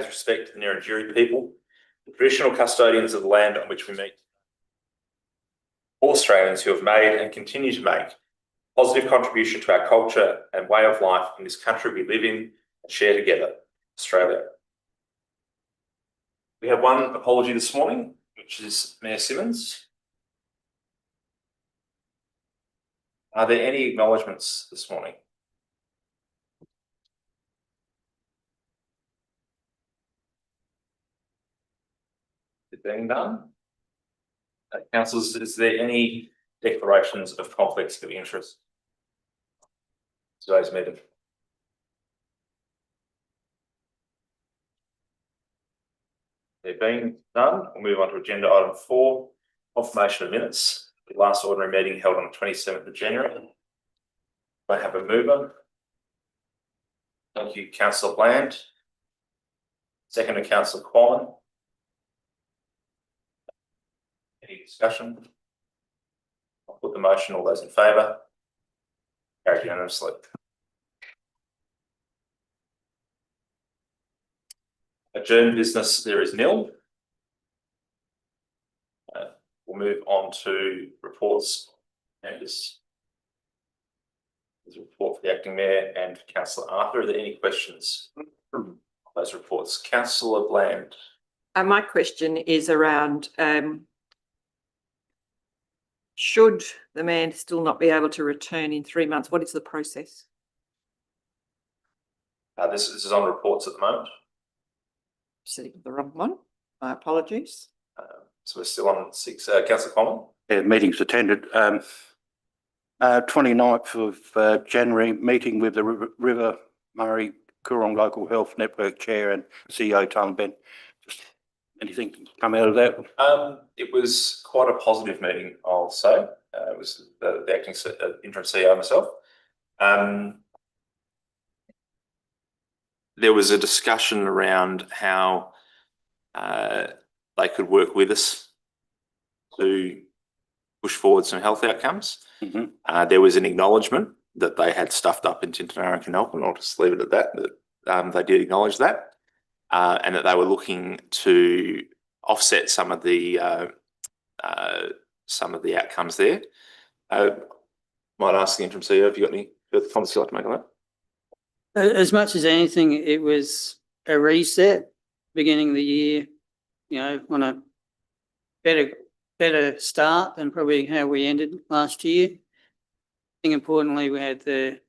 pays respect to the Ngarrindjeri people, the traditional custodians of the land on which we meet. All Australians who have made and continue to make a positive contribution to our culture and way of life in this country we live in and share together, Australia. We have one apology this morning, which is Mayor Simmons. Are there any acknowledgements this morning? Is there being done? Councillors, is there any declarations of conflicts of interest? Today's meeting. There being none, we'll move on to agenda item 4, confirmation of minutes. The last ordinary meeting held on the 27th of January. I have a mover. Thank you, Councillor Bland. Second to Councillor Quallen. Any discussion? I'll put the motion. All those in favour? Carried unanimously. Adjourned business, there is nil. We'll move on to reports. And there's a report for the acting mayor and Councillor Arthur. Are there any questions from those reports? Councillor Bland. My question is around should the man still not be able to return in 3 months? What is the process? This is on reports at the moment. Sitting with the wrong one. My apologies. So we're still on 6. Councillor Coleman. Yeah, meetings attended. 29th of January, meeting with the River Murray Coorong Local Health Network Chair and CEO Tom Ben. Just anything come out of that? It was quite a positive meeting, I'll say. It was the acting interim CEO myself. There was a discussion around how they could work with us to push forward some health outcomes. Mm-hmm. There was an acknowledgement that they had stuffed up in Tintinara and Canalpa, I'll just leave it at that, they did acknowledge that, and that they were looking to offset some of the outcomes there. Might ask the interim CEO, have you got any further comments you'd like to make on that? As much as anything, it was a reset, beginning of the year, you know, on a better start than probably how we ended last year. I think importantly, we had the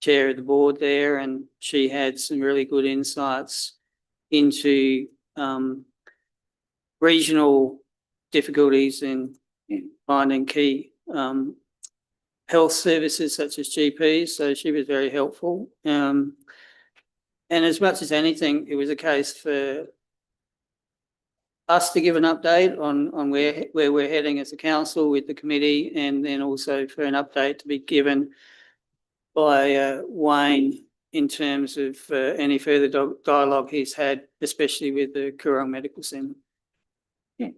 chair of the board there, and she had some really good insights into regional difficulties in finding key health services such as GPs. So she was very helpful. And as much as anything, it was a case for us to give an update on where we're heading as a council with the committee, and then also for an update to be given by Wayne in terms of any further dialogue he's had, especially with the Coorong Medical Centre. Yeah.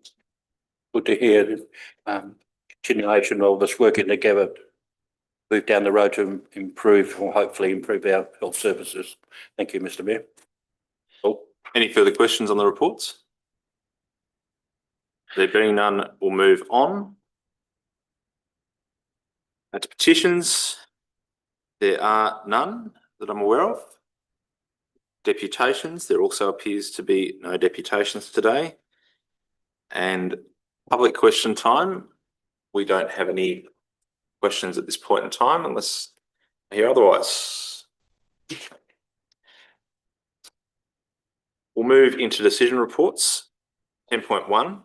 Good to hear the continuation of us working together, move down the road to improve or hopefully improve our health services. Thank you, Mr. Mayor. Cool. Any further questions on the reports? There being none, we'll move on. To petitions, there are none that I'm aware of. Deputations, there also appears to be no deputations today. And public question time, we don't have any questions at this point in time unless I hear otherwise. We'll move into decision reports. 10.1.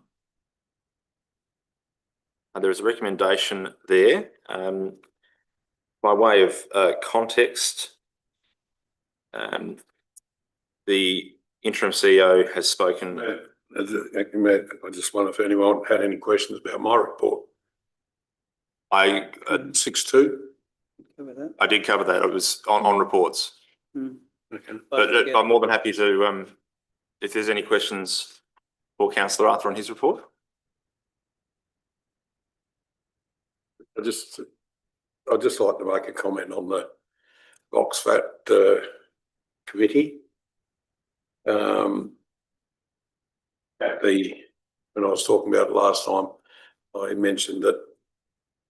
There is a recommendation there. By way of context, the interim CEO has spoken. I just wonder if anyone had any questions about my report. 6.2. I did cover that. It was on reports. Okay. But I'm more than happy to, if there's any questions for Councillor Arthur on his report. I'd just like to make a comment on the Oxfat committee. When I was talking about it last time, I mentioned that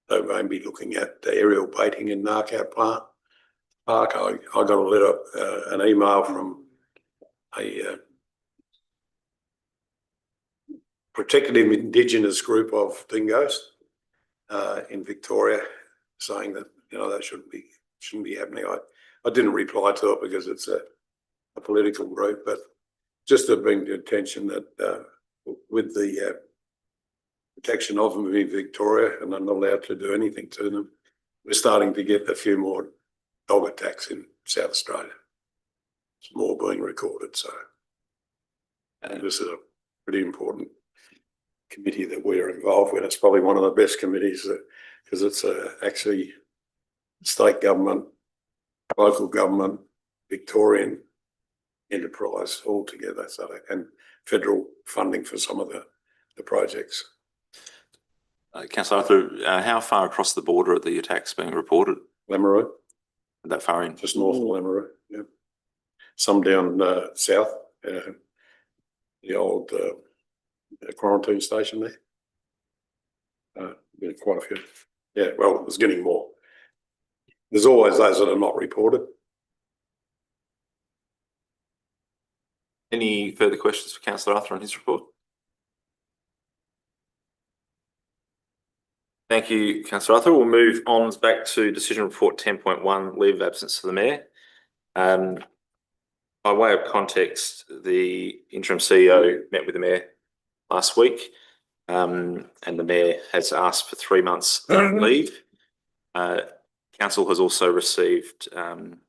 they may be looking at the aerial baiting in Narcow Park. I got a letter, an email from a protected Indigenous group of dingoes in Victoria, saying that that shouldn't be happening. I didn't reply to it because it's a political group, but just to bring to attention that with the protection of them in Victoria, and I'm not allowed to do anything to them, we're starting to get a few more dog attacks in South Australia. It's more being recorded, so this is a pretty important committee that we're involved with. It's probably one of the best committees because it's actually state government, local government, Victorian enterprise all together, and federal funding for some of the projects. Councillor Arthur, how far across the border are the attacks being reported? Lameroo, That far in? just north of Lameroo, yeah. Some down south, the old quarantine station there. Yeah, quite a few. Yeah, well, there's getting more. There's always those that are not reported. Any further questions for Councillor Arthur on his report? Thank you, Councillor Arthur. We'll move on back to decision report 10.1, leave of absence for the Mayor. By way of context, the interim CEO met with the Mayor last week, and the Mayor has asked for 3 months leave. Council has also received some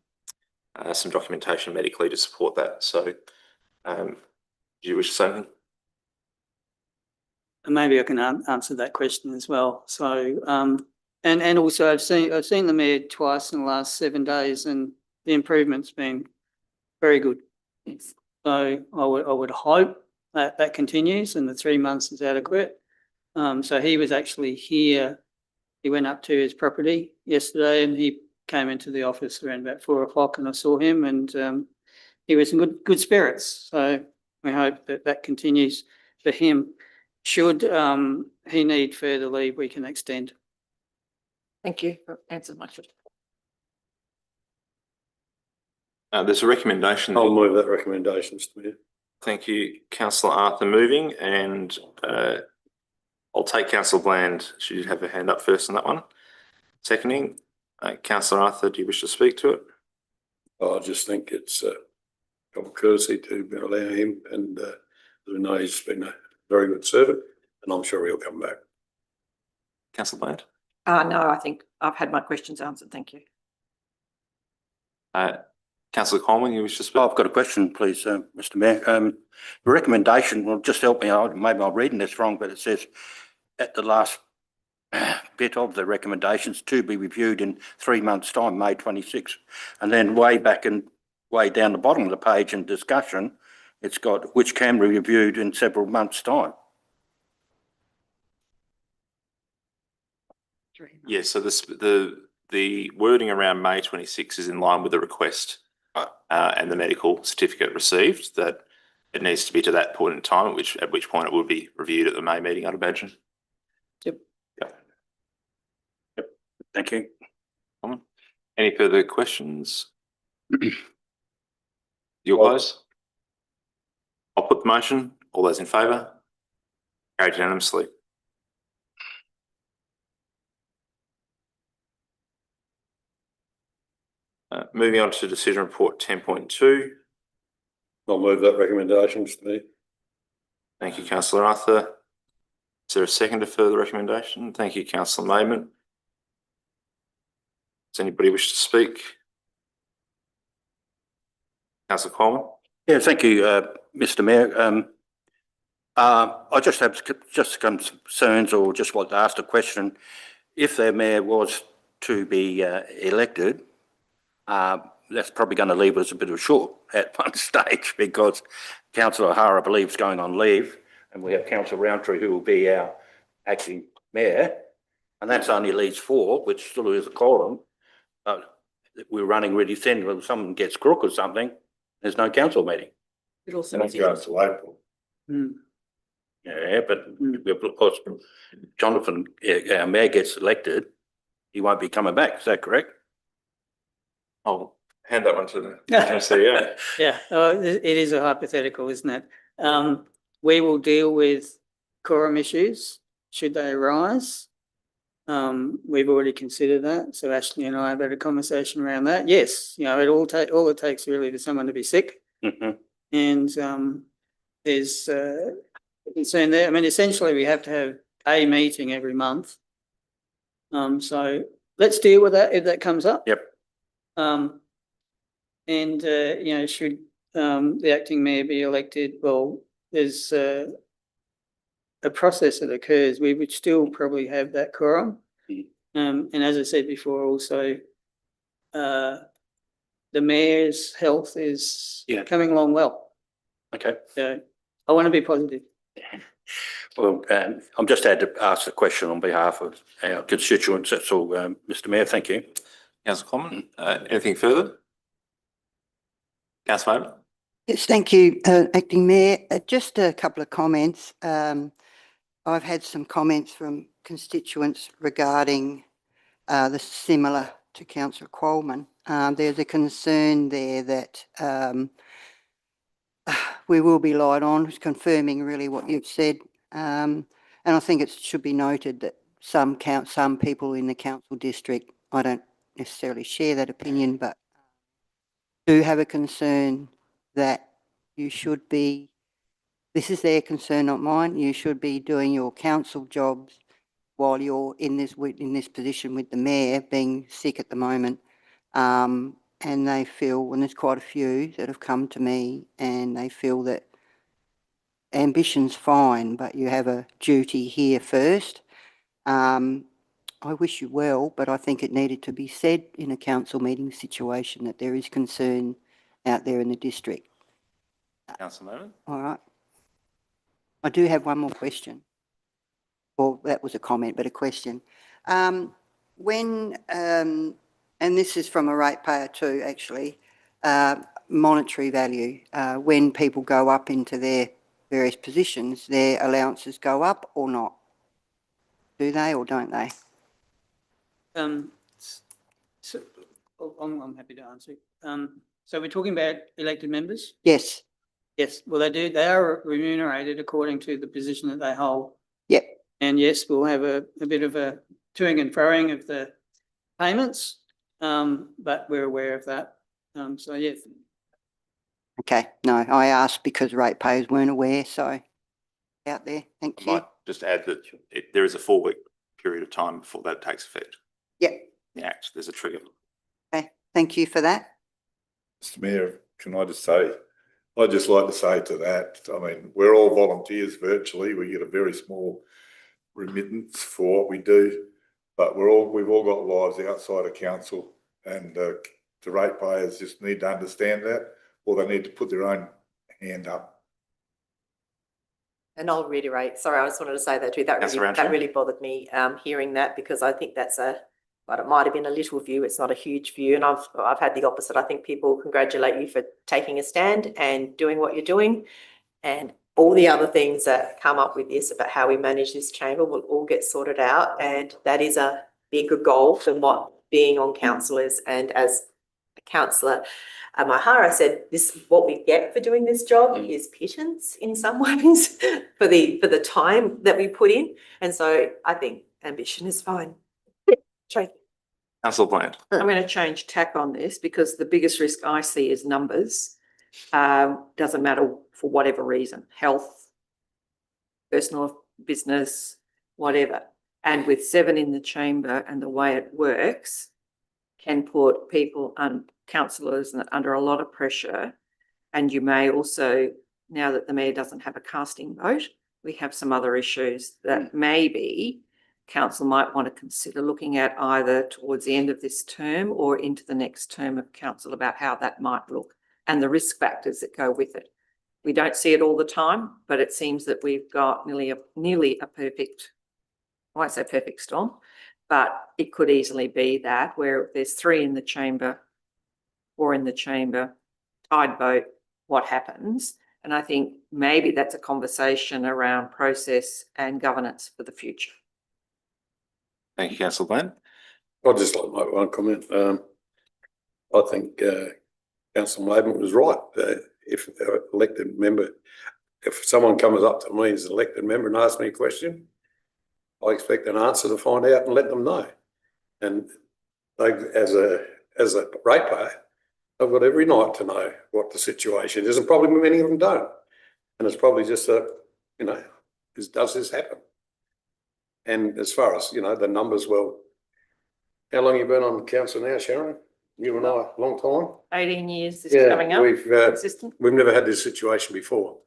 documentation medically to support that. So, do you wish to say anything? And maybe I can answer that question as well. So, and also I've seen the Mayor twice in the last 7 days, and the improvement's been very good. Yes. So I would hope that continues and the 3 months is adequate. So he was actually here. He went up to his property yesterday and he came into the office around about 4 o'clock, and I saw him, and he was in good spirits. So we hope that continues for him. Should he need further leave, we can extend. Thank you for answering my question. There's a recommendation. I'll move that recommendation, Mr. Mayor. Thank you, Councillor Arthur moving, and I'll take Councillor Bland. She did have her hand up first on that one. Seconding, Councillor Arthur, do you wish to speak to it? I just think it's of courtesy to allow him, and we know he's been a very good servant, and I'm sure he'll come back. Councillor Bland? No, I think I've had my questions answered. Thank you. Councillor Coleman, you wish to speak? I've got a question, please, Mr. Mayor. The recommendation will just help me. Maybe I'm reading this wrong, but it says at the last bit of the recommendations to be reviewed in 3 months' time, May 26, and then way down the bottom of the page in discussion, it's got which can be reviewed in several months' time. Yes, so the wording around May 26 is in line with the request and the medical certificate received, that it needs to be to that point in time, at which point it will be reviewed at the May meeting, I'd imagine. Yep. Yep. Thank you. Any further questions? You'll close? I'll put the motion. All those in favour? Carried unanimously. Moving on to decision report 10.2. I'll move that recommendation, Mr. Mayor. Thank you, Councillor Arthur. Is there a seconder for the recommendation? Thank you, Councillor Mayman. Does anybody wish to speak? Councillor Coleman? Yeah, thank you, Mr. Mayor. I just have concerns, or just want to ask a question. If their mayor was to be elected, that's probably going to leave us a bit of short at one stage, because Councillor O'Hara believes going on leave, and we have Councillor Roundtree who will be our acting mayor, and that's only leaves 4, which still is a quorum. We're running really thin. When someone gets crook or something, there's no council meeting. It also And that goes to April. Mm. Yeah, but of course, Jonathan, our mayor gets elected, he won't be coming back, is that correct? I'll hand that one to the interim CEO. Yeah, it is a hypothetical, isn't it? We will deal with quorum issues should they arise. We've already considered that. So Ashley and I have had a conversation around that. Yes, you know, all it takes really is someone to be sick. Mhm. And there's a concern there. I mean, essentially we have to have a meeting every month. So let's deal with that if that comes up. Yep. You know, should the acting mayor be elected, well, there's a process that occurs. We would still probably have that quorum. And as I said before, also, the mayor's health is coming along well. Okay. So I want to be positive. Well, I'm just had to ask the question on behalf of our constituents. That's all, Mr. Mayor. Thank you. Councillor Coleman, anything further? Councillor Mason? Yes, thank you, Acting Mayor. Just a couple of comments. I've had some comments from constituents regarding the similar to Councillor Coleman. There's a concern there that we will be lied on, confirming really what you've said. And I think it should be noted that some people in the council district, I don't necessarily share that opinion, but do have a concern that you should be, this is their concern, not mine, you should be doing your council jobs while you're in this position with the mayor being sick at the moment. And they feel, and there's quite a few that have come to me, and they feel that ambition's fine, but you have a duty here first. I wish you well, but I think it needed to be said in a council meeting situation that there is concern out there in the district. Councillor Mason? All right. I do have one more question. Well, that was a comment, but a question. And this is from a ratepayer too, actually, monetary value. When people go up into their various positions, their allowances go up or not? Do they or don't they? So I'm happy to answer. So we're talking about elected members? Yes. Yes, well, they do. They are remunerated according to the position that they hold. Yep. And yes, we'll have a bit of a toing and froing of the payments, but we're aware of that. So yes. Okay. No, I asked because ratepayers weren't aware, so out there. Thank I you. might just add that there is a 4-week period of time before that takes effect. Yep. The Act, there's a trigger. Okay. Thank you for that. Mr. Mayor, can I just say, I'd just like to say to that, I mean, we're all volunteers virtually. We get a very small remittance for what we do, but we've all got lives outside of council, and the ratepayers just need to understand that, or they need to put their own hand up. And I'll reiterate, sorry, I just wanted to say that too. That really bothered me, hearing that, because I think that's but it might have been a little view. It's not a huge view. And I've had the opposite. I think people congratulate you for taking a stand and doing what you're doing. And all the other things that come up with this about how we manage this chamber will all get sorted out. And that is a bigger goal than what being on council is. And as Councillor Mahara said, what we get for doing this job is pittance in some ways for the time that we put in. And so I think ambition is fine. Councillor Bland. I'm going to change tack on this because the biggest risk I see is numbers. Doesn't matter for whatever reason, health, personal, business, whatever. And with 7 in the chamber and the way it works can put people and councillors under a lot of pressure. And you may also, now that the mayor doesn't have a casting vote, we have some other issues that maybe council might want to consider looking at either towards the end of this term or into the next term of council about how that might look and the risk factors that go with it. We don't see it all the time, but it seems that we've got nearly a perfect, I won't say perfect storm, but it could easily be that where there's 3 in the chamber, 4 in the chamber, tied vote, what happens? And I think maybe that's a conversation around process and governance for the future. Thank you, councillor Bland. I'd just like to make one comment. I think councillor Maidment was right. If an elected member, if someone comes up to me as an elected member and asks me a question, I expect an answer to find out and let them know. And they, as a ratepayer, I've got every right to know what the situation is, and probably many of them don't. And it's probably just does this happen? And as far as, the numbers, well, how long have you been on the council now, Sharon? You and I, a long time? 18 years this is coming up. Consistent. We've never had this situation before.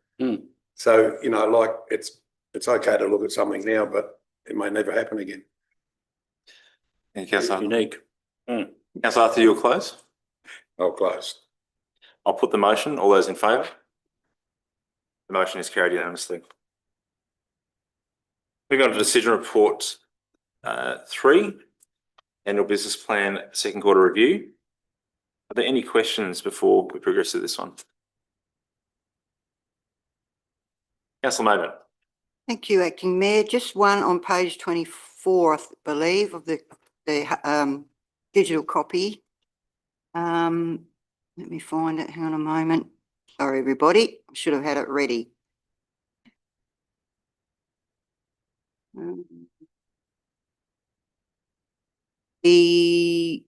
So, it's okay to look at something now, but it may never happen again. Thank you, councillor. Unique. Councillor Arthur, you'll close. I'll close. I'll put the motion. All those in favour? The motion is carried unanimously. Moving on to decision report 3, annual business plan, second quarter review. Are there any questions before we progress to this one? Councillor Maidment. Thank you, Acting Mayor. Just one on page 24, I believe, of the digital copy. Let me find it. Hang on a moment. Sorry, everybody. I should have had it ready. It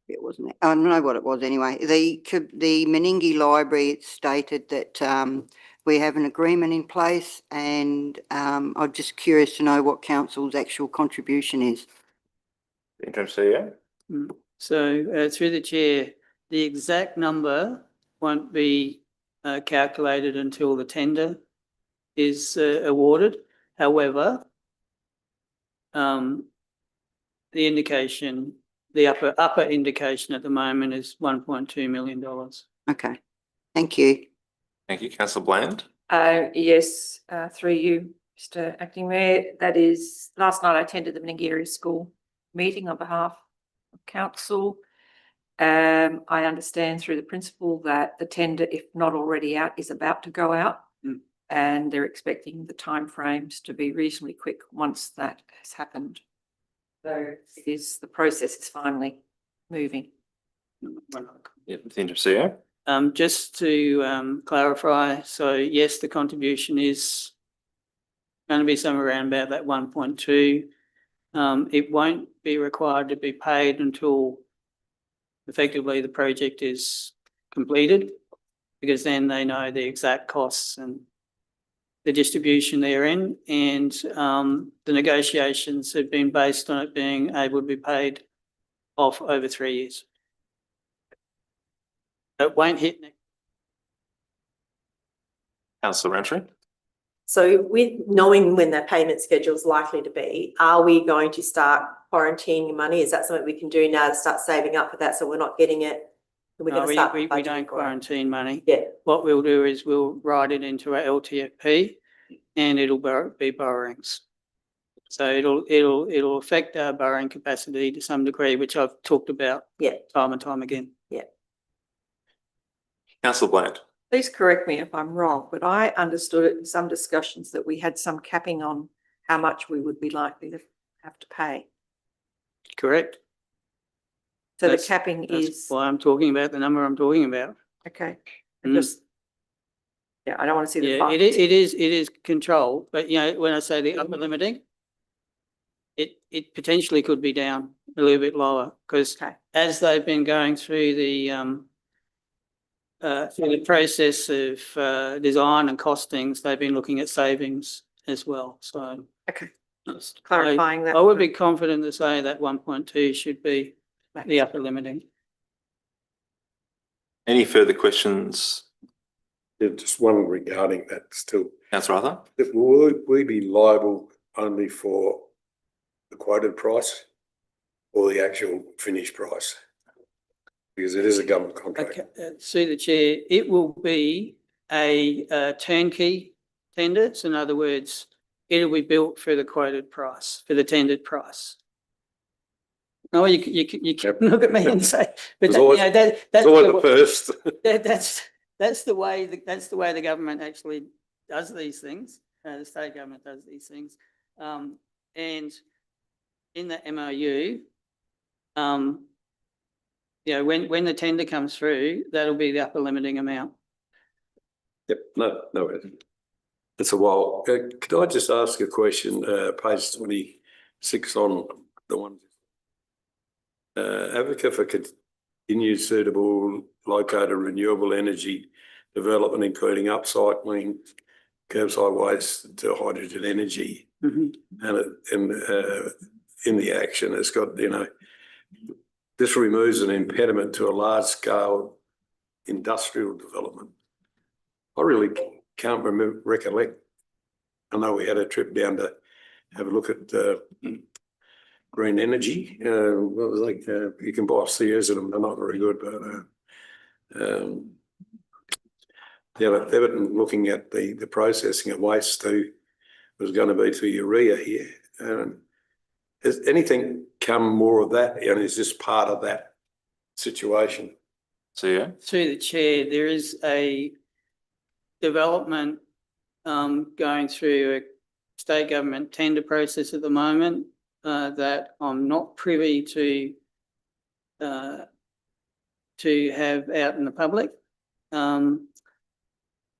wasn't. I don't know what it was anyway. The Meningie Library, it stated that we have an agreement in place, and I'm just curious to know what council's actual contribution is. Interim CEO. So through the chair, the exact number won't be calculated until the tender is awarded. However, the indication, the upper indication at the moment is $1.2 million. Okay, thank you. Thank you, councillor Bland. Yes, through you, Mr. Acting Mayor. That is, last night I attended the Meningie Area School meeting on behalf of council. I understand through the principal that the tender, if not already out, is about to go out, and they're expecting the timeframes to be reasonably quick once that has happened. So the process is finally moving. Yep, the interim CEO. Just to clarify, so yes, the contribution is going to be somewhere around about that 1.2. It won't be required to be paid until effectively the project is completed, because then they know the exact costs and the distribution therein, and the negotiations have been based on it being able to be paid off over 3 years. It won't hit next. Councillor Roundtree. So with knowing when their payment schedule is likely to be, are we going to start quarantining money? Is that something we can do now to start saving up for that, so we're not getting it? We don't quarantine money. Yeah. What we'll do is we'll write it into our LTFP, and it'll be borrowings. So it'll affect our borrowing capacity to some degree, which I've talked about time and time again. Yeah. Councillor Bland. Please correct me if I'm wrong, but I understood it in some discussions that we had some capping on how much we would be likely to have to pay. Correct. So the capping is. Why I'm talking about the number I'm talking about. Okay. I don't want to see the. Yeah, it is controlled, but when I say the upper limiting, it potentially could be down a little bit lower, because as they've been going through the process of design and costings, they've been looking at savings as well. So just clarifying that. I would be confident to say that 1.2 should be the upper limiting. Any further questions? Just one regarding that still. Councillor Arthur. Will we be liable only for the quoted price or the actual finished price? Because it is a government contract. Okay. Through the chair, it will be a turnkey tender. So in other words, it'll be built for the quoted price, for the tendered price. No, you can look at me and say, but There's that, you always- know, that's It's always the the, first. that's the way, that's the way the government actually does these things. The state government does these things. And in the MOU, you know, when the tender comes through, that'll be the upper limiting amount. Yep, no, it's a while. Could I just ask a question, page 26 on the one? Advocate for continued suitable located renewable energy development, including upcycling, curbside waste to hydrogen energy. Mhm. And in the action, it's got, you know, this removes an impediment to a large scale industrial development. I really can't recollect. I know we had a trip down to have a look at green energy. What was like, you can buy CEOs of them, they're not very good, but yeah, but they've been looking at the processing of waste to, was going to be to urea here. Has anything come more of that? And is this part of that situation? CEO? Through the chair, there is a development going through a state government tender process at the moment that I'm not privy to have out in the public.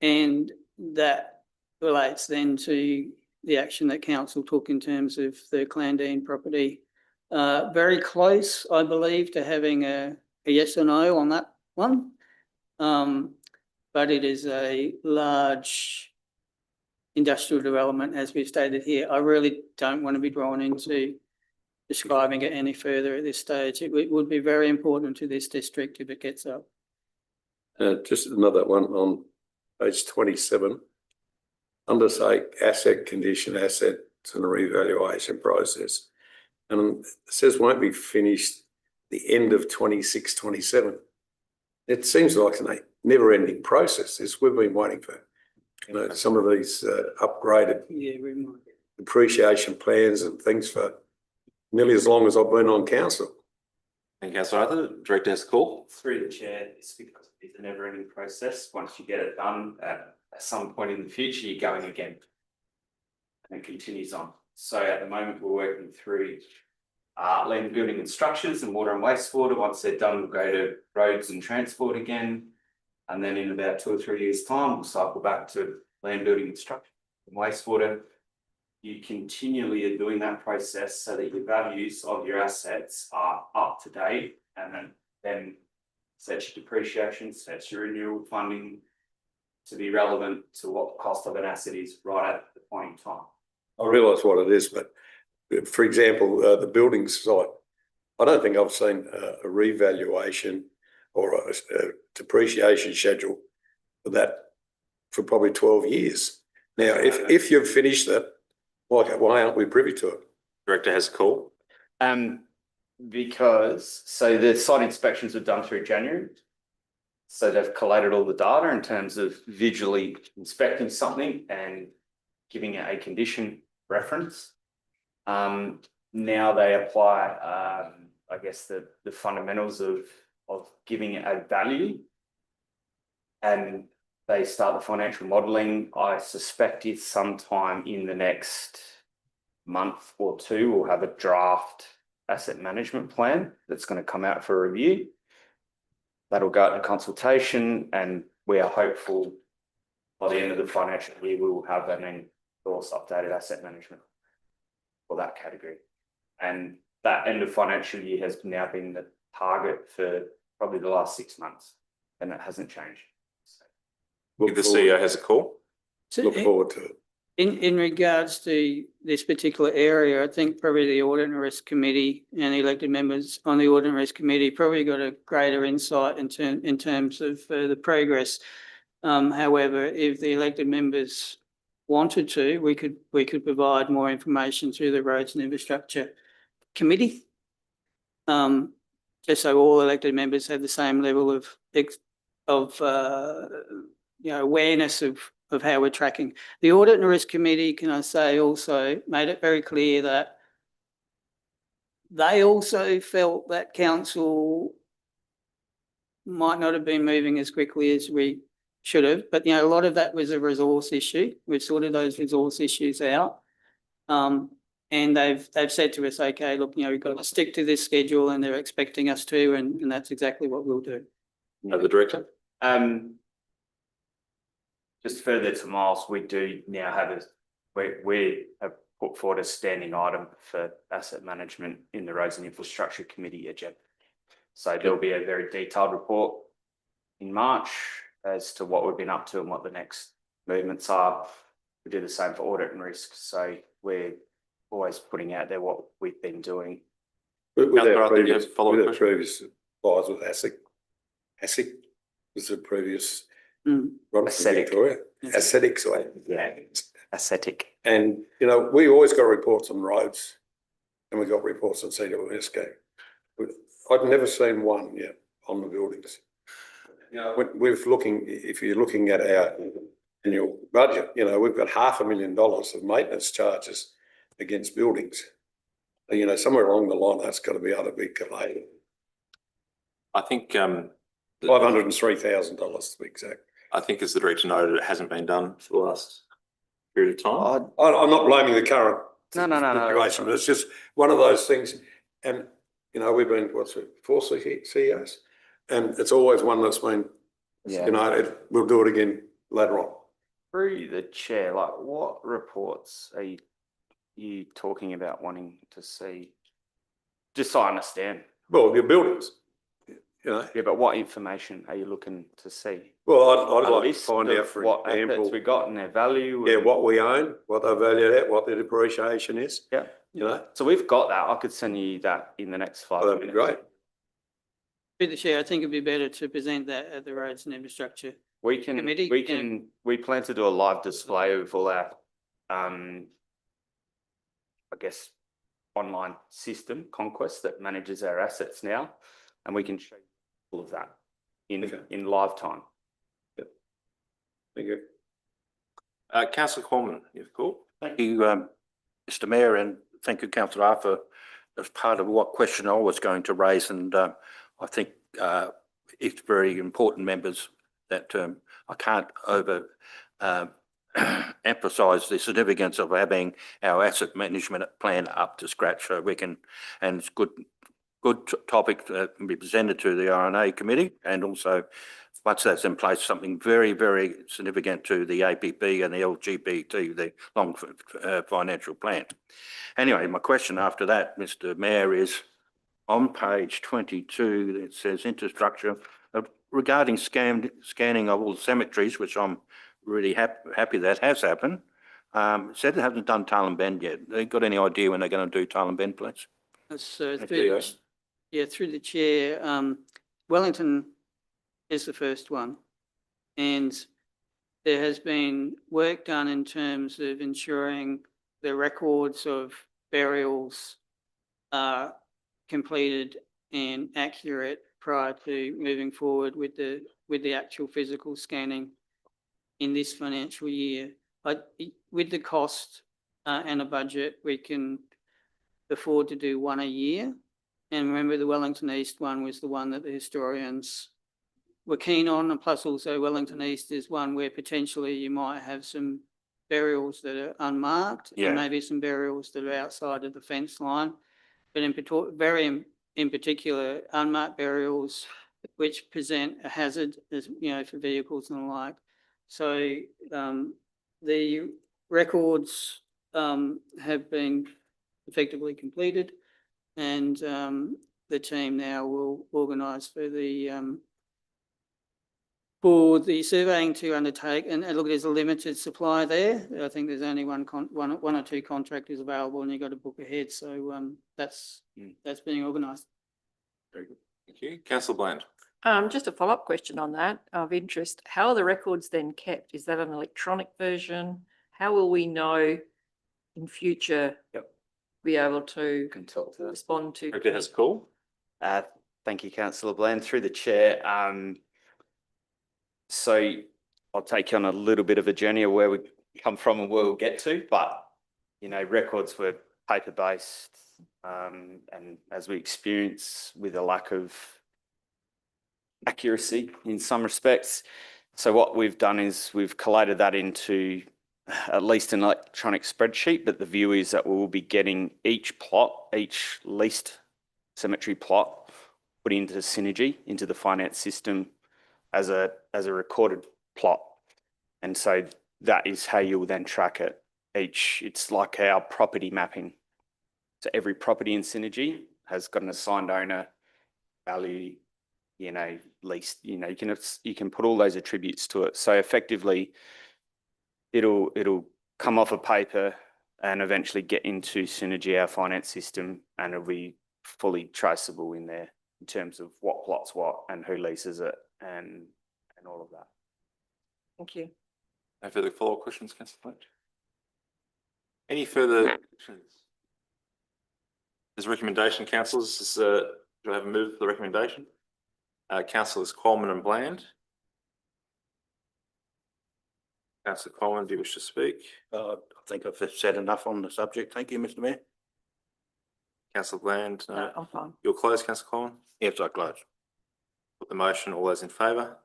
And that relates then to the action that council took in terms of the Clandine property. Very close, I believe, to having a yes or no on that one. But it is a large industrial development, as we've stated here. I really don't want to be drawn into describing it any further at this stage. It would be very important to this district if it gets up. Just another one on page 27. Under say asset condition, assets and revaluation process. And it says won't be finished the end of 26-27. It seems like a never ending process. This we've been waiting for, you know, some of these upgraded depreciation plans and things for nearly as long as I've been on council. Thank you, Councillor Arthur. Director has a call. Through the chair, it's because it's a never ending process. Once you get it done, at some point in the future, you're going again. And it continues on. So at the moment, we're working through land building and structures and water and wastewater. Once they're done, we'll go to roads and transport again. And then in about 2 or 3 years' time, we'll cycle back to land building and structure and wastewater. You continually are doing that process so that your values of your assets are up to date, and then sets your depreciation, sets your renewal funding to be relevant to what the cost of an asset is right at the point in time. I realise what it is, but for example, the building site, I don't think I've seen a revaluation or a depreciation schedule for that for probably 12 years. Now, if you've finished that, why aren't we privy to it? Director has a call. Because the site inspections were done through January. So they've collated all the data in terms of visually inspecting something and giving it a condition reference. Now they apply, I guess, the fundamentals of giving it a value, and they start the financial modelling. I suspect it's sometime in the next month or two, we'll have a draft asset management plan that's going to come out for review. That'll go into consultation, and we are hopeful by the end of the financial year, we will have an endorsed updated asset management for that category. And that end of financial year has now been the target for probably the last 6 months, and it hasn't changed. The CEO has a call. Look forward to it. In regards to this particular area, I think probably the Audit and Risk Committee and the elected members on the Audit and Risk Committee probably got a greater insight in terms of the progress. However, if the elected members wanted to, we could provide more information through the Roads and Infrastructure Committee, just so all elected members have the same level of awareness of how we're tracking. The Audit and Risk Committee, can I say, also made it very clear that they also felt that council might not have been moving as quickly as we should have, but a lot of that was a resource issue. We've sorted those resource issues out. And they've said to us, okay, look, we've got to stick to this schedule, and they're expecting us to, and that's exactly what we'll do. The director? Just further to Miles, we do now have we have put forward a standing item for asset management in the Roads and Infrastructure Committee agenda. So there'll be a very detailed report in March as to what we've been up to and what the next movements are. We do the same for audit and risk. So we're always putting out there what we've been doing. With Councillor our Arthur, do you previous, have a follow-up with our question? previous lies with ASIC. ASIC was the previous run for Ascetic. Victoria. Yes. Ascetic, sorry. Yeah. Ascetic. And, we always got reports on roads and we got reports on CWSK. I'd never seen one yet on the buildings. If you're looking at our annual budget, we've got $500,000 of maintenance charges against buildings. Somewhere along the line, that's got to be able to be collated. I think, $503,000 to be exact. I think as the director noted, it hasn't been done for the last period of time. I'm not blaming the current No. situation, but it's just one of those things. And, we've been, 4 CEOs? And it's always one that's been, we'll do it again later on. Through the chair, like what reports are you talking about wanting to see? Just so I understand. Well, your buildings, Yeah, but what information are you looking to see? Well, I'd A like to list find of out, for what assets example, we got and their value. yeah, and- what we own, what they're valued at, what their depreciation is, Yeah. So we've got that. I could send you that in the next 5 that'd be minutes. great. Through the chair, I think it'd be better to present that at the Roads and Infrastructure. We Committee, plan to do a live display of all our, I guess, online system, Conquest, that manages our assets now. And we can show you all of that in live time. Thank you. Councillor Cormann, you've called. Thank you, Mr Mayor, and thank you, Councillor Arthur. As part of what question I was going to raise, and I think it's very important, members, that I can't emphasise the significance of having our asset management plan up to scratch, so we can, and it's good topic that can be presented to the RNA committee, and also once that's in place, something very, very significant to the APP and the LGBT, the long financial plan. Anyway, my question after that, Mr Mayor, is on page 22, it says infrastructure regarding scanning of all the cemeteries, which I'm really happy that has happened. It said it hasn't done Tarlin Bend yet. They got any idea when they're going to do Tarlin Bend, please? So Okay, through the chair, Wellington is the first one. And there has been work done in terms of ensuring the records of burials are completed and accurate prior to moving forward with the actual physical scanning in this financial year. But with the cost and a budget, we can afford to do one a year. And remember, the Wellington East one was the one that the historians were keen on, and plus also Wellington East is one where potentially you might have some burials that are unmarked, and maybe some burials that are outside of the fence line. But in particular, unmarked burials which present a hazard, as for vehicles and the like. So the records have been effectively completed, and the team now will organise for the surveying to undertake. And look, there's a limited supply there. I think there's only one or two contractors available, and you've got to book ahead. So that's being organised. Very good. Thank you. Councillor Bland. Just a follow-up question on that of interest. How are the records then kept? Is that an electronic version? How will we know in future be able to Can talk to respond to? Director has a call. Thank you, Councillor Bland. Through the chair. So I'll take you on a little bit of a journey of where we come from and where we'll get to, but records were paper-based And as we experience with a lack of accuracy in some respects. So what we've done is we've collated that into at least an electronic spreadsheet, but the view is that we will be getting each plot, each leased cemetery plot put into Synergy, into the finance system as a recorded plot. And so that is how you'll then track it. It's like our property mapping. So every property in Synergy has got an assigned owner, value, leased, you can put all those attributes to it. So effectively, it'll come off a paper and eventually get into Synergy, our finance system, and it'll be fully traceable in there in terms of what plots what and who leases it and all of that. Thank you. No further follow-up questions, Councillor Fletcher? Any further questions? There's a recommendation, councillors. Do I have a move for the recommendation? Councillors Coleman and Bland. Councillor Coleman, do you wish to speak? I think I've said enough on the subject. Thank you, Mr Mayor. Councillor Bland, no. No, I'm fine. You'll close, Councillor Coleman? Yes, I close. Put the motion. All those in favour?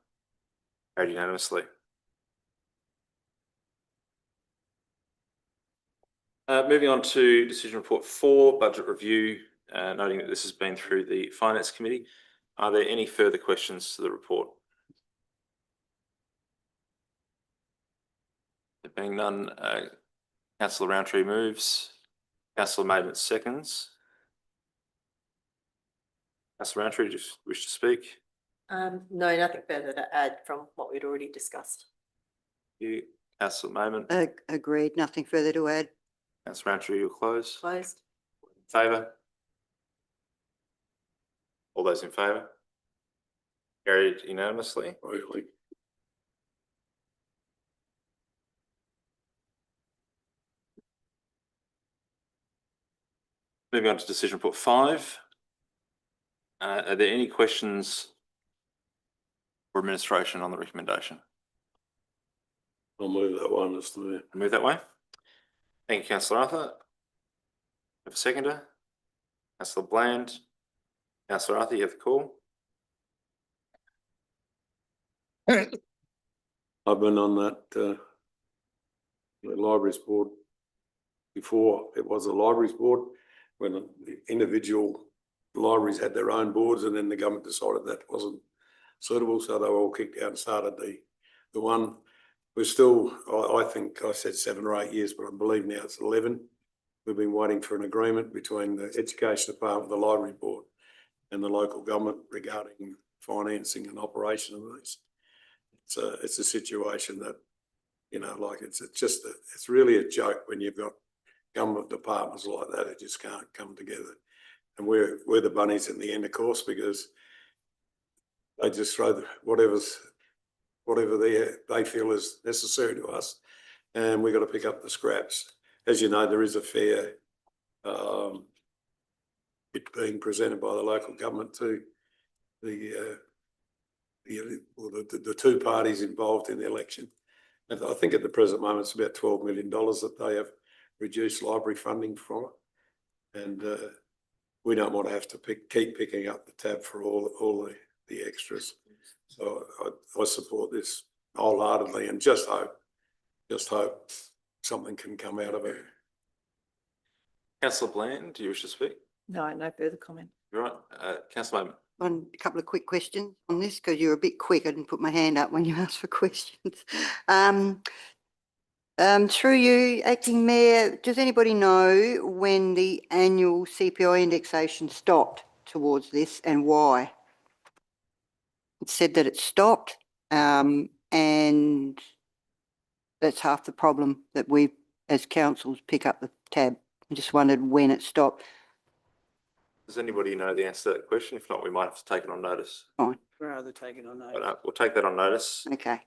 Carried unanimously. Moving on to decision report 4, budget review, noting that this has been through the Finance Committee. Are there any further questions to the report? There being none, Councillor Roundtree moves. Councillor Maidment seconds. Councillor Roundtree, do you wish to speak? No, nothing further to add from what we'd already discussed. You, Councillor Maidment. Agreed, nothing further to add. Councillor Roundtree, you'll close. Closed. Favour? All those in favour? Carried unanimously. Really. Moving on to decision report 5. Are there any questions for administration on the recommendation? I'll move that one, Mr Mayor. Move that way. Thank you, Councillor Arthur. Have a seconder. Councillor Bland. Councillor Arthur, you have the call. I've been on that the libraries board before it was a libraries board, when the individual libraries had their own boards, and then the government decided that wasn't suitable, so they were all kicked out and started the one. We're still, I think I said 7 or 8 years, but I believe now it's 11. We've been waiting for an agreement between the Education Department, the Library Board, and the local government regarding financing and operation of these. It's a situation that, it's really a joke when you've got government departments like that. It just can't come together. And we're the bunnies in the end, of course, because they just throw whatever they feel is necessary to us, and we've got to pick up the scraps. As you know, there is a fair it being presented by the local government to the two parties involved in the election. And I think at the present moment it's about $12 million that they have reduced library funding from it, and we don't want to have to keep picking up the tab for all the extras. So I support this wholeheartedly, and just hope something can come out of it. Councillor Bland, do you wish to speak? No, no further comment. You're right. Councillor Maidment. A couple of quick questions on this, because you're a bit quick. I didn't put my hand up when you asked for questions. Through you, Acting Mayor, does anybody know when the annual CPI indexation stopped towards this and why? It said that it stopped, and that's half the problem, that we as councils pick up the tab. I just wondered when it stopped. Does anybody know the answer to that question? If not, we might have to take it on notice. Fine. Rather take it on notice. But, we'll take that on notice. Okay.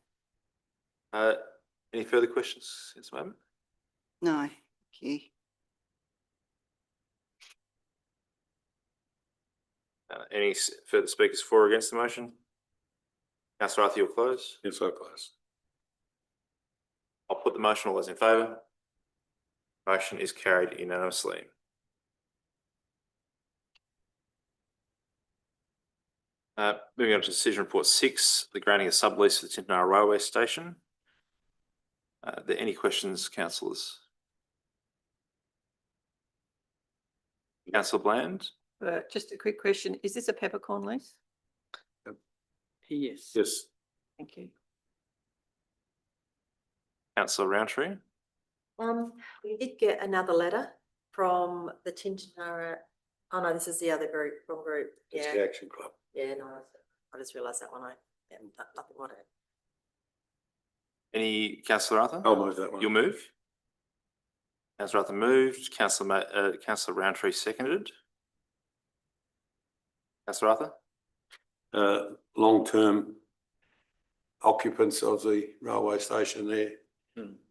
Any further questions at this moment? No, thank you. Any further speakers for or against the motion? Councillor Arthur, you'll close. Yes, I close. I'll put the motion. All those in favour? Motion is carried unanimously. Moving on to decision report 6, the granting of sublease for the Tintinara Railway Station. Are there any questions, councillors? Councillor Bland? Just a quick question. Is this a peppercorn lease? Yes. Yes. Thank you. Councillor Roundtree? We did get another letter from the Tintinara. Oh no, this is the other group, wrong group. It's Yeah, the Action Club. yeah, no, I just realised that one. Nothing more to add. Any, Councillor Arthur? I'll move that one. You'll move? Councillor Arthur moved, Councillor Roundtree seconded. Councillor Arthur? Long-term occupants of the railway station there.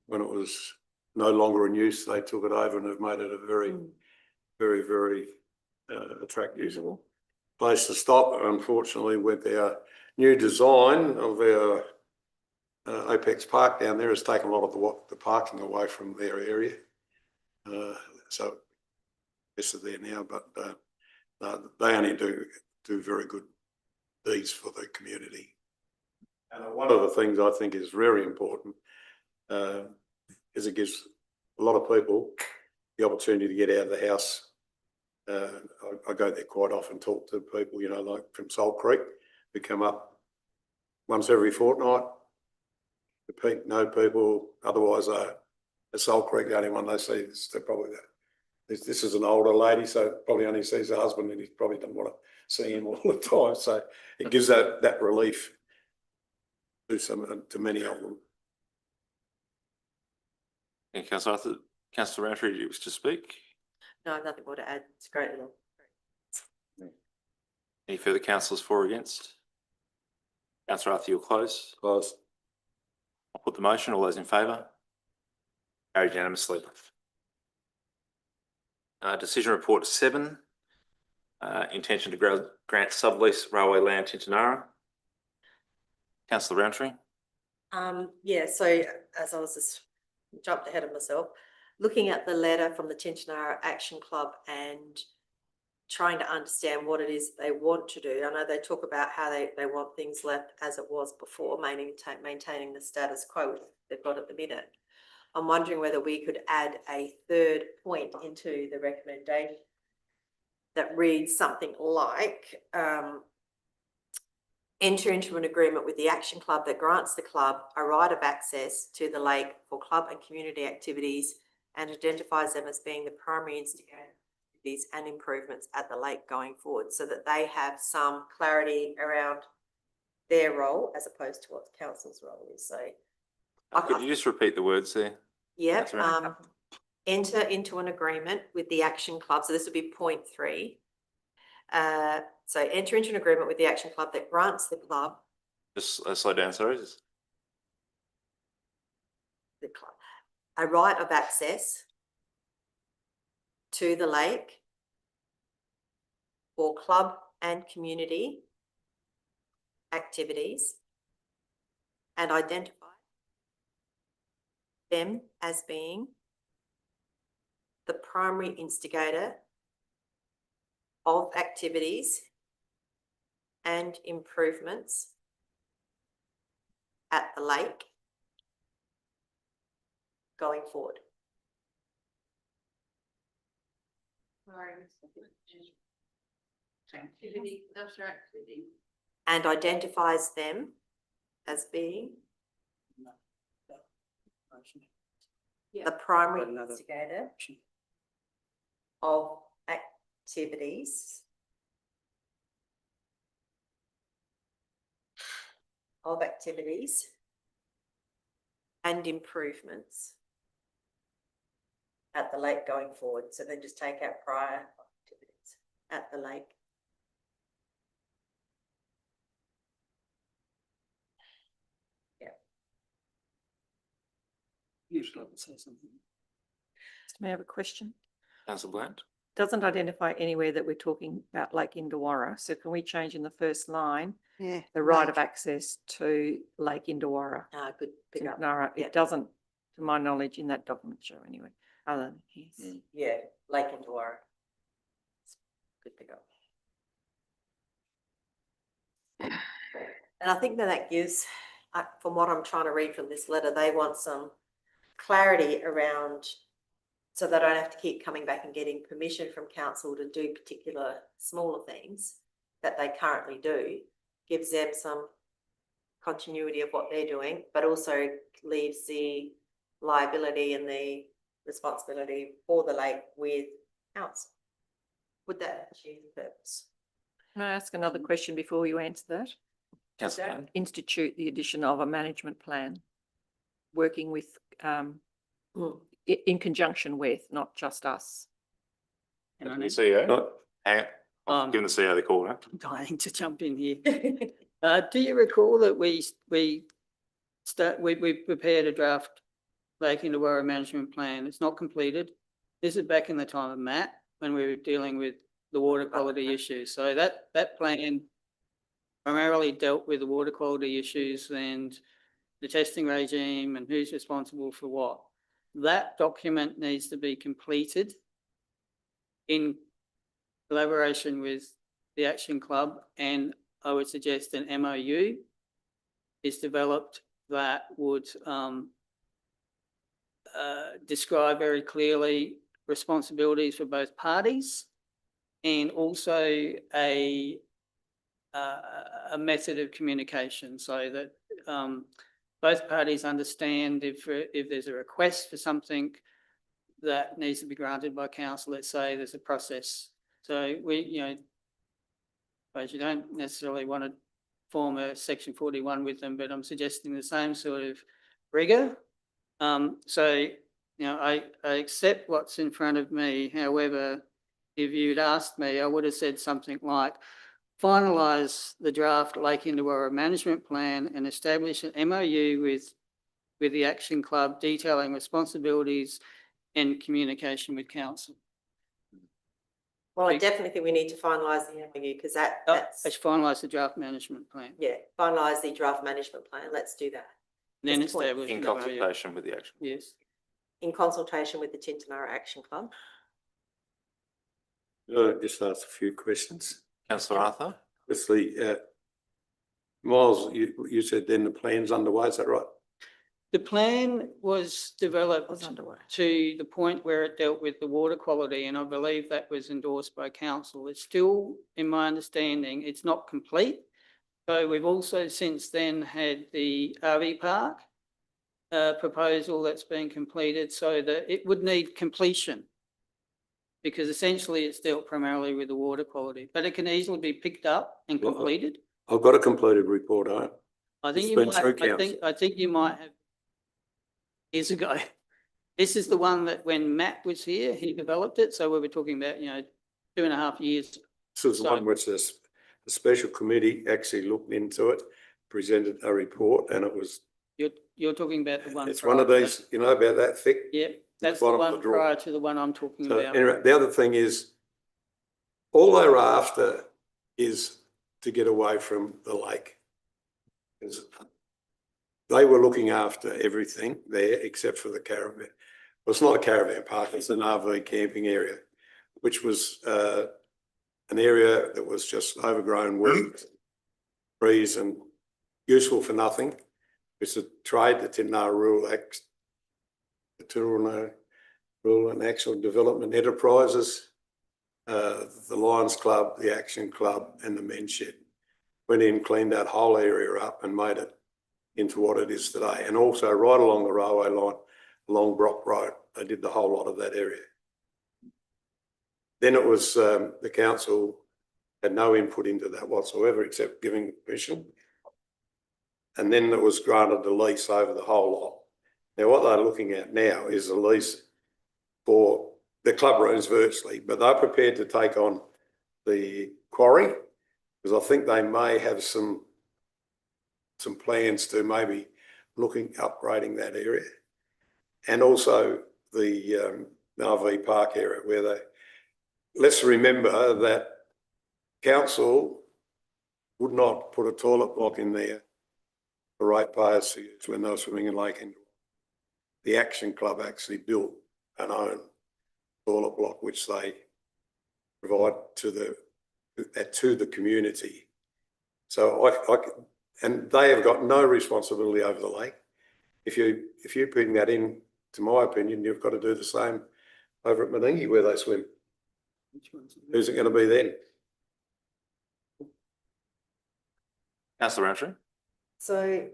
When it was no longer in use, they took it over and have made it a very, very attractive place to stop. Unfortunately, with our new design of our Apex Park down there, has taken a lot of the parking away from their area. So this is there now, but they only do very good deeds for the community. And one of the things I think is very important is it gives a lot of people the opportunity to get out of the house. I go there quite often, talk to people, you know, like from Salt Creek, who come up once every fortnight. Know people, otherwise at Salt Creek, the only one they see is probably this is an older lady, so probably only sees her husband, and he probably doesn't want to see him all the time. So it gives that relief to many of them. And Councillor Arthur, Councillor Roundtree, do you wish to speak? No, nothing more to add. It's great. Any further councillors for or against? Councillor Arthur, you'll close. Close. I'll put the motion. All those in favour? Carried unanimously. Decision report 7, intention to grant sublease railway land Tintinara. Councillor Roundtree? Yeah, so as I was just jumped ahead of myself, looking at the letter from the Tintinara Action Club and trying to understand what it is they want to do. I know they talk about how they want things left as it was before, maintaining the status quo they've got at the minute. I'm wondering whether we could add a third point into the recommendation that reads something like, enter into an agreement with the Action Club that grants the club a right of access to the lake for club and community activities and identifies them as being the primary instigator and improvements at the lake going forward, so that they have some clarity around their role as opposed to what the council's role is. So Could you just repeat the words there? yeah, That's right. enter into an agreement with the Action Club. So this would be point 3. So enter into an agreement with the Action Club that grants the club, Just slow down, sorry. a right of access to the lake for club and community activities and identify them as being the primary instigator of activities and improvements at the lake going forward. And identifies them as being the primary instigator of activities and improvements at the lake going forward. So then just take out prior activities at the lake. Yeah. May I have a question? Councillor Bland? Doesn't identify anywhere that we're talking about Lake Indawara. So can we change in the first line, Yeah. the right of access to Lake Indawara? Good pick up. Tintinara? Yeah. It doesn't, to my knowledge, in that document show anyway, other than his. Yeah, Lake Indawara. Good pick up. And I think that gives, from what I'm trying to read from this letter, they want some clarity around, so they don't have to keep coming back and getting permission from council to do particular smaller things that they currently do, gives them some continuity of what they're doing, but also leaves the liability and the responsibility for the lake with council. Would that achieve the purpose? Can I ask another question before you answer that? Councillor That Payne. institute the addition of a management plan, working with, in conjunction with, not just us. And I The need- CEO. Not- Hang on. I'm giving the CEO the call now. I'm dying to jump in here. Do you recall that we prepared a draft Lake Illawarra management plan? It's not completed. This is back in the time of Matt, when we were dealing with the water quality issues. So that plan primarily dealt with the water quality issues and the testing regime and who's responsible for what. That document needs to be completed in collaboration with the Action Club, and I would suggest an MOU is developed that would describe very clearly responsibilities for both parties, and also a method of communication, so that both parties understand if there's a request for something that needs to be granted by council. Let's say there's a process. So but you don't necessarily want to form a section 41 with them, but I'm suggesting the same sort of rigor. I accept what's in front of me. However, if you'd asked me, I would have said something like, finalise the draft Lake Illawarra management plan and establish an MOU with the Action Club detailing responsibilities and communication with council. Well, I definitely think we need to finalise the MOU, because that's, Let's finalise the draft management plan. yeah, finalise the draft management plan. Let's do that. Then That's the point. establish. In an MOU. consultation with the Action. Yes. In consultation with the Tintinara Action Club. Just ask a few questions. Councillor Arthur. Firstly, Miles, you said then the plan's underway, is that right? The plan was developed Was underway. to the point where it dealt with the water quality, and I believe that was endorsed by council. It's still, in my understanding, it's not complete. So we've also since then had the RV park proposal that's been completed, so that it would need completion, because essentially it's dealt primarily with the water quality, but it can easily be picked up and Well, completed. I've got a completed report, I think it's you been might, through I think you might have years ago. This is the one that when Matt was here, he developed it. So we were talking about, 2.5 years. This is the So- one which the special committee actually looked into it, presented a report, and it was, You're talking about the one. it's one of prior to these, about that thick. that. Yeah, that's the bottom of the one drawer. prior to the one I'm talking So about. anyway, the other thing is, all they're after is to get away from the lake. 'Cause they were looking after everything there except for the caravan. Well, it's not a caravan park, it's an RV camping area, which was an area that was just overgrown with trees and useful for nothing. It's a trade, the Tintinara Rural Act, the Tintinara Rural and Actual Development Enterprises, the Lions Club, the Action Club, and the Men's Shed went in, cleaned that whole area up and made it into what it is today. And also right along the railway line, along Brock Road, they did the whole lot of that area. Then it was, the council had no input into that whatsoever except giving permission. And then it was granted the lease over the whole lot. Now, what they're looking at now is a lease for the club rooms virtually, but they're prepared to take on the quarry, because I think they may have some plans to maybe looking upgrading that area, and also the RV park area where they. Let's remember that council would not put a toilet block in there for ratepayers to use when they were swimming in Lake Illawarra. The Action Club actually built an own toilet block which they provide to the community So and they have got no responsibility over the lake. If you bring that in, to my opinion, you've got to do the same over at Meningie where they swim. Who's it going to be then? Councillor Roundtree? So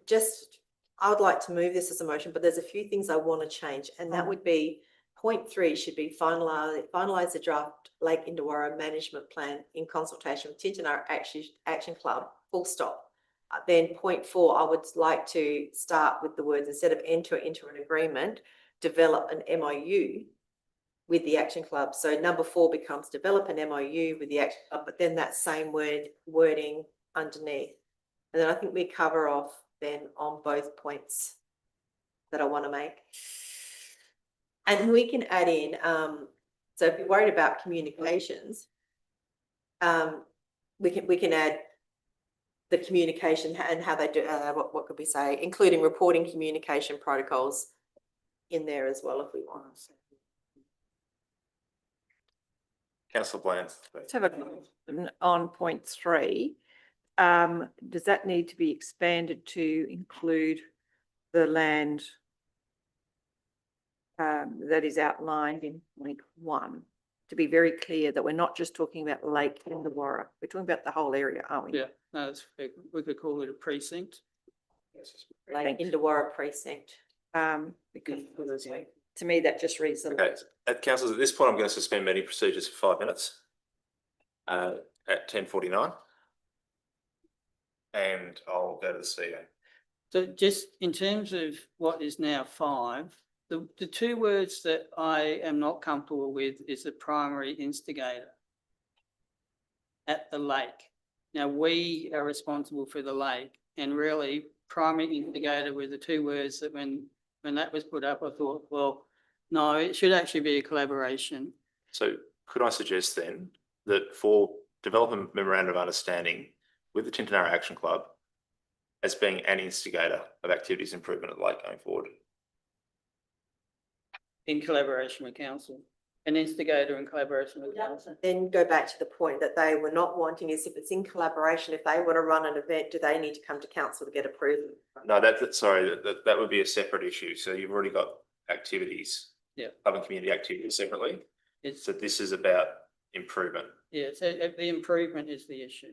just, I would like to move this as a motion, but there's a few things I want to change, and that would be point 3 should be finalise the draft Lake Indawara management plan in consultation with Tintinara Action Club, full stop. Then point 4, I would like to start with the words, instead of enter into an agreement, develop an MOU with the Action Club. So number 4 becomes develop an MOU with the Action Club, but then that same wording underneath. And then I think we cover off then on both points that I want to make. And we can add in, so if you're worried about communications, we can add the communication and how they do, what could we say, including reporting communication protocols in there as well if we want. Councillor Bland. Let's have a on point 3. Does that need to be expanded to include the land that is outlined in point 1? To be very clear that we're not just talking about Lake Indawara, we're talking about the whole area, aren't we? Yeah, no, that's fair. We could call it a precinct. Like Indawara precinct. Because to me, that just reads the. Okay, councillors, at this point, I'm going to suspend meeting procedures for 5 minutes at 10:49. And I'll go to the CEO. So just in terms of what is now 5, the 2 words that I am not comfortable with is the primary instigator at the lake. Now, we are responsible for the lake, and really primary instigator were the 2 words that when that was put up, I thought, well, no, it should actually be a collaboration. So could I suggest then that for development memorandum of understanding with the Tintinara Action Club as being an instigator of activities improvement at the lake going forward? In collaboration with council, an instigator in collaboration with council. Then go back to the point that they were not wanting is if it's in collaboration, if they want to run an event, do they need to come to council to get approval? No, sorry, that would be a separate issue. So you've already got activities. Yeah. Club and community activities separately. It's, So this is about improvement. yeah, so the improvement is the issue.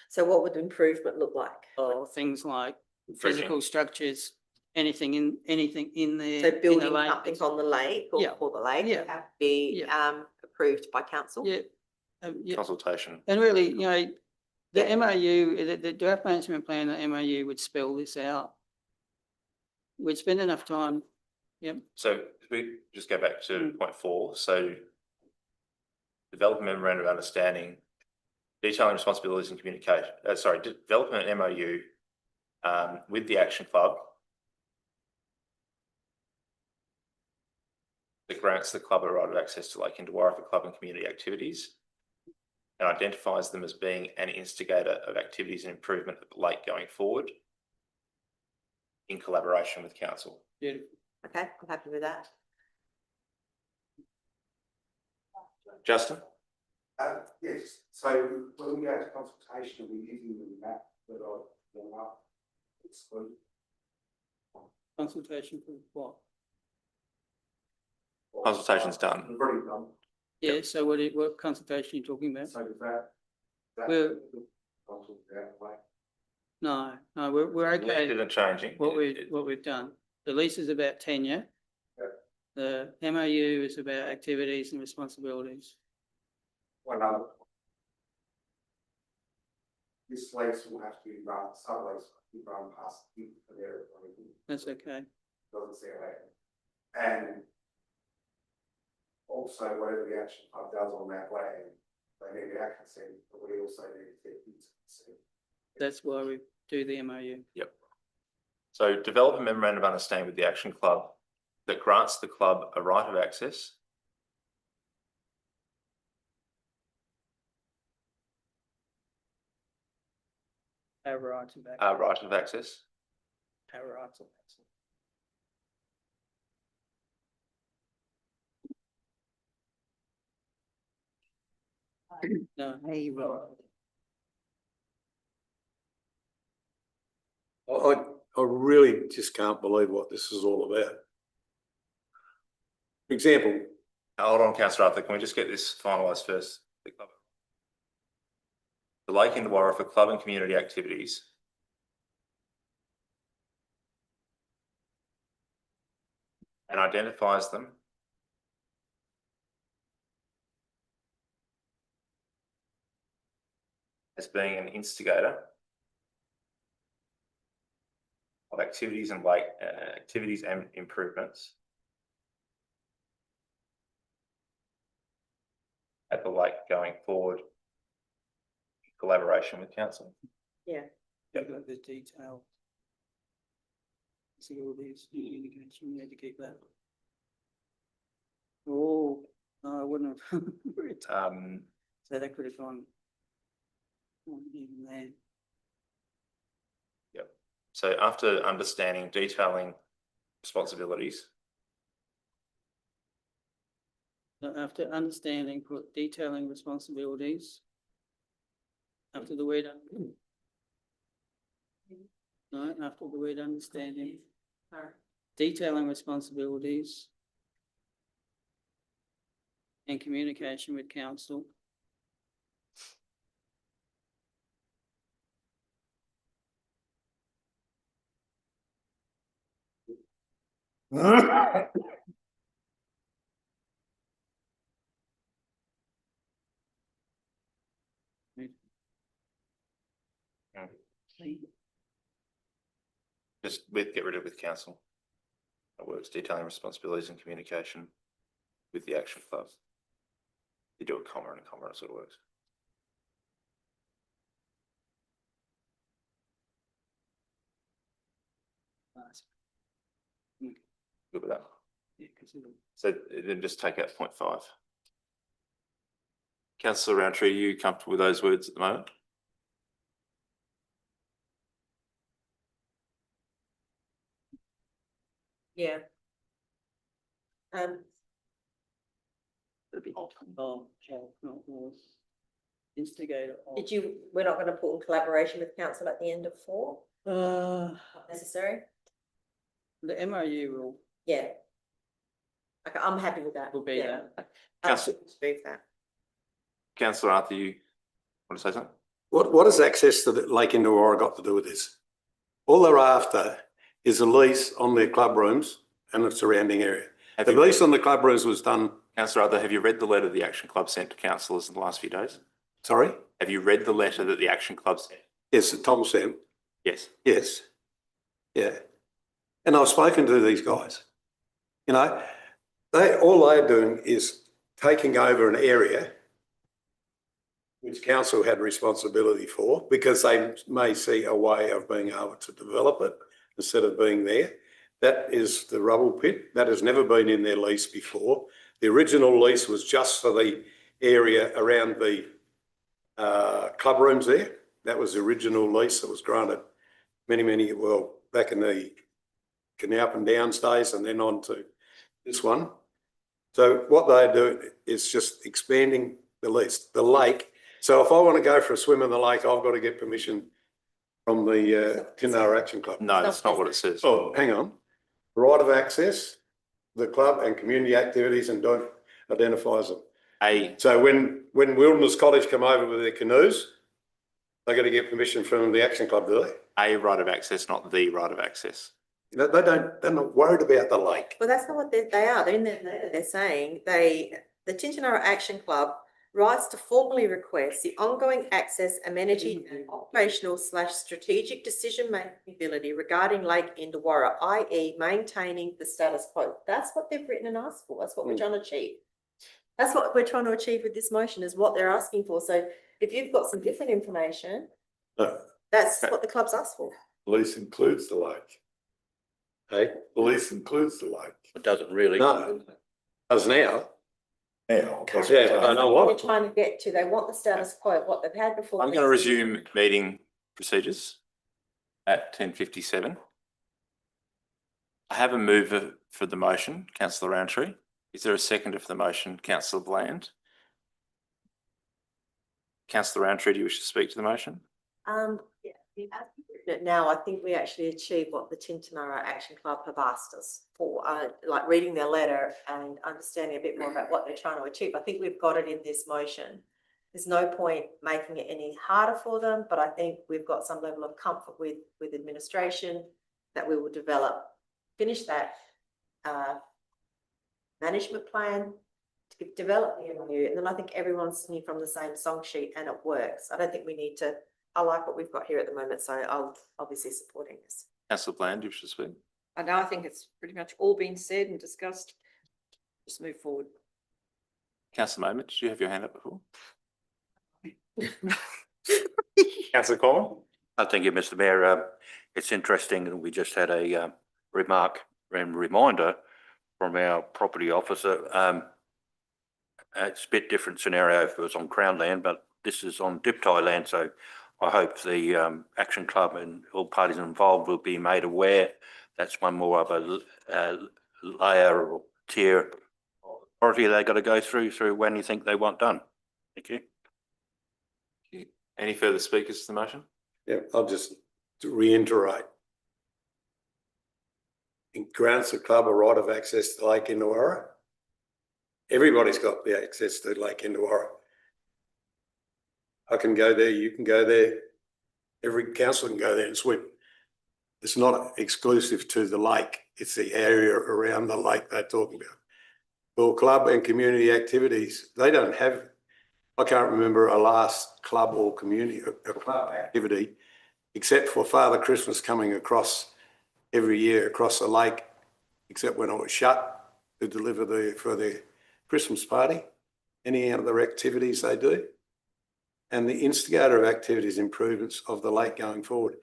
So what would improvement look like? Or things like Dredging. physical structures, anything in there. So in the building lake. something on the lake or Yeah. for the lake Yeah. would have to be approved by council? Yeah. Yeah. Consultation. And really, you know, the MOU, the draft management plan, the MOU would spell this out. We'd spend enough time. Yep. So if we just go back to point 4. So develop a memorandum of understanding, detailing responsibilities and communication. Develop an MOU with the Action Club that grants the club a right of access to Lake Indawara for club and community activities and identifies them as being an instigator of activities and improvement of the lake going forward in collaboration with council. Beautiful. Okay, I'm happy with that. Justin? Yes, so when we go to consultation, we're using the map that I've drawn up. Exclude. Consultation for what? Consultation's done. We've already done. Yeah, so what consultation are you talking about? So does that. We're- Consult that way. No, we're okay. Isn't changing. What we've done. The lease is about tenure. Yeah. The MOU is about activities and responsibilities. One other. This lease will have to be run, sub-lease, will be run past the for their. That's okay. Doesn't say that. And also whatever the Action Club does on that land, they need our consent, but we also need to get its consent. That's why we do the MOU. Yep. So develop a memorandum of understanding with the Action Club that grants the club a right of access Our rights of access. right of access Our rights of access. No, Hey, right. I really just can't believe what this is all about. For example, Hold on, councillor Arthur, can we just get this finalised first? The Lake Indawara for club and community activities. And identifies them as being an instigator of activities and activities and improvements at the lake going forward in collaboration with council. Yeah. You've got the detail. See all these communication, you had to keep that. Oh, no, I wouldn't have. So that could have gone. Even there. Yep. So after understanding, detailing responsibilities. After understanding, put detailing responsibilities. After the word. No, after the word understanding. Detailing responsibilities. And communication with council. Just get rid of with council. That works, detailing responsibilities and communication with the action club. You do a comma and a comma, it sort of works. Good with that. Yeah, So then just take out 0.5. Councillor Roundtree, are you comfortable with those words at the moment? Yeah. Instigator. We're not going to put in collaboration with council at the end of 4? Not necessary? The MOU rule. Yeah. Okay, I'm happy with that. Will be Yeah. that. Councillor Move that. Councillor Arthur, you want to say something? what has access to the Lake Indawara got to do with this? All they're after is a lease on their club rooms and the surrounding area. The lease on the club rooms was done. Councillor Arthur, have you read the letter the Action Club sent to councillors in the last few days? Sorry? Have you read the letter that the Action Club sent? Yes, Tom sent. Yes. Yes. Yeah. And I've spoken to these guys. You know, all they're doing is taking over an area which council had responsibility for because they may see a way of being able to develop it instead of being there. That is the rubble pit. That has never been in their lease before. The original lease was just for the area around the club rooms there. That was the original lease that was granted back in the Canalp and Downs days and then on to this one. So what they do is just expanding the lease, the lake. So if I want to go for a swim in the lake, I've got to get permission from the Tinara Action Club. No, that's not what it says. Oh, hang on. Right of access, the club and community activities and don't identifies them. So when Wilderness College come over with their canoes, they got to get permission from the Action Club, do they? A right of access, not the right of access. You know, they're not worried about the lake. Well, that's not what they are. They're in there, they're saying the Tintinara Action Club writes to formally request the ongoing access, amenity and operational / strategic decision-making ability regarding Lake Indawara, i.e. maintaining the status quo. That's what they've written and asked for. That's what we're trying to achieve. That's what we're trying to achieve with this motion is what they're asking for. So if you've got some different information, that's what the club's asked for. Lease includes the lake. Hey? The lease includes the lake. It doesn't really. No, as now. Now. Yeah, I know What what. they're trying to get to, they want the status quo, what they've had before. I'm going to resume meeting procedures at 10:57. I have a mover for the motion, councillor Roundtree. Is there a seconder for the motion, councillor Bland? Councillor Roundtree, do you wish to speak to the motion? Yeah. it now, I think we actually achieved what the Tintinara Action Club have asked us for, like reading their letter and understanding a bit more about what they're trying to achieve. I think we've got it in this motion. There's no point making it any harder for them, but I think we've got some level of comfort with administration that we will finish that management plan, to develop the MOU, and then I think everyone's singing from the same song sheet and it works. I don't think we need to, I like what we've got here at the moment, so I'll obviously supporting this. Councillor Bland, you wish to speak? And I think it's pretty much all been said and discussed. Just move forward. Councillor Moment, did you have your hand up before? Councillor Coleman? Thank you, Mr Mayor. It's interesting that we just had a remark and reminder from our property officer. It's a bit different scenario if it was on Crown land, but this is on Diptai land, so I hope the Action Club and all parties involved will be made aware. That's one more of a layer or tier of authority they got to go through when you think they want done. Thank you. Any further speakers to the motion? Yeah, I'll just reiterate. It grants the club a right of access to Lake Indawara. Everybody's got the access to Lake Indawara. I can go there, you can go there, every council can go there and swim. It's not exclusive to the lake, it's the area around the lake they're talking about. For club and community activities, they don't have, I can't remember a last club or community, a club activity, except for Father Christmas coming across every year across the lake, except when it was shut to deliver for the Christmas party, any other activities they do. And the instigator of activities improvements of the lake going forward.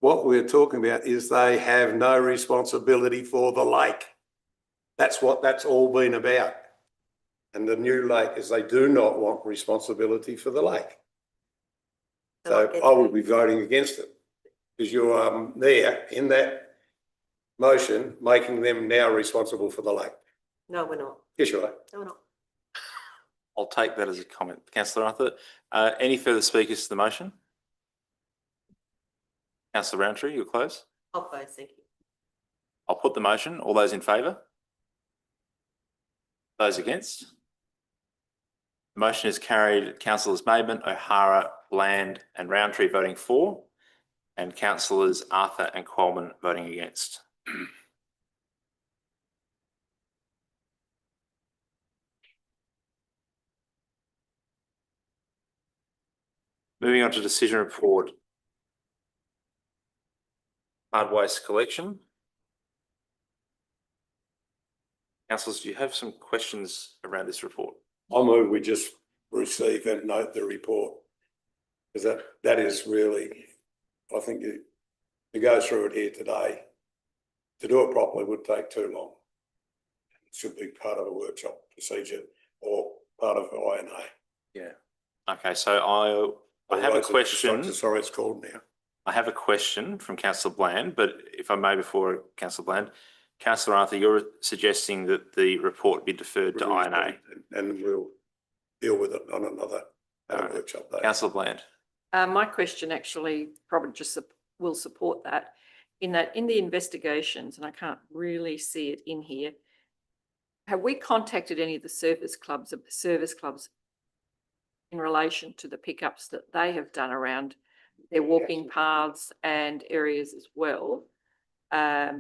What we're talking about is they have no responsibility for the lake. That's what that's all been about. And the new lake is they do not want responsibility for the lake. So I will be voting against it because you're there in that motion, making them now responsible for the lake. No, we're not. Yes, you are. No, we're not. I'll take that as a comment. Councillor Arthur, any further speakers to the motion? Councillor Roundtree, you're close. I'll close, thank you. I'll put the motion. All those in favour? Those against? The motion is carried. Councillors Maidment, O'Hara, Bland and Roundtree voting for, and councillors Arthur and Coleman voting against. Moving on to decision report. Hard waste collection. Councillors, do you have some questions around this report? I move we just receive and note the report. Because that is really, I think to go through it here today, to do it properly would take too long. It should be part of a workshop procedure or part of INA. Yeah. Okay, so I have a question. Sorry, it's called now. I have a question from Councillor Bland, but if I may before Councillor Bland, Councillor Arthur, you're suggesting that the report be deferred to INA. And we'll deal with it on another workshop day. Councillor Bland. My question actually probably just will support that, in that in the investigations, and I can't really see it in here, have we contacted any of the service clubs in relation to the pickups that they have done around their walking paths and areas as well?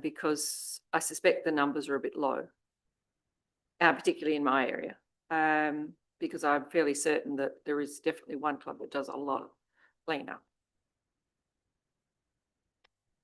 Because I suspect the numbers are a bit low, particularly in my area, because I'm fairly certain that there is definitely one club that does a lot of cleanup.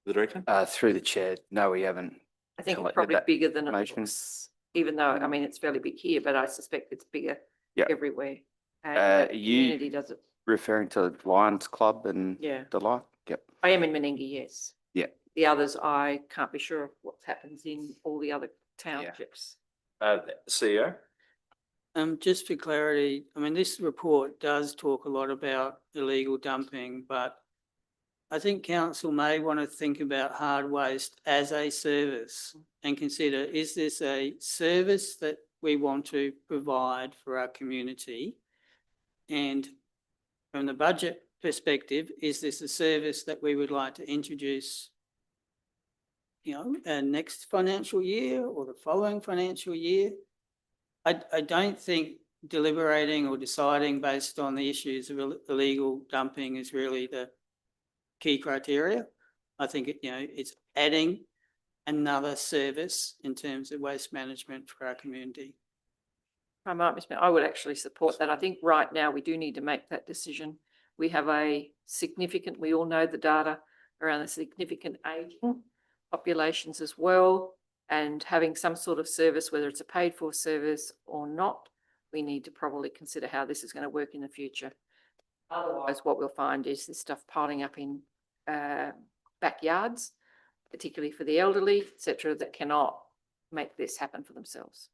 The Director? Through the chair, no, we haven't. I think it's collected probably that bigger than it information. looks, even though, I mean, it's fairly big here, but I suspect it's bigger Yeah. everywhere. And that You- community does it. Referring to Lions Club and Yeah. the like? Yep. I am in Meningie, yes. Yeah. The others, I can't be sure of what happens in all the other townships. CEO? Just for clarity, I mean, this report does talk a lot about illegal dumping, but I think council may want to think about hard waste as a service and consider, is this a service that we want to provide for our community? And from the budget perspective, is this a service that we would like to introduce, next financial year or the following financial year? I don't think deliberating or deciding based on the issues of illegal dumping is really the key criteria. I think it's adding another service in terms of waste management for our community. I might, Mr. Mayor, I would actually support that. I think right now we do need to make that decision. We have a significant, we all know the data around the significant aging populations as well, and having some sort of service, whether it's a paid for service or not, we need to probably consider how this is going to work in the future. Otherwise, what we'll find is this stuff piling up in backyards, particularly for the elderly, etc., that cannot make this happen for themselves.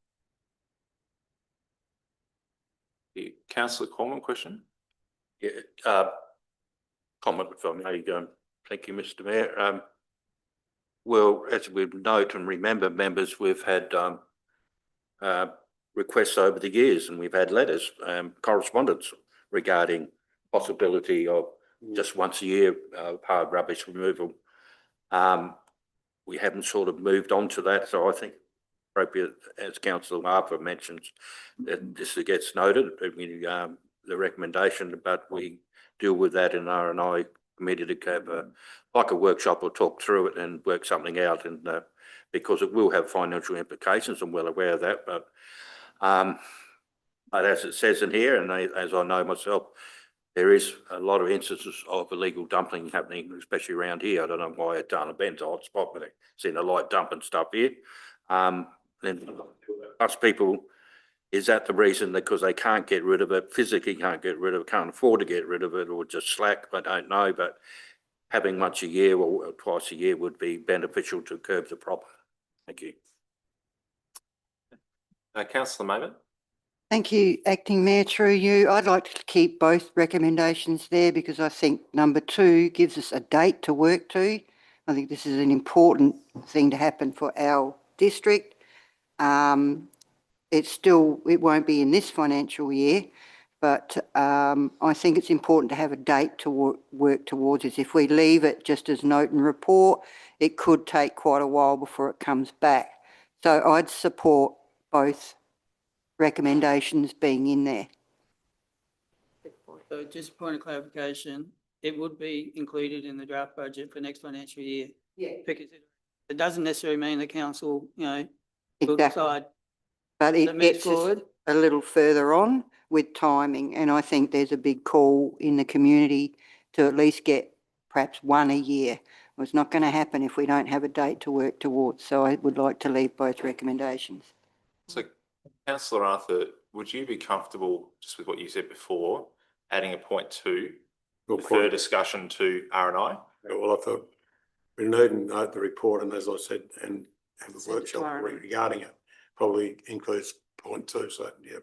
Councillor Corman, question? Yeah, comment if I may. Thank you, Mr. Mayor. Well, as we note and remember, members, we've had requests over the years, and we've had letters, correspondence regarding possibility of just once a year hard rubbish removal. We haven't sort of moved on to that, so I think appropriate, as Councillor Marper mentions, that this gets noted, the recommendation, but we deal with that in R&I committee to have a workshop or talk through it and work something out, and because it will have financial implications. I'm well aware of that, but as it says in here, and as I know myself, there is a lot of instances of illegal dumping happening, especially around here. I don't know why Darla Bend's a hot spot, but I've seen a light dumping stuff here. And us people, is that the reason? Because they can't get rid of it, physically can't get rid of it, can't afford to get rid of it, or just slack? I don't know, but having once a year or twice a year would be beneficial to curb the problem. Thank you. Councillor Maynard. Thank you, Acting Mayor. Through you, I'd like to keep both recommendations there because I think number 2 gives us a date to work to. I think this is an important thing to happen for our district. It won't be in this financial year, but I think it's important to have a date to work towards this. If we leave it just as note and report, it could take quite a while before it comes back. So I'd support both recommendations being in there. So just a point of clarification, it would be included in the draft budget for next financial year. Yeah. Because it doesn't necessarily mean the council, will Exactly. decide. But it That moves gets us forward. a little further on with timing, and I think there's a big call in the community to at least get perhaps one a year. It's not going to happen if we don't have a date to work towards, so I would like to leave both recommendations. So, Councillor Arthur, would you be comfortable, just with what you said before, adding a point 2, refer discussion to R&I? Yeah, well, I thought we need to note the report, and as I said, and have a workshop regarding it, probably includes point 2. So, yeah,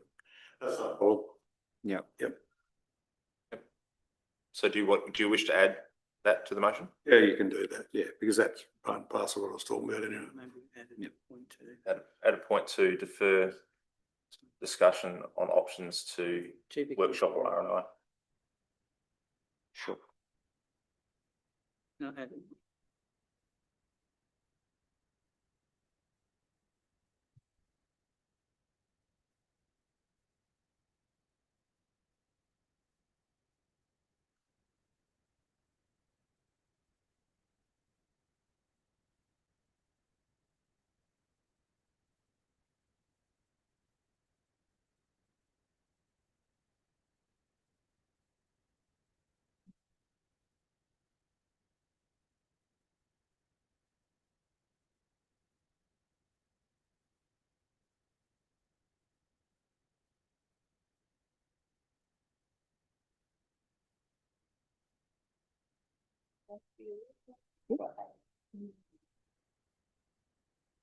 that's not all. Yeah. Yep. So, do you wish to add that to the motion? Yeah, you can do that. Yeah, because that's part and parcel of what I was talking about anyway. Maybe point 2. Add a point 2, defer discussion on options to workshop or R&I. Sure. No, add it.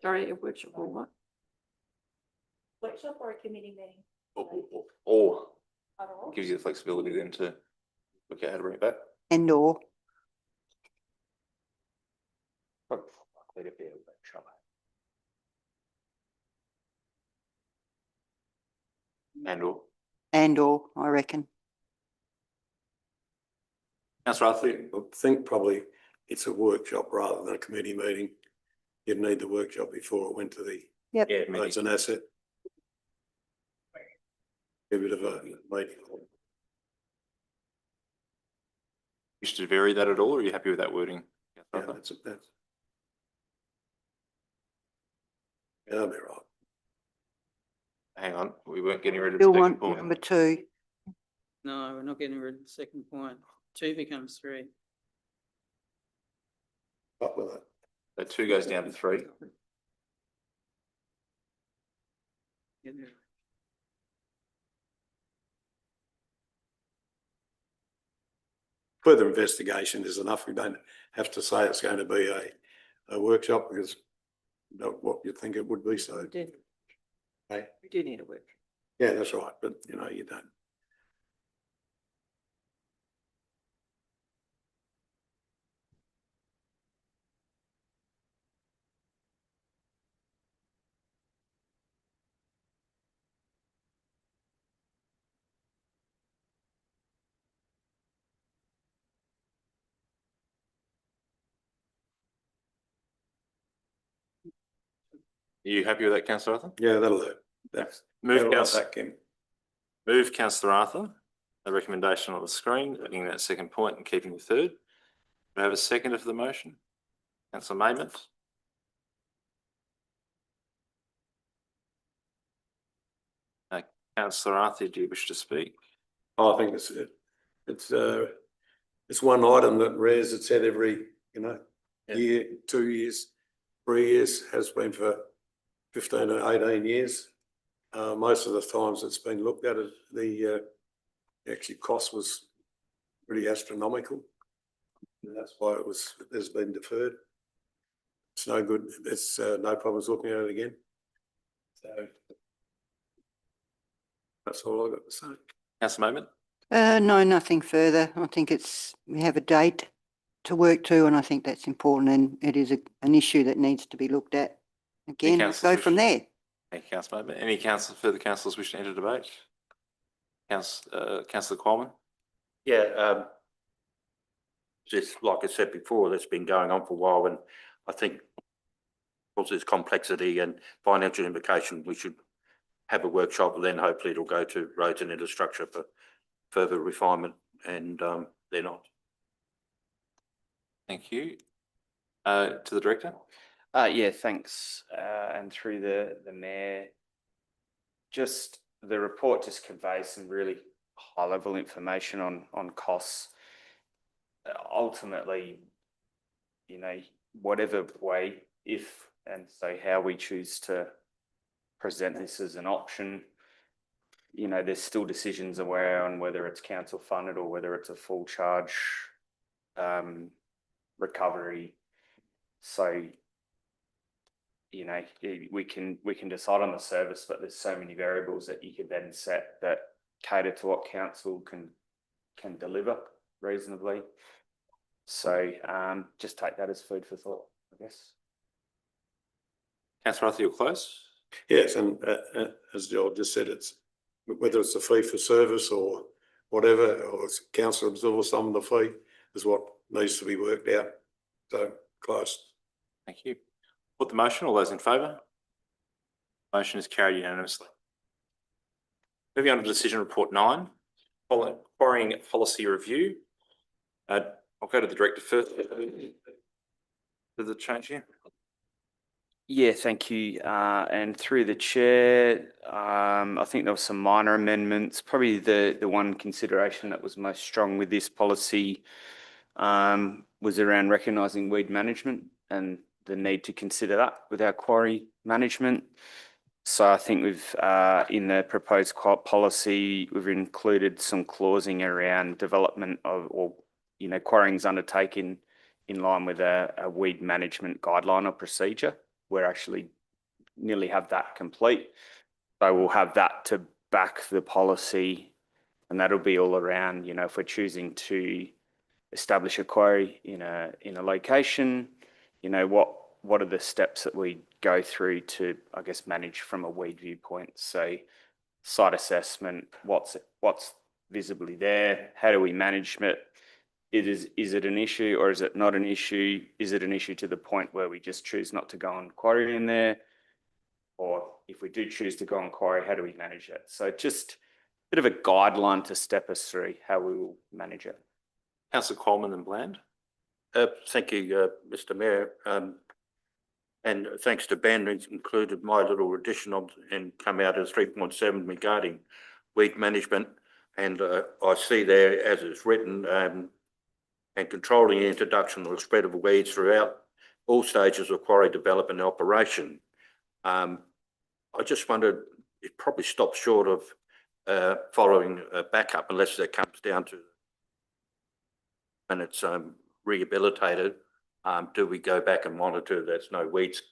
Sorry, a workshop or what? Workshop or a committee meeting? Or gives you the flexibility then to look at how to bring it back. And or. And or. And or, I reckon. Councillor Arthur, I think probably it's a workshop rather than a committee meeting. You'd need the workshop before it went to the, yeah, it's an asset. A bit of a meeting. wish to vary that at all, or are you happy with that wording? Yeah, that's. Yeah, that'll be right. Hang on, we weren't getting rid of the Still second want point. number 2. No, we're not getting rid of the second point. 2 becomes 3. Up with it. So 2 goes down to 3. Further investigation is enough. We don't have to say it's going to be a workshop because not what you think it would be. So, We do. Hey? We do need a work. yeah, that's right. But you know, you don't. Are you happy with that, Councillor Arthur? Yeah, that'll do. That's Move, that'll like Councillor. that, Kim. Move, Councillor Arthur. A recommendation on the screen, adding that second point and keeping the third. Do I have a seconder for the motion? Councillor Mayment. Councillor Arthur, do you wish to speak? I think it's one item that Res had said every, year, 2 years, 3 years, has been for 15 or 18 years. Most of the times it's been looked at, the actually cost was pretty astronomical. And that's why has been deferred. It's no good. It's no problems looking at it again. So that's all I've got to say. Councillor Mayment. No, nothing further. I think we have a date to work to, and I think that's important, and it is an issue that needs to be looked at. Again, we'll go from there. Thank you, Councillor Mayment. Any further councillors wish to enter debate? Councillor Qualman. Yeah, just like I said before, that's been going on for a while, and I think because there's complexity and financial implication, we should have a workshop, and then hopefully it'll go to roads and infrastructure for further refinement, and they're not. Thank you. To the director. Yeah, thanks. And through the mayor, just the report just conveys some really high level information on costs. Ultimately, whatever way, if and so how we choose to present this as an option, there's still decisions aware on whether it's council funded or whether it's a full charge recovery. So, we can decide on the service, but there's so many variables that you could then set that cater to what council can deliver reasonably. So just take that as food for thought, I guess. Councillor Arthur, you're close. Yes, and as Joel just said, it's whether it's a fee for service or whatever, or it's council absorbs some of the fee is what needs to be worked out. So close. Thank you. Put the motion. All those in favour? Motion is carried unanimously. Moving on to decision report 9, quarrying policy review. I'll go to the director first. Does it change here? Yeah, thank you. And through the chair, I think there were some minor amendments. Probably the one consideration that was most strong with this policy was around recognising weed management and the need to consider that with our quarry management. So I think we've in the proposed policy, we've included some clausing around development of, or quarrying's undertaken in line with a weed management guideline or procedure. We're actually nearly have that complete. So we'll have that to back the policy, and that'll be all around, if we're choosing to establish a quarry in a location, what are the steps that we go through to, I guess, manage from a weed viewpoint. So site assessment, what's visibly there, how do we manage it, is it an issue or is it not an issue? Is it an issue to the point where we just choose not to go and quarry in there? Or if we do choose to go and quarry, how do we manage it? So just a bit of a guideline to step us through how we will manage it. Councillor Coleman and Bland. Thank you, Mr Mayor. And thanks to Ben, who's included my little addition of and come out as 3.7 regarding weed management. And I see there, as it's written, and controlling the introduction or spread of weeds throughout all stages of quarry development and operation. I just wondered, it probably stops short of following backup unless it comes down to when it's rehabilitated. Do we go back and monitor there's no weeds,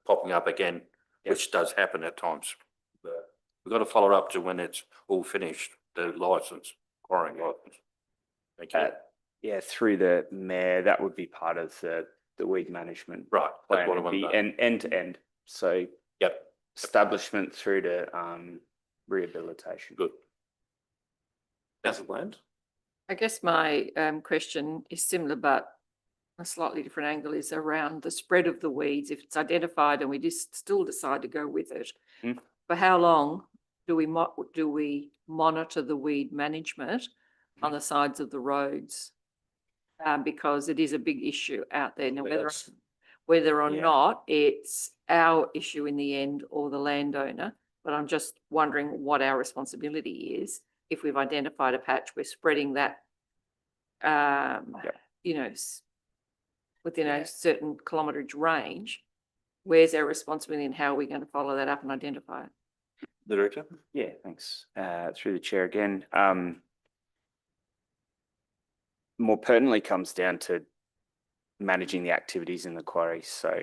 popping up again, which does happen at times. But we've got to follow up to when it's all finished, the license, quarrying license. Thank you. Yeah, through the mayor, that would be part of the weed management. Right, that's what I Plan would be wanted. end to end. So Yep, establishment through to rehabilitation. good. Councillor Bland. I guess my question is similar, but a slightly different angle is around the spread of the weeds. If it's identified and we just still decide to go with it, for how long do we monitor the weed management on the sides of the roads? Because it is a big issue out there. Now, whether or not it's our issue in the end or the landowner, but I'm just wondering what our responsibility is. If we've identified a patch, we're spreading that, within a certain kilometrage range. Where's our responsibility and how are we going to follow that up and identify it? The Director. Yeah, thanks. Through the chair again. More pertinently comes down to managing the activities in the quarry. So,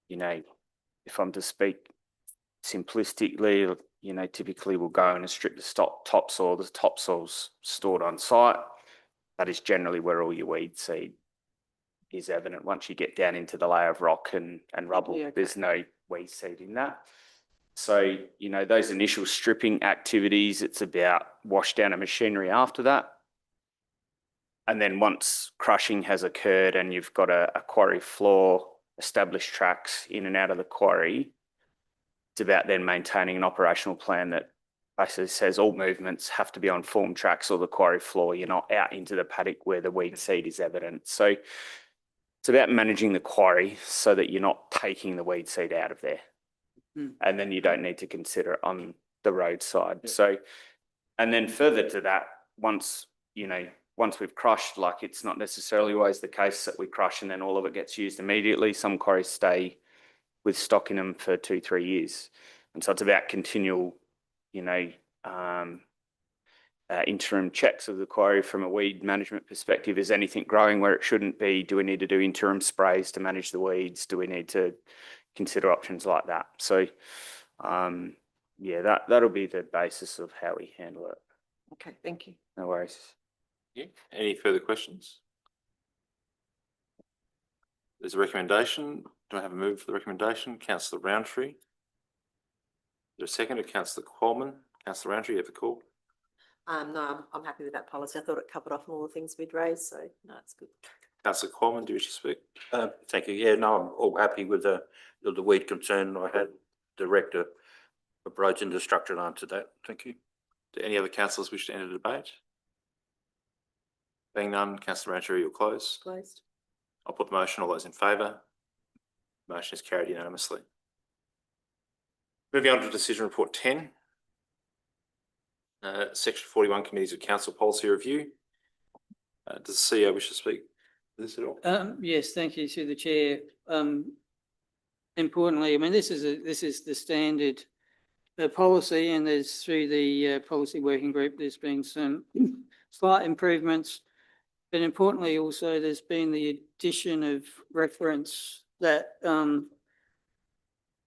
if I'm to speak simplistically, typically we'll go and strip the topsoil. The topsoil's stored on site. That is generally where all your weed seed is evident. Once you get down into the layer of rock and rubble, there's no weed seed in that. So, those initial stripping activities, it's about wash down of machinery after that. And then once crushing has occurred and you've got a quarry floor, established tracks in and out of the quarry, it's about then maintaining an operational plan that basically says all movements have to be on formed tracks or the quarry floor. You're not out into the paddock where the weed seed is evident. So it's about managing the quarry so that you're not taking the weed seed out of there. And then you don't need to consider it on the roadside. Yeah. So, and then further to that, once we've crushed, like it's not necessarily always the case that we crush and then all of it gets used immediately. Some quarries stay with stock in them for 2-3 years. And so it's about continual, interim checks of the quarry from a weed management perspective. Is anything growing where it shouldn't be? Do we need to do interim sprays to manage the weeds? Do we need to consider options like that? So, that'll be the basis of how we handle it. Okay, thank you. No worries. Yeah. Any further questions? There's a recommendation. Do I have a move for the recommendation? Councillor Roundtree. Is there a second to Councillor Coleman? Councillor Roundtree, you have the call. No, I'm happy with that policy. I thought it covered off all the things we'd raised, so no, it's good. Councillor Coleman, do you wish to speak? Thank you. Yeah, no, I'm all happy with the weed concern. I had Director of Roads Infrastructure answer that. Thank you. Do any other councillors wish to enter the debate? Being none, Councillor Roundtree, you'll close. Closed. I'll put the motion. All those in favour? Motion is carried unanimously. Moving on to decision report 10. Section 41, Committees of Council Policy Review. Does the CEO wish to speak to this at all? Yes, thank you through the chair. Importantly, I mean, this is the standard policy, and there's through the policy working group, there's been some slight improvements. But importantly, also, there's been the addition of reference that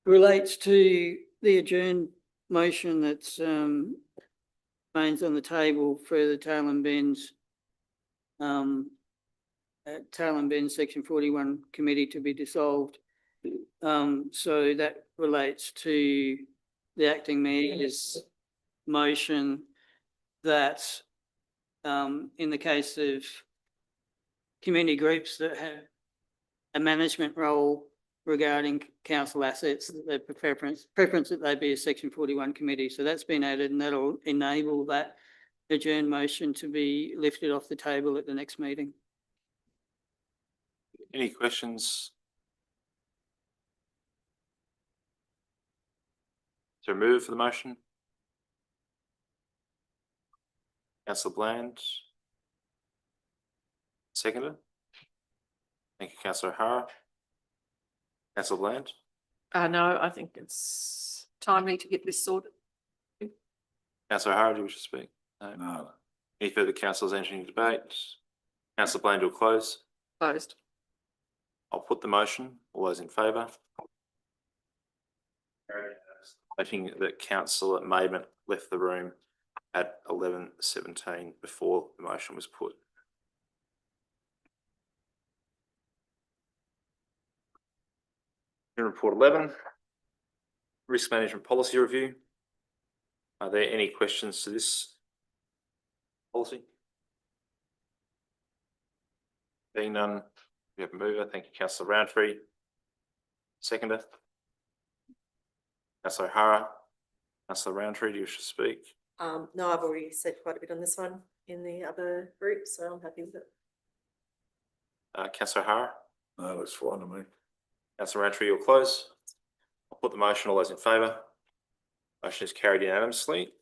relates to the adjourned motion that's remains on the table for the Tail and Bends Section 41 committee to be dissolved. So that relates to the acting mayor's motion that in the case of community groups that have a management role regarding council assets, their preference that they be a section 41 committee. So that's been added and that'll enable that adjourn motion to be lifted off the table at the next meeting. Any questions? To move for the motion? Councillor Bland. Seconded. Thank you, Councillor O'Hara. Councillor Bland. No, I think it's timely to get this sorted. Councillor O'Hara, do you wish to speak? No. Any further councillors entering the debate? Councillor Bland will close. Closed. I'll put the motion. All those in favour? Noting that Councillor Maidment left the room at 11:17 before the motion was put. In report 11, risk management policy review. Are there any questions to this policy? Being none, we have a mover. Thank you, Councillor Roundtree. Seconder. Councillor O'Hara. Councillor Roundtree, do you wish to speak? No, I've already said quite a bit on this one in the other group, so I'm happy with it. Councillor O'Hara. No, that's fine to me. Councillor Roundtree, you'll close. I'll put the motion. All those in favour? Motion is carried unanimously.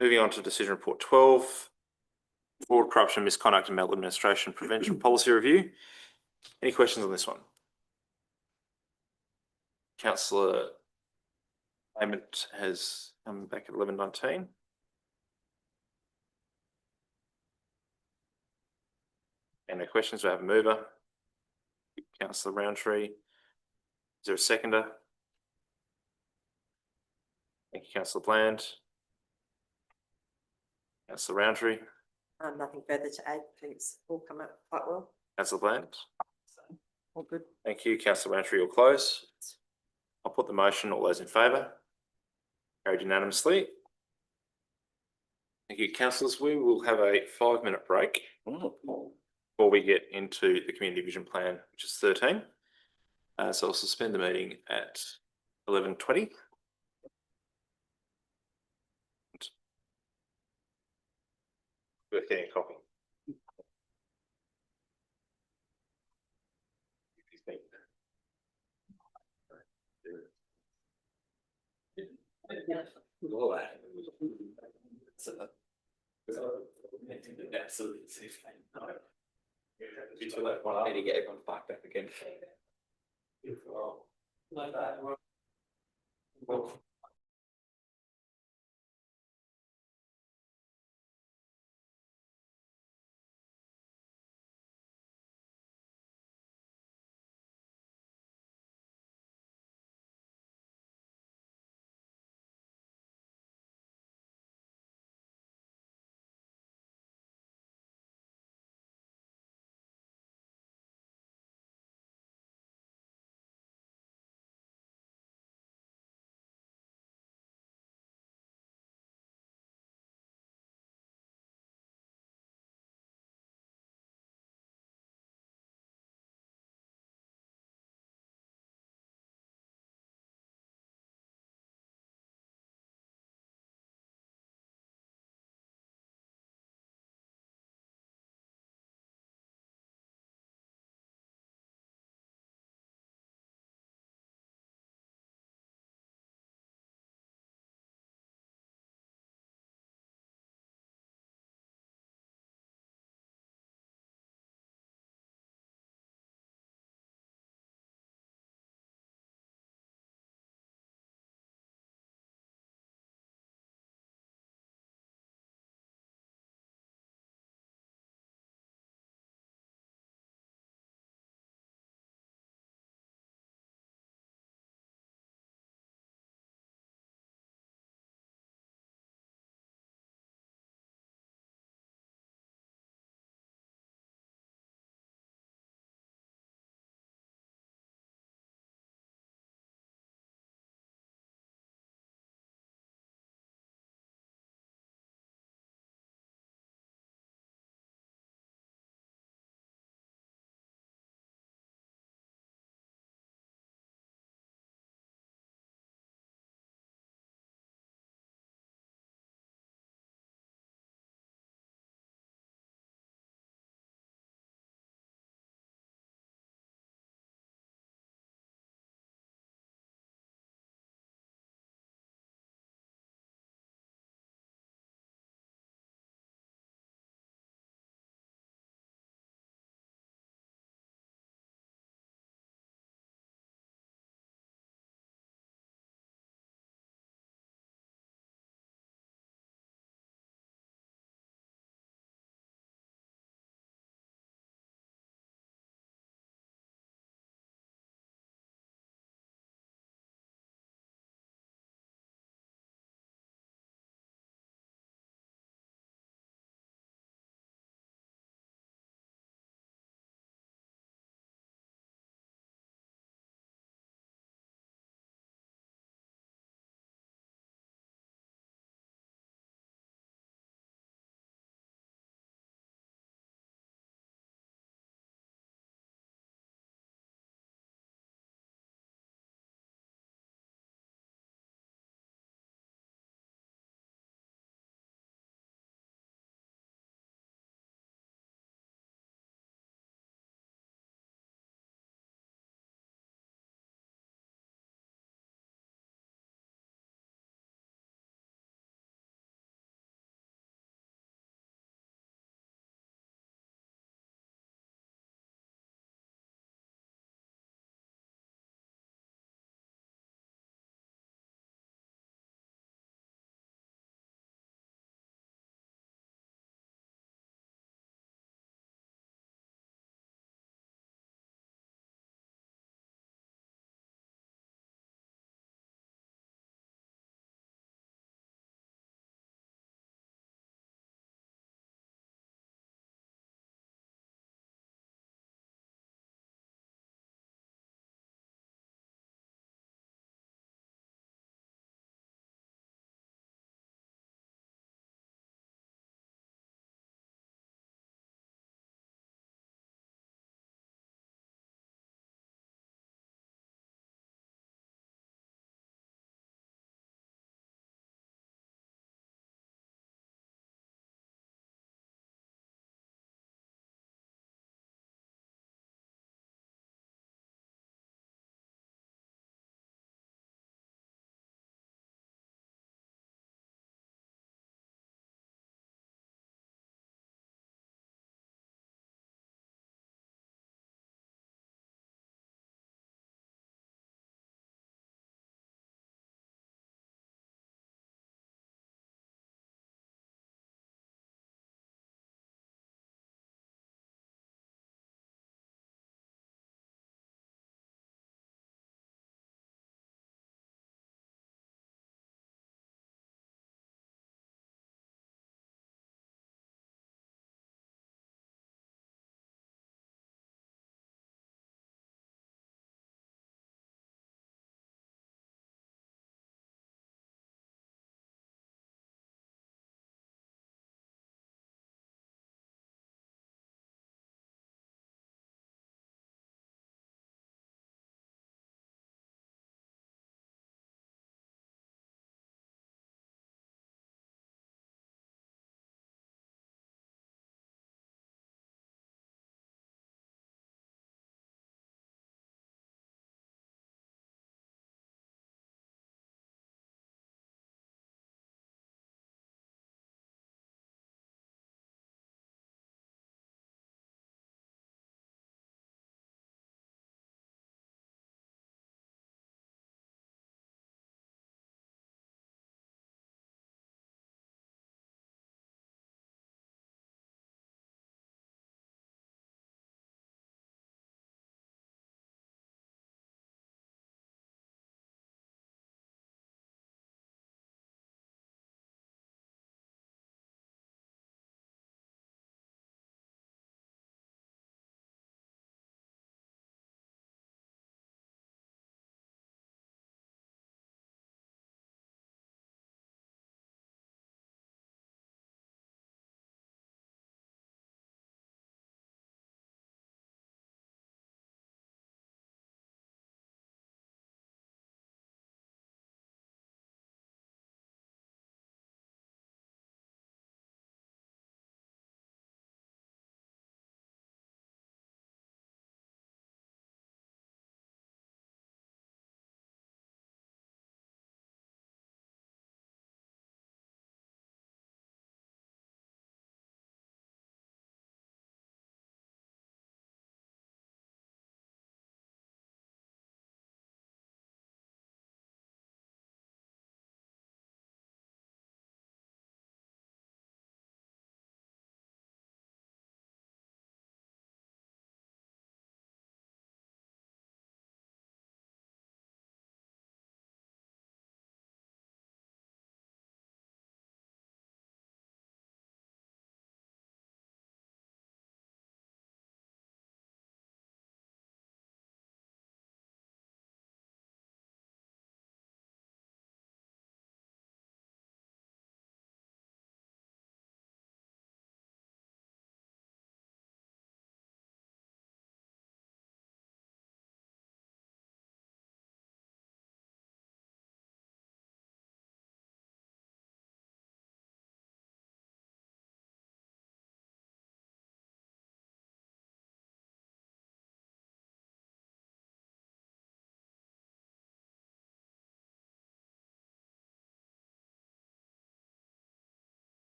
Moving on to decision report 12, fraud, corruption, misconduct and maladministration prevention policy review. Any questions on this one? Councillor Ament has come back at 11:19. And no questions. We have a mover. Councillor Roundtree. Is there a seconder? Thank you, Councillor Bland. Councillor Roundtree. Nothing further to add. I think it's all come out quite well. Councillor Bland. All good. Thank you, Councillor Roundtree. You'll close. I'll put the motion. All those in favour? Carried unanimously. Thank you, councillors. We will have a 5-minute break before we get into the community vision plan, which is 13. So I'll suspend the meeting at 11:20. Worth getting a copy. I need to get everyone back up again.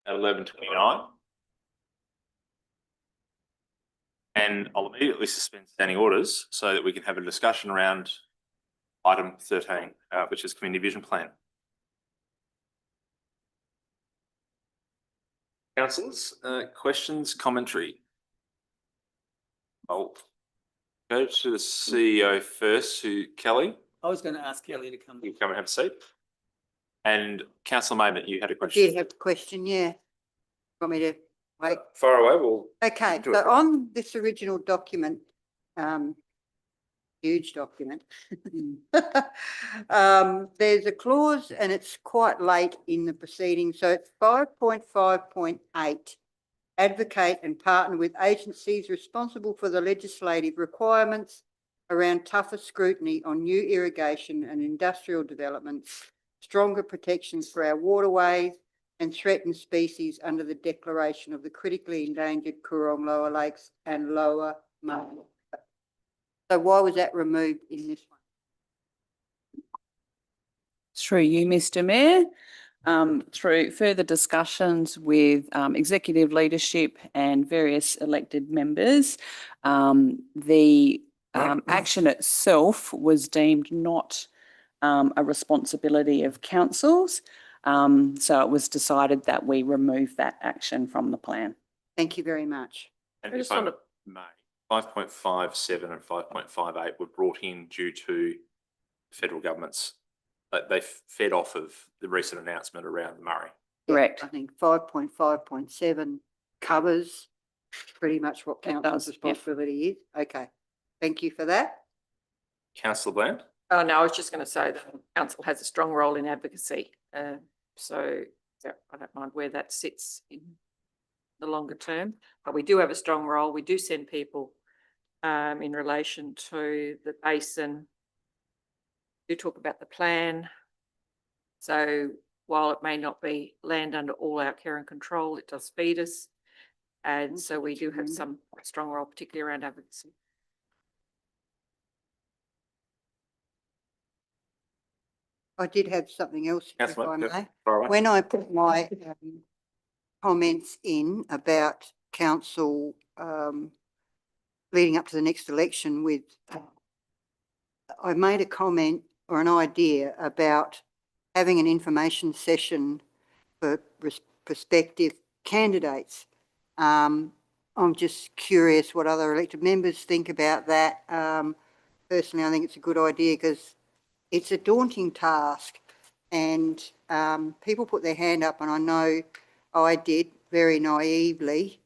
at 11:29. And I'll immediately suspend standing orders so that we can have a discussion around item 13, which is community vision plan. Councillors, questions, commentary? I'll go to the CEO first, Kelly. I was going to ask Kelly to come. You come and have a seat. And Councillor Maynard, you had a I question. did have a question, yeah. Want me to wait? Far away, we'll. Okay, do so it. on this original document, huge document. There's a clause and it's quite late in the proceeding. So it's 5.5.8. Advocate and partner with agencies responsible for the legislative requirements around tougher scrutiny on new irrigation and industrial developments, stronger protections for our waterways and threatened species under the declaration of the critically endangered Coorong Lower Lakes and Lower Murray. So why was that removed in this one? Through you, Mr. Mayor, through further discussions with executive leadership and various elected members, the action itself was deemed not a responsibility of councils. So it was decided that we remove that action from the plan. Thank you very much. And I if just I want may, 5.57 and 5.58 were brought in due to federal government's, they fed off of the recent announcement around the Murray. Correct. I think 5.5.7 covers pretty much what It council's does, yeah. responsibility is. Okay, thank you for that. Councillor Bland? Oh, no, I was just going to say that council has a strong role in advocacy. So yeah, I don't mind where that sits in the longer term, but we do have a strong role. We do send people in relation to the basin. We do talk about the plan. So while it may not be land under all our care and control, it does feed us. And so we do have some strong role, particularly around advocacy. I did have something else, if Councillor, I yep, may. far away. When I put my comments in about council leading up to the next election with, I made a comment or an idea about having an information session for prospective candidates. I'm just curious what other elected members think about that. Personally, I think it's a good idea because it's a daunting task and people put their hand up, and I know I did very naively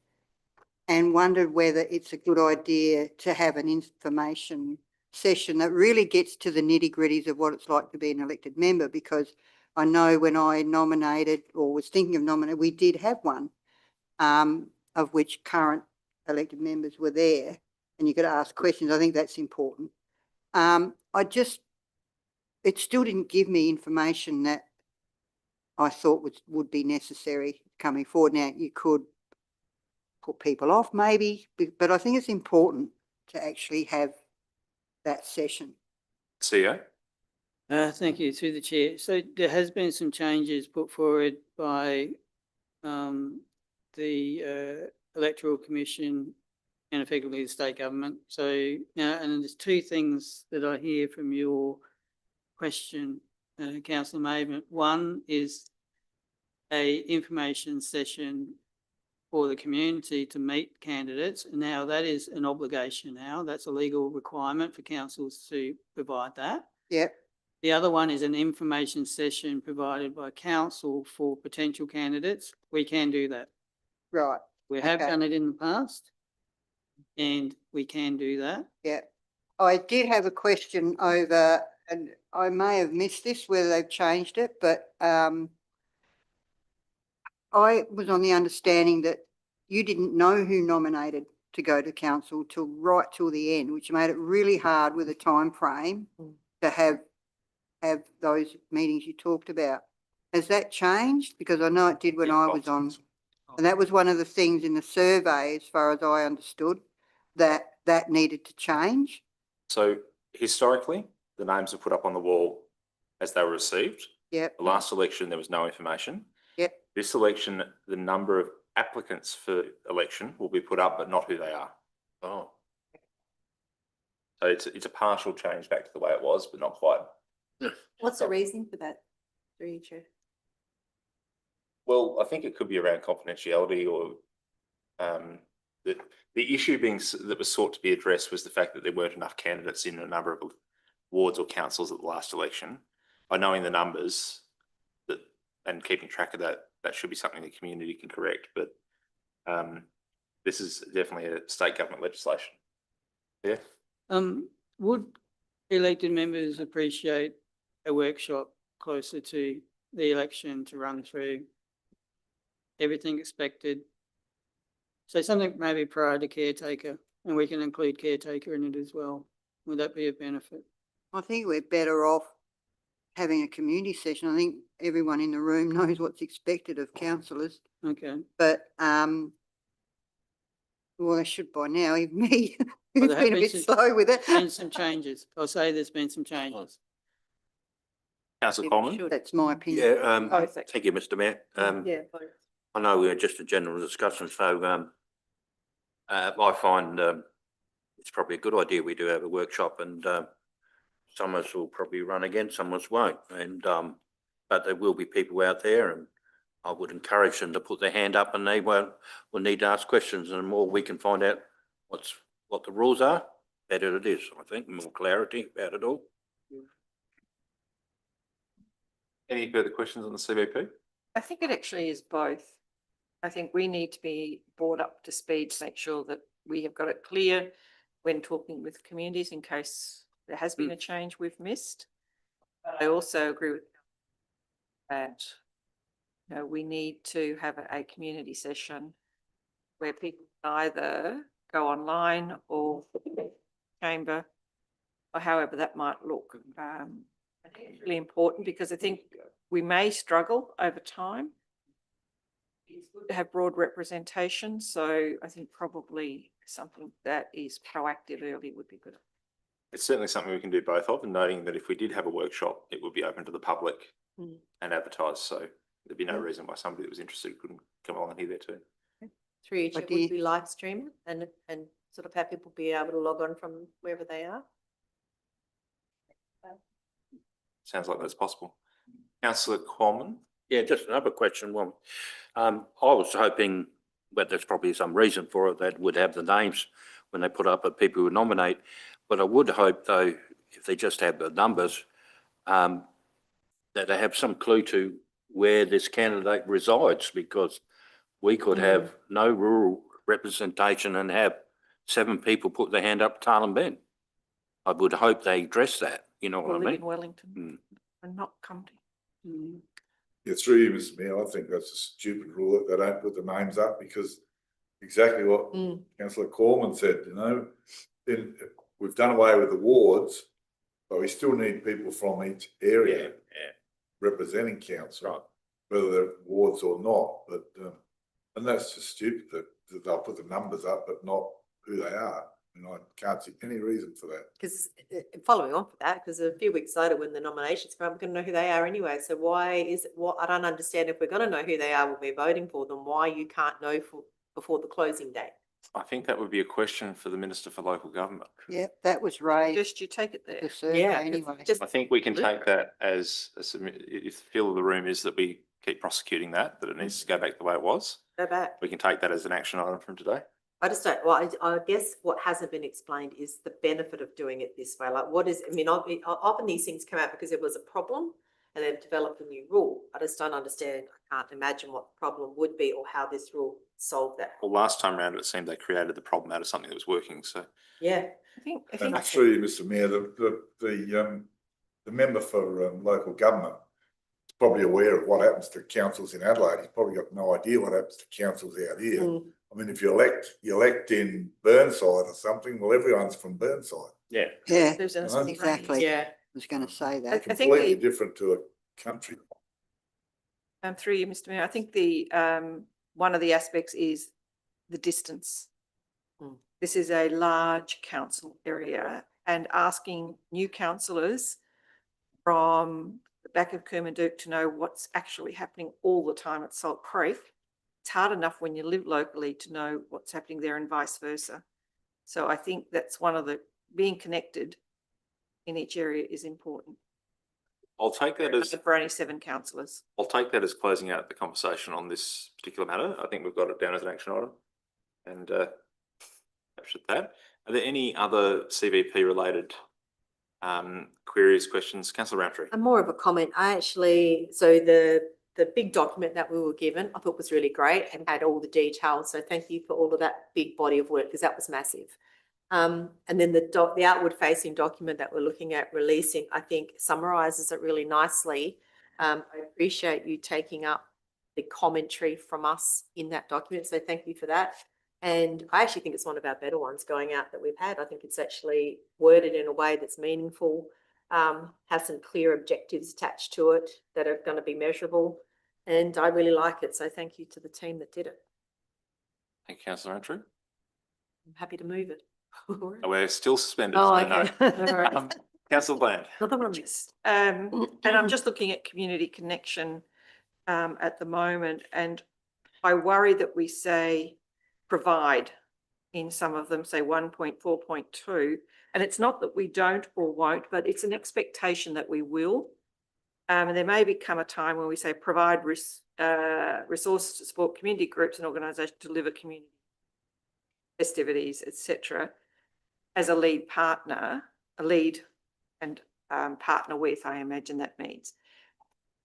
and wondered whether it's a good idea to have an information session that really gets to the nitty-gritties of what it's like to be an elected member, because I know when I nominated or was thinking of nominating, we did have one of which current elected members were there and you could ask questions. I think that's important. It still didn't give me information that I thought would be necessary coming forward. Now, you could put people off maybe, but I think it's important to actually have that session. CEO? Thank you, through the chair. So there has been some changes put forward by the Electoral Commission and effectively the state government. So now, and there's two things that I hear from your question, Councillor Maidment. One is a information session for the community to meet candidates. Now that is an obligation now. That's a legal requirement for councils to provide that. Yep. The other one is an information session provided by council for potential candidates. We can do that. Right. We have Okay. done it in the past and we can do that. Yeah. I did have a question over, and I may have missed this, whether they've changed it, but I was on the understanding that you didn't know who nominated to go to council till right till the end, which made it really hard with a time frame to have those meetings you talked about. Has that changed? Because I know it did when I was on, and that was one of the things in the survey, as far as I understood, that needed to change. So historically, the names were put up on the wall as they were received. Yep. The last election, there was no information. Yep. This election, the number of applicants for election will be put up, but not who they are. Oh, So it's a partial change back to the way it was, but not quite. What's the reason for that? Through you, Chair. Well, I think it could be around confidentiality or the issue that was sought to be addressed was the fact that there weren't enough candidates in a number of wards or councils at the last election. By knowing the numbers and keeping track of that, that should be something the community can correct. But this is definitely a state government legislation. Yeah. Would elected members appreciate a workshop closer to the election to run through everything expected? So something maybe prior to caretaker, and we can include caretaker in it as well. Would that be a benefit? I think we're better off having a community session. I think everyone in the room knows what's expected of councillors, Okay. but, well, they should by now, even me, Well, who's there have been a been bit some- slow with it. Been some changes. I'll say there's been some changes. Councillor Coleman? That's my opinion. yeah, Oh, thank thank you, Mr Mayor. Yeah. I know we're just a general discussion, so I find it's probably a good idea we do have a workshop, and some of us will probably run again, some of us won't, and but there will be people out there, and I would encourage them to put their hand up, and they will need to ask questions, and the more we can find out what the rules are, better it is. I think more clarity about it all. Any further questions on the CBP? I think it actually is both. I think we need to be brought up to speed to make sure that we have got it clear when talking with communities in case there has been a change we've missed. But I also agree with that, you know, we need to have a community session where people either go online or chamber, or however that might look. I think it's really important because I think we may struggle over time. It's good to have broad representation, so I think probably something that is proactive early would be good. It's certainly something we can do both of, and noting that if we did have a workshop, it would be open to the public and advertised. So there'd be no reason why somebody that was interested couldn't come along and hear that too. Through you, Chair, But would we live stream it and sort of have people be able to log on from wherever they are? Sounds like that's possible. Councillor Coleman? Yeah, just another question. Well, I was hoping, but there's probably some reason for it, that would have the names when they put up of people who nominate. But I would hope, though, if they just have the numbers, that they have some clue to where this candidate resides, because we could have no rural representation and have 7 people put their hand up Tarlan Bend. I would hope they address that, you know what I Or live mean? in Wellington and not come to. Yeah, through you, Mr Mayor, I think that's a stupid rule that they don't put the names up, because exactly what Councillor Corman said, you know, then we've done away with the wards, but we still need people from each area representing council, whether they're wards or not. But and that's just stupid that they'll put the numbers up but not who they are. And I can't see any reason for that. Because following on from that, because a few weeks later when the nominations come up, we're going to know who they are anyway. So why is it, I don't understand, if we're going to know who they are when we're voting for them, why you can't know before the closing date? I think that would be a question for the Minister for Local Government. Yeah, that was raised. Just you take it The there. survey Yeah, anyway. just I think we can take that as if the feel of the room is that we keep prosecuting that it needs to go back the way it was. go back. We can take that as an action item from today. I just don't, well, I guess what hasn't been explained is the benefit of doing it this way. Like what is, I mean, often these things come out because there was a problem and they've developed a new rule. I just don't understand. I can't imagine what the problem would be or how this rule solved that. Well, last time round, it seemed they created the problem out of something that was working. So Yeah. I think And through you, Mr Mayor, the member for local government is probably aware of what happens to councils in Adelaide. He's probably got no idea what happens to councils out here. I mean, if you elect in Burnside or something, well, everyone's from Burnside. Yeah. Yeah, there's a exactly. Yeah. I was going to say I that. think Completely different to a country. through you, Mr Mayor, I think the one of the aspects is the distance. This is a large council area, and asking new councillors from the back of Kermaduk to know what's actually happening all the time at Salt Creek. It's hard enough when you live locally to know what's happening there and vice versa. So I think that's one of the, being connected in each area is important. I'll take that as, For only 7 councillors. I'll take that as closing out the conversation on this particular matter. I think we've got it down as an action item. And captured that. Are there any other CVP related queries, questions? Councillor Roundtree. And more of a comment. I actually, so the big document that we were given, I thought was really great and had all the details. So thank you for all of that big body of work, because that was massive. And then the outward facing document that we're looking at releasing, I think summarises it really nicely. I appreciate you taking up the commentary from us in that document. So thank you for that. And I actually think it's one of our better ones going out that we've had. I think it's actually worded in a way that's meaningful, has some clear objectives attached to it that are going to be measurable. And I really like it. So thank you to the team that did it. Thank you, Councillor Roundtree. I'm happy to move it. We're still suspended. Oh, so no. okay. Councillor Bland. Another one on this. And I'm just looking at community connection at the moment, and I worry that we say provide in some of them, say 1.4.2, and it's not that we don't or won't, but it's an expectation that we will. And there may become a time when we say provide resources to support community groups and organisations to deliver community festivities, etc., as a lead partner, a lead and partner with, I imagine that means.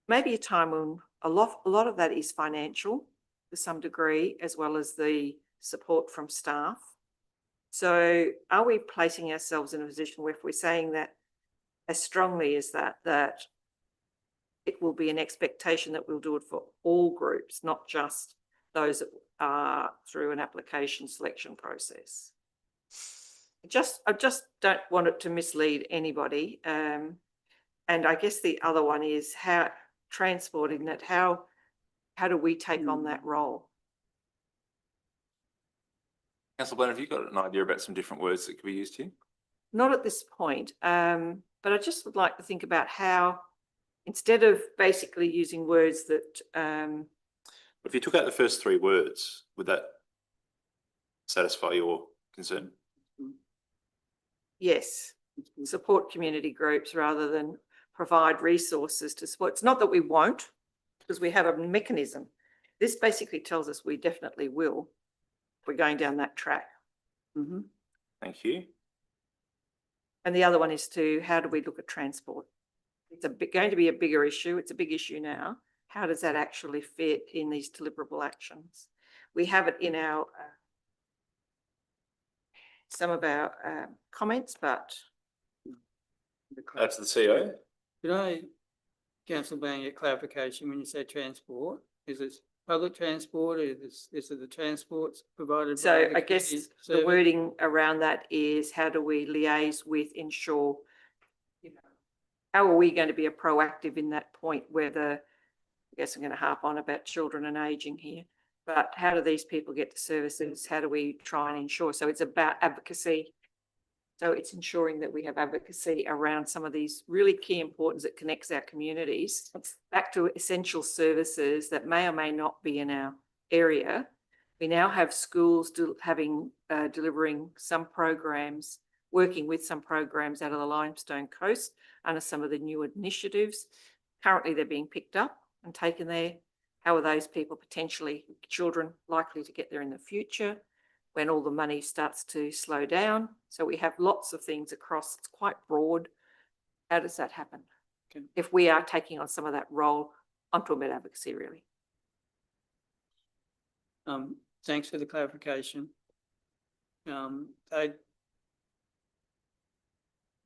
Maybe a time when a lot of that is financial to some degree, as well as the support from staff. So are we placing ourselves in a position where if we're saying that as strongly as that it will be an expectation that we'll do it for all groups, not just those that are through an application selection process? I just don't want it to mislead anybody. And I guess the other one is how transporting that, how do we take on that role? Councillor Bland, have you got an idea about some different words that could be used here? Not at this point, but I just would like to think about how, instead of basically using words that If you took out the first 3 words, would that satisfy your concern? yes, support community groups rather than provide resources to support. It's not that we won't, because we have a mechanism. This basically tells us we definitely will. We're going down that track. Thank you. And the other one is how do we look at transport? It's going to be a bigger issue. It's a big issue now. How does that actually fit in these deliverable actions? We have it in our some of our comments, but That's the CEO. Could I, Councillor Bang, get clarification when you say transport? Is it public transport, or is it the transports provided by so the I guess community the service? wording around that is how do we liaise with, ensure, how are we going to be a proactive in that point, whether, I guess I'm going to harp on about children and ageing here, but how do these people get to services? How do we try and ensure? So it's about advocacy. So it's ensuring that we have advocacy around some of these really key importance that connects our communities back to essential services that may or may not be in our area. We now have schools delivering some programs, working with some programs out of the Limestone Coast under some of the new initiatives. Currently, they're being picked up and taken there. How are those people, potentially children, likely to get there in the future when all the money starts to slow down? So we have lots of things across, it's quite broad. How does that happen? Okay. If we are taking on some of that role, I'm talking about advocacy really. Thanks for the clarification. There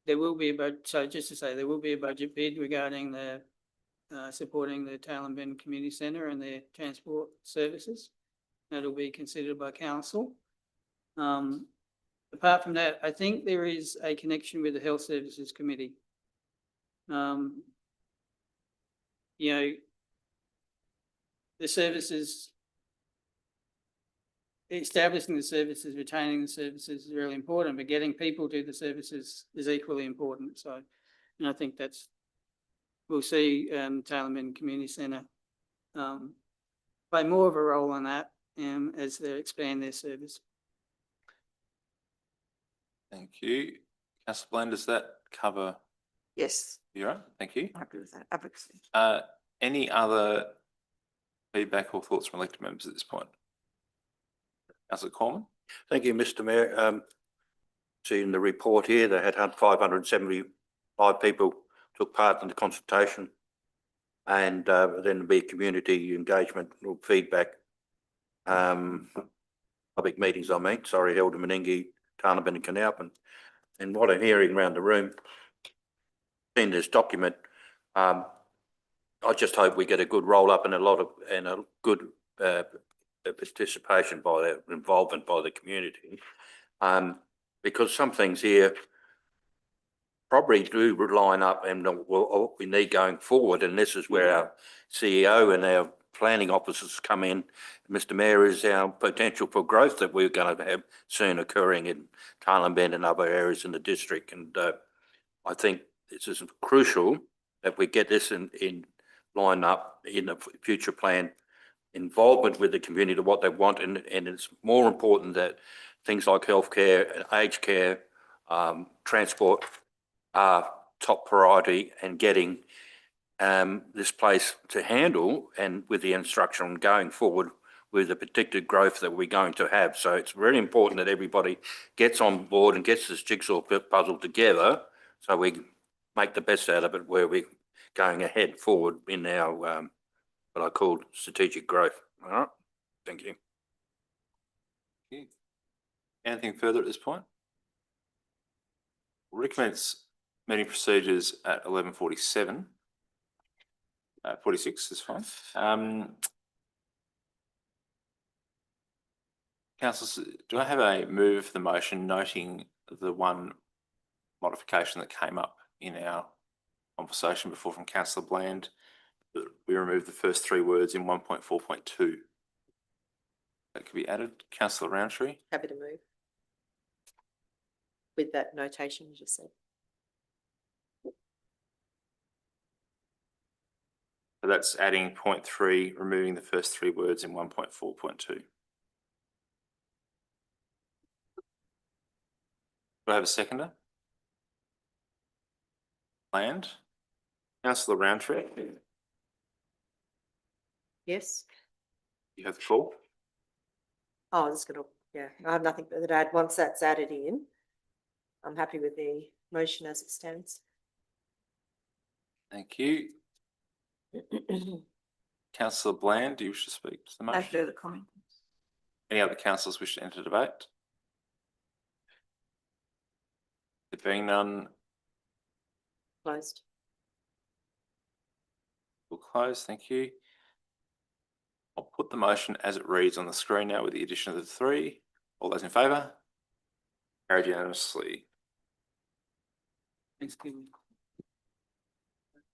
will be just to say, there will be a budget bid regarding the supporting the Tailem and Bend Community Centre and their transport services. That'll be considered by council. Apart from that, I think there is a connection with the Health Services Committee. The services, establishing the services, retaining the services is really important, but getting people to the services is equally important. So, and I think that's we'll see Taylor Mendon Community Centre play more of a role in that as they expand their service. Thank you. Councillor Bland, does that cover Yes, you? Right? Thank you. I agree with that. Advocacy. Any other feedback or thoughts from elected members at this point? Councillor Cormann? Thank you, Mr Mayor. Seeing the report here, they had 575 people took part in the consultation, and then there'll be community engagement or feedback. Public meetings, held in Meningie, Tarnabin and Canalpin. And what I'm hearing around the room, in this document, I just hope we get a good roll up and a good participation by the involvement by the community. Because some things here probably do line up and what we need going forward. And this is where our CEO and our planning officers come in. Mr Mayor, is our potential for growth that we're going to have soon occurring in Carlin Bend and other areas in the district. And I think this is crucial that we get this in line up in a future plan, involvement with the community to what they want. And it's more important that things like healthcare, aged care, transport are top priority, and getting this place to handle, and with the instruction going forward with the predicted growth that we're going to have. So it's really important that everybody gets on board and gets this jigsaw puzzle together so we make the best out of it where we're going ahead forward in our what I call strategic growth. All right. Thank you. Anything further at this point? We'll recommence meeting procedures at 11:47. 46 is fine. Councillors, do I have a move for the motion noting the one modification that came up in our conversation before from Councillor Bland, that we remove the first three words in 1.4.2? That could be added. Councillor Roundtree? Happy to move with that notation you just said. So that's adding 0.3, removing the first three words in 1.4.2. Do I have a seconder? Bland? Councillor Roundtree? Yes. You have the floor. Oh, I was gonna, yeah, I have nothing further to add. Once that's added in, I'm happy with the motion as it stands. Thank you. Councillor Bland, do you wish to speak to the No motion? further comment. Any other councillors wish to enter debate? There being none, Closed. we'll close. Thank you. I'll put the motion as it reads on the screen now with the addition of the three. All those in favour? Carried unanimously. Thanks, Kevin.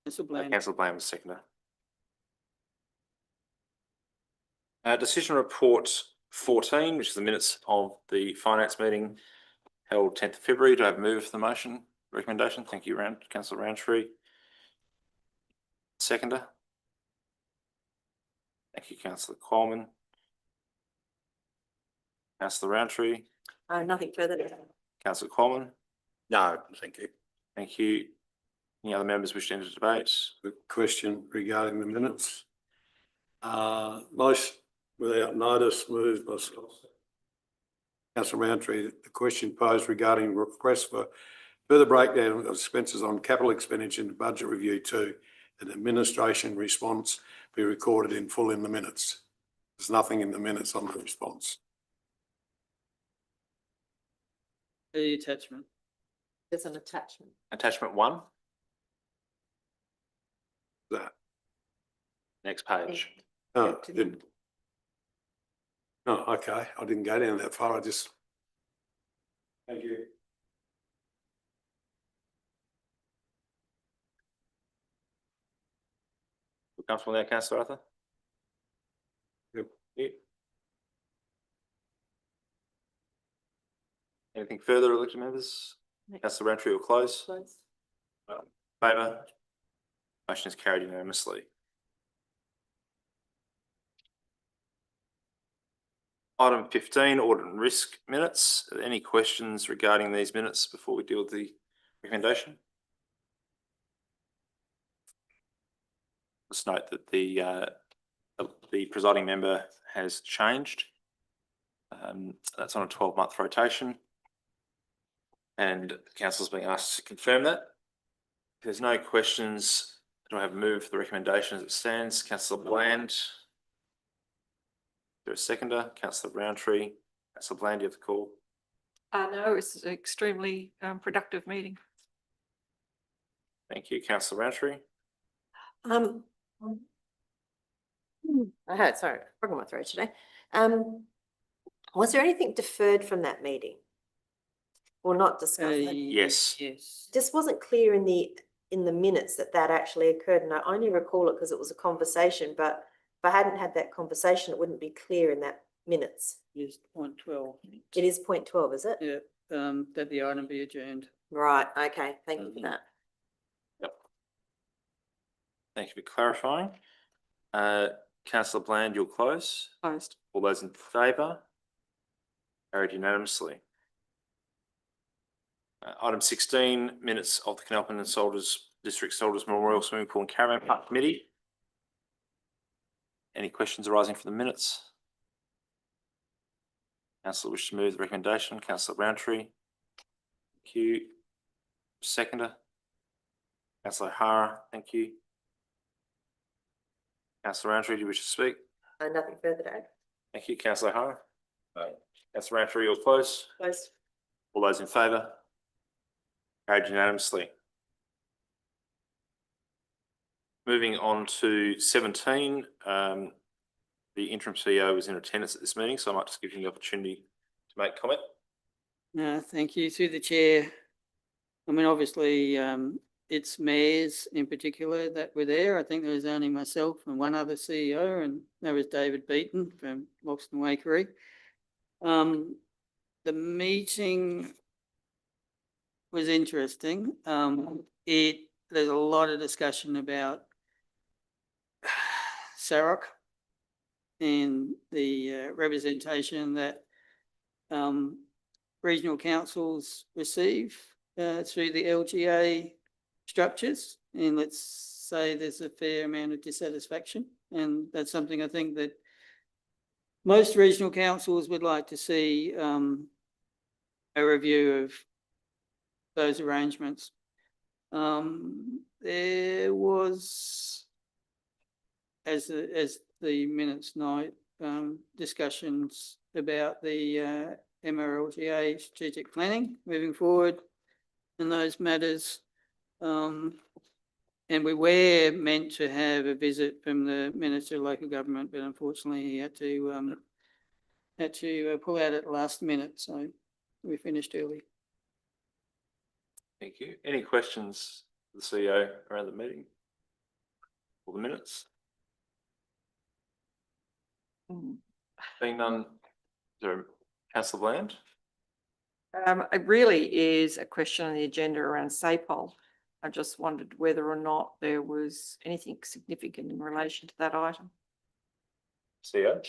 Councillor Bland. Councillor Bland was seconder. Decision report 14, which is the minutes of the finance meeting held 10th of February. Do I have a move for the motion recommendation? Thank you, Councillor Roundtree. Seconder. Thank you, Councillor Coleman. Councillor Roundtree. Nothing further to add. Councillor Coleman. No, thank you. Thank you. Any other members wish to enter debate? A question regarding the minutes. Most without notice moved by Councillor Roundtree. The question posed regarding request for further breakdown of expenses on capital expenditure in the budget review 2, and administration response be recorded in full in the minutes. There's nothing in the minutes on the response. The attachment. There's an attachment. Attachment 1. That. Next page. No, I didn't. Oh, okay. I didn't go down that far. I just. Thank you. We're comfortable now, Councillor Arthur? Yep. Yeah. Anything further, elected members? Councillor Roundtree will close. Closed. Favour? Motion is carried unanimously. Item 15, audit and risk minutes. Are there any questions regarding these minutes before we deal with the recommendation? Let's note that the presiding member has changed. That's on a 12-month rotation. And the council's being asked to confirm that. If there's no questions, do I have a move for the recommendation as it stands? Councillor Bland. Is there a seconder? Councillor Roundtree. Councillor Bland, you have the call. No, it's an extremely productive meeting. Thank you. Councillor Roundtree. I had, sorry, frog in my throat today. Was there anything deferred from that meeting? Or not discussed? Yes. Yes. Just wasn't clear in the minutes that actually occurred, and I only recall it because it was a conversation, but if I hadn't had that conversation, it wouldn't be clear in that minutes. Yes, point 12. It is point 12, is it? Yeah, that the item be adjourned. Right, okay, thank you for that. Thank you for clarifying. Councillor Bland, you'll close. Closed. All those in favour? Carried unanimously. Item 16, minutes of the Canalpin and Soldiers District Soldiers Memorial Swimming Pool and Caravan Park Committee. Any questions arising from the minutes? Councillor wish to move the recommendation. Councillor Roundtree. Thank you. Seconder. Councillor O'Hara. Thank you. Councillor Roundtree, do you wish to speak? Nothing further to add. Thank you. Councillor O'Hara. No. Councillor Roundtree, you'll close. Close. All those in favour? Carried unanimously. Moving on to 17, the interim CEO was in attendance at this meeting, so I might just give him the opportunity to make comment. Thank you. Through the chair. I mean, obviously, it's mayors in particular that were there. I think there was only myself and one other CEO, and that was David Beaton from Loxton Wakery. The meeting was interesting. There's a lot of discussion about SAROC and the representation that regional councils receive through the LGA structures, and let's say there's a fair amount of dissatisfaction, and that's something I think that most regional councils would like to see a review of those arrangements. There was, as the minutes note, discussions about the MRLGA strategic planning moving forward in those matters. And we were meant to have a visit from the Minister of Local Government, but unfortunately he had to pull out at the last minute, so we finished early. Thank you. Any questions for the CEO around the meeting or the minutes? Being none, Councillor Bland? It really is a question on the agenda around SAPOL. I just wondered whether or not there was anything significant in relation to that item. CEO?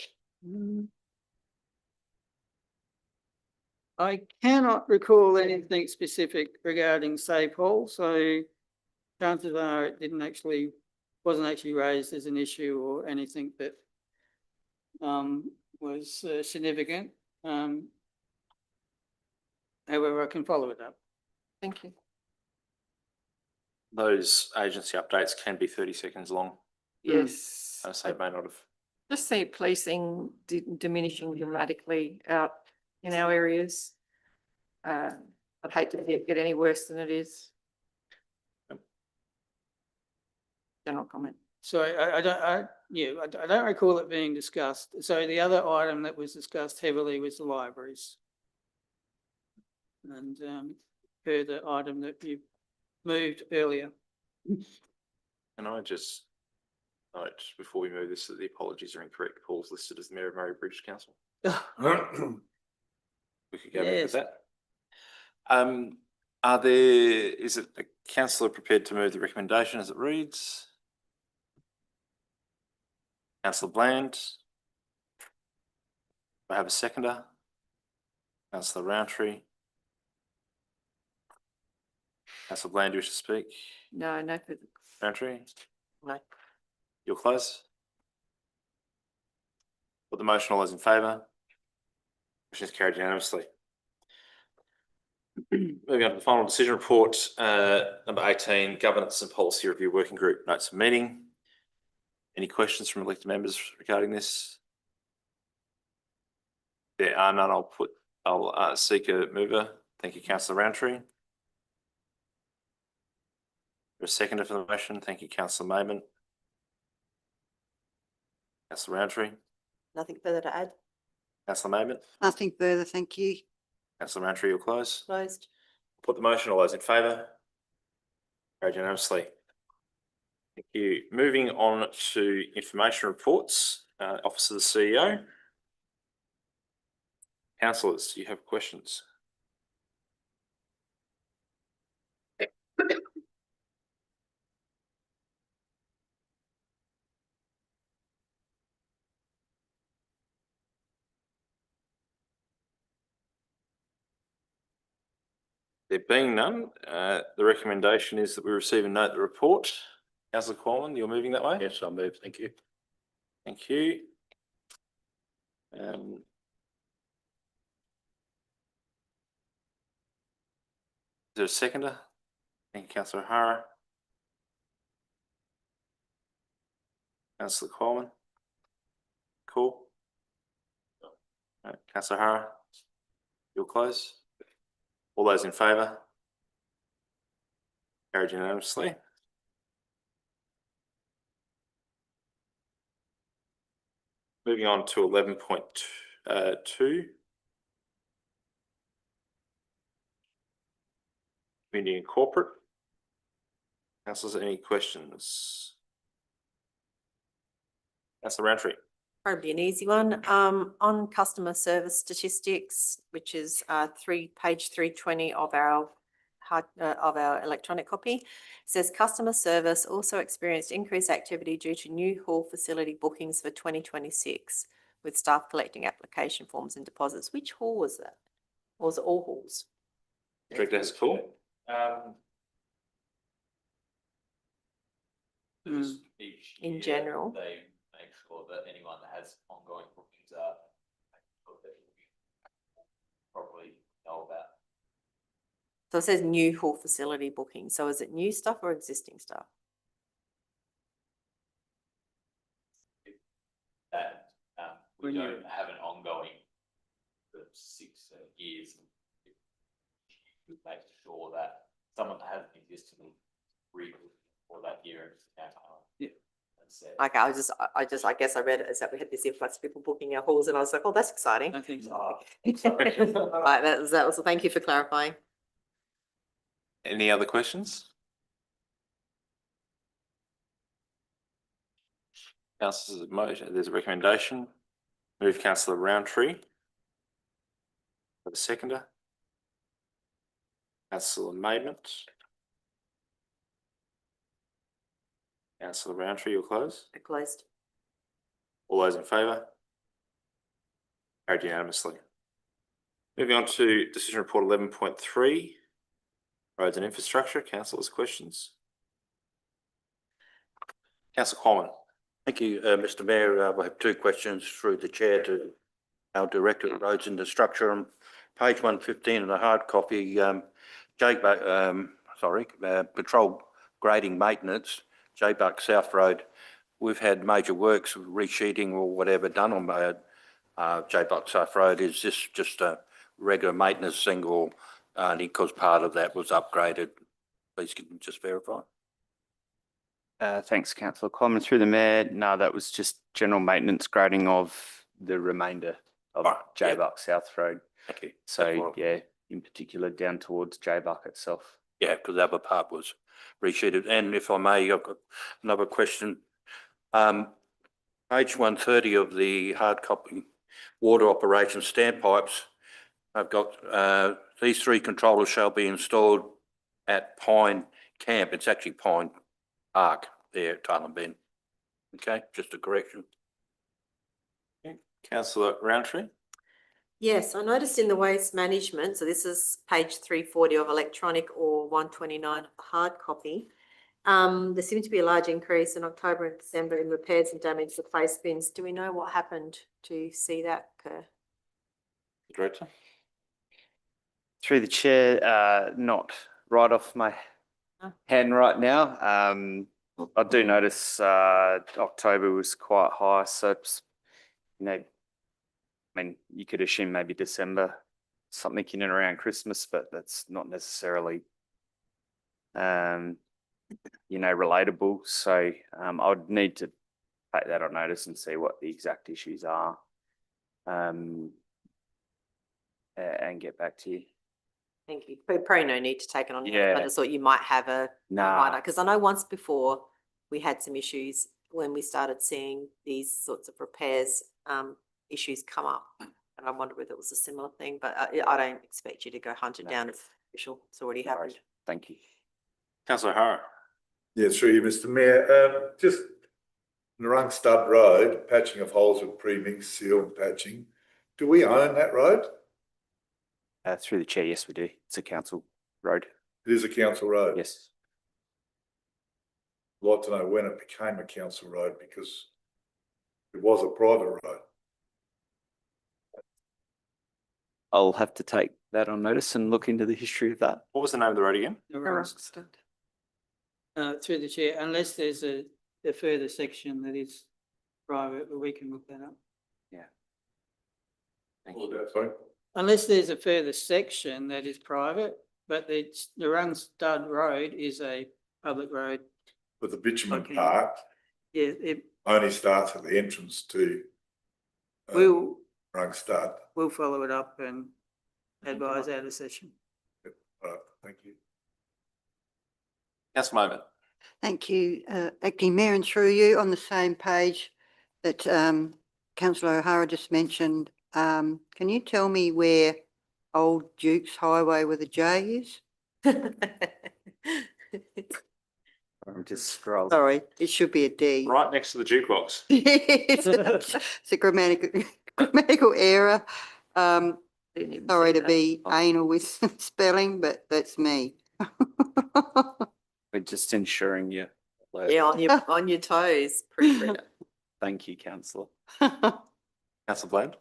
I cannot recall anything specific regarding SAPOL, so chances are it wasn't actually raised as an issue or anything that was significant. However, I can follow it up. Thank you. Those agency updates can be 30 seconds long. Yes. So it may not have. Just see policing diminishing dramatically out in our areas. I'd hate to see it get any worse than it is. General comment. So I don't recall it being discussed. So the other item that was discussed heavily was the libraries. And per the item that you moved earlier. Can I just note before we move this that the apologies are incorrect. Paul's listed as the Mayor of Murray Bridge Council. We could go back with that. Is it the councillor prepared to move the recommendation as it reads? Councillor Bland. Do I have a seconder? Councillor Roundtree. Councillor Bland, do you wish to speak? No, no further. Roundtree, No. you'll close. Put the motion, all those in favour? Motion is carried unanimously. Moving on to the final decision report, number 18, Governance and Policy Review Working Group Notes of Meeting. Any questions from elected members regarding this? There are none. I'll seek a mover. Thank you, Councillor Roundtree. A seconder for the motion. Thank you, Councillor Mayman. Councillor Roundtree. Nothing further to add? Councillor Mayman. Nothing further, thank you. Councillor Roundtree, you'll close. Closed. Put the motion. All those in favour? Carried unanimously. Thank you. Moving on to information reports. Office of the CEO. Councillors, do you have questions? There being none, the recommendation is that we receive and note the report. Councillor Corman, you're moving that way? Yes, I move. Thank you. Thank you. Is there a seconder? Thank you, Councillor O'Hara. Councillor Coleman. Cool. Councillor O'Hara, you'll close. All those in favour? Carried unanimously. Moving on to 11.2. Community and corporate. Councillors, any questions? Councillor Roundtree. Probably an easy one. On customer service statistics, which is page 320 of our electronic copy, says customer service also experienced increased activity due to new hall facility bookings for 2026, with staff collecting application forms and deposits. Which hall was that? Or was it all halls? Director has a call. In general. They make sure that anyone that has ongoing bookings are properly know about. So it says new hall facility booking. So is it new stuff or existing stuff? That we don't have an ongoing for 6 years. We make sure that someone that hasn't existed for that year. Yeah. Like I guess I read it as that we had this influx of people booking our halls, and I was like, oh, that's exciting. I think so. Right, that was. Thank you for clarifying. Any other questions? Councillors, there's a recommendation. Move Councillor Roundtree. For the seconder. Councillor Maidment. Councillor Roundtree, you'll close. Closed. All those in favour? Carried unanimously. Moving on to decision report 11.3. Roads and infrastructure. Councillors, questions? Councillor Coleman. Thank you, Mr Mayor. I have two questions through the chair to our Director of Roads and Infrastructure. On page 115 of the hard copy, patrol grading maintenance, J-Buck South Road. We've had major works, resheeting or whatever done on J-Buck South Road. Is this just a regular maintenance thing, or only because part of that was upgraded? Please can you just verify? Thanks, Councillor Coleman. Through the Mayor, no, that was just general maintenance grading of the remainder of J-Buck South Road. Thank you. So, yeah, in particular down towards J-Buck itself. Yeah, because the other part was resheeted. And if I may, I've got another question. Page 130 of the hard copy, water operations standpipes. I've got these 3 controllers shall be installed at Pine Camp. It's actually Pine Park there at Tyler Bend. Okay, just a correction. Councillor Roundtree. Yes, I noticed in the waste management, so this is page 340 of electronic or 129 of the hard copy. There seemed to be a large increase in October and December in repairs and damage to place bins. Do we know what happened to see that occur? Director. Through the chair, not right off my hand right now. I do notice October was quite high, so it's, I mean, you could assume maybe December, something in and around Christmas, but that's not necessarily, relatable. So I would need to take that on notice and see what the exact issues are, and get back to you. Thank you. Probably no need to take it on. Yeah. I just thought you might have a Nah. reminder, because I know once before we had some issues when we started seeing these sorts of repairs issues come up, and I wonder whether it was a similar thing. But I don't expect you to go hunt it down if it's already happened. Thank you. Councillor Hara. Yeah, through you, Mr Mayor. Just Narung Stud Road, patching of holes with pre-mix seal and patching. Do we own that road? Through the chair, yes, we do. It's a council road. It is a council road. Yes. I'd like to know when it became a council road, because it was a private road. I'll have to take that on notice and look into the history of that. What was the name of the road again? Through the chair, unless there's a further section that is private, but we can look that up. Yeah. All that, sorry. Unless there's a further section that is private, but the Narung Stud Road is a public road. But the bitumen Okay. part Yeah, it only starts at the entrance to will, Narung Stud. we'll follow it up and advise out of session. Right, thank you. Councillor Moment. Thank you, Acting Mayor, and through you, on the same page that Councillor O'Hara just mentioned, can you tell me where Old Duke's Highway with a J is? I'm just scrolling. Sorry, it should be a D. Right next to the jukebox. It's a grammatical error. Sorry to be anal with spelling, but that's me. We're just ensuring you. Yeah, on your toes, proofreader. Thank you, councillor. Councillor Bland.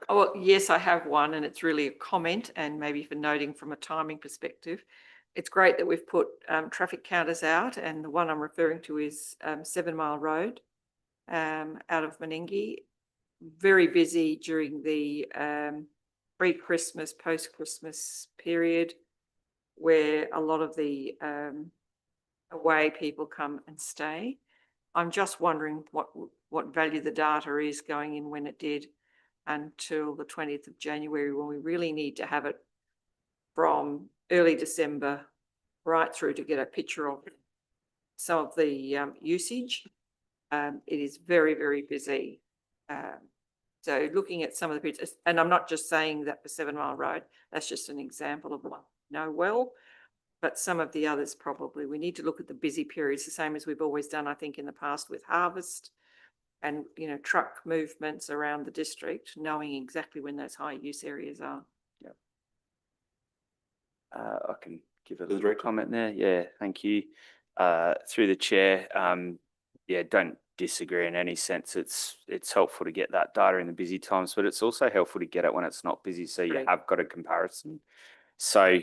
Oh, well, yes, I have one, and it's really a comment, and maybe for noting from a timing perspective. It's great that we've put traffic counters out, and the one I'm referring to is 7 Mile Road out of Meningie. Very busy during the pre-Christmas, post-Christmas period, where a lot of the away people come and stay. I'm just wondering what value the data is going in when it did until the 20th of January, when we really need to have it from early December right through to get a picture of some of the usage. It is very, very busy. So looking at some of the pictures, and I'm not just saying that for 7 Mile Road, that's just an example of one I know well, but some of the others probably. We need to look at the busy periods, the same as we've always done, I think, in the past with harvest and, truck movements around the district, knowing exactly when those high use areas are. I can give a little comment there. Yeah, thank you. Through the chair, don't disagree in any sense. It's helpful to get that data in the busy times, but it's also helpful to get it when it's not busy, so you have got a comparison. So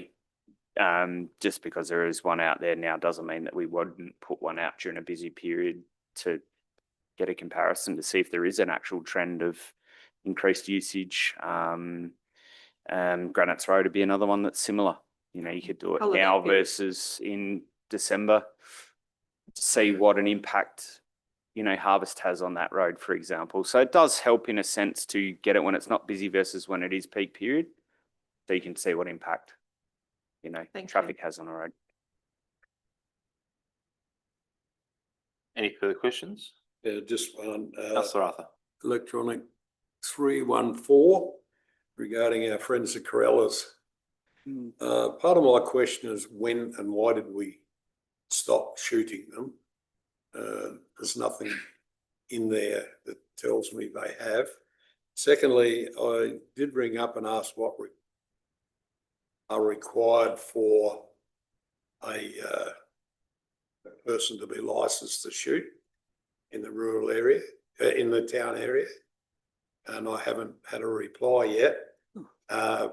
just because there is one out there now doesn't mean that we wouldn't put one out during a busy period to get a comparison to see if there is an actual trend of increased usage. Granites Road would be another one that's similar. You could do it now versus in December to see what an impact, harvest has on that road, for example. So it does help in a sense to get it when it's not busy versus when it is peak period. So you can see what impact, traffic has on a road. Any further questions? Yeah, just one. Councillor Arthur. Electronic 314 regarding our friends at Corellas. Part of my question is when and why did we stop shooting them? There's nothing in there that tells me they have. Secondly, I did ring up and ask what are required for a person to be licensed to shoot in the rural area, in the town area. And I haven't had a reply yet,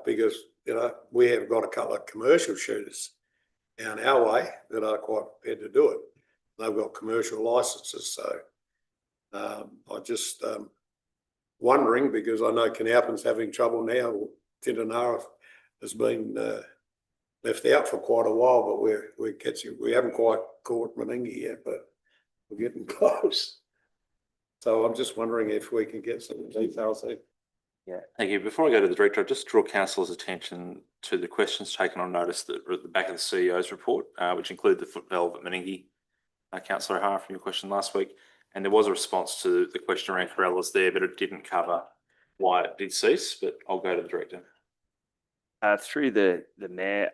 because, you know, we have got a couple of commercial shooters down our way that are quite prepared to do it. They've got commercial licenses, so I just wondering, because I know Canalpin's having trouble now. Tindanara has been left out for quite a while, but we haven't quite caught Meningie yet, but we're getting close. So I'm just wondering if we can get some details there. Yeah, thank you. Before I go to the director, I'll just draw councillors' attention to the questions taken on notice that are at the back of the CEO's report, which include the foot valve at Meningie. Councillor O'Hara, from your question last week, and there was a response to the question around Corellas there, but it didn't cover why it did cease. But I'll go to the director. Through the mayor,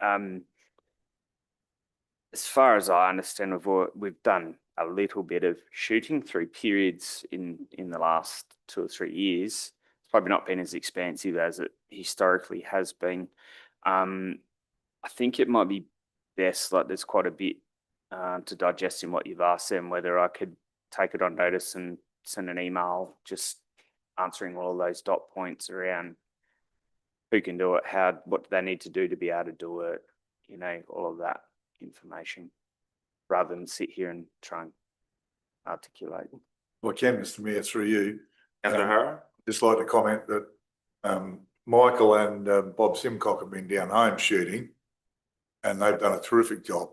as far as I understand, we've done a little bit of shooting through periods in the last 2 or 3 years. It's probably not been as expansive as it historically has been. I think it might be best, like there's quite a bit to digest in what you've asked them, whether I could take it on notice and send an email just answering all of those dot points around who can do it, what do they need to do to be able to do it, you know, all of that information, rather than sit here and try and articulate. Well, Ken, Mr Mayor, through you. Councillor O'Hara? Just like to comment that Michael and Bob Simcock have been down home shooting, and they've done a terrific job.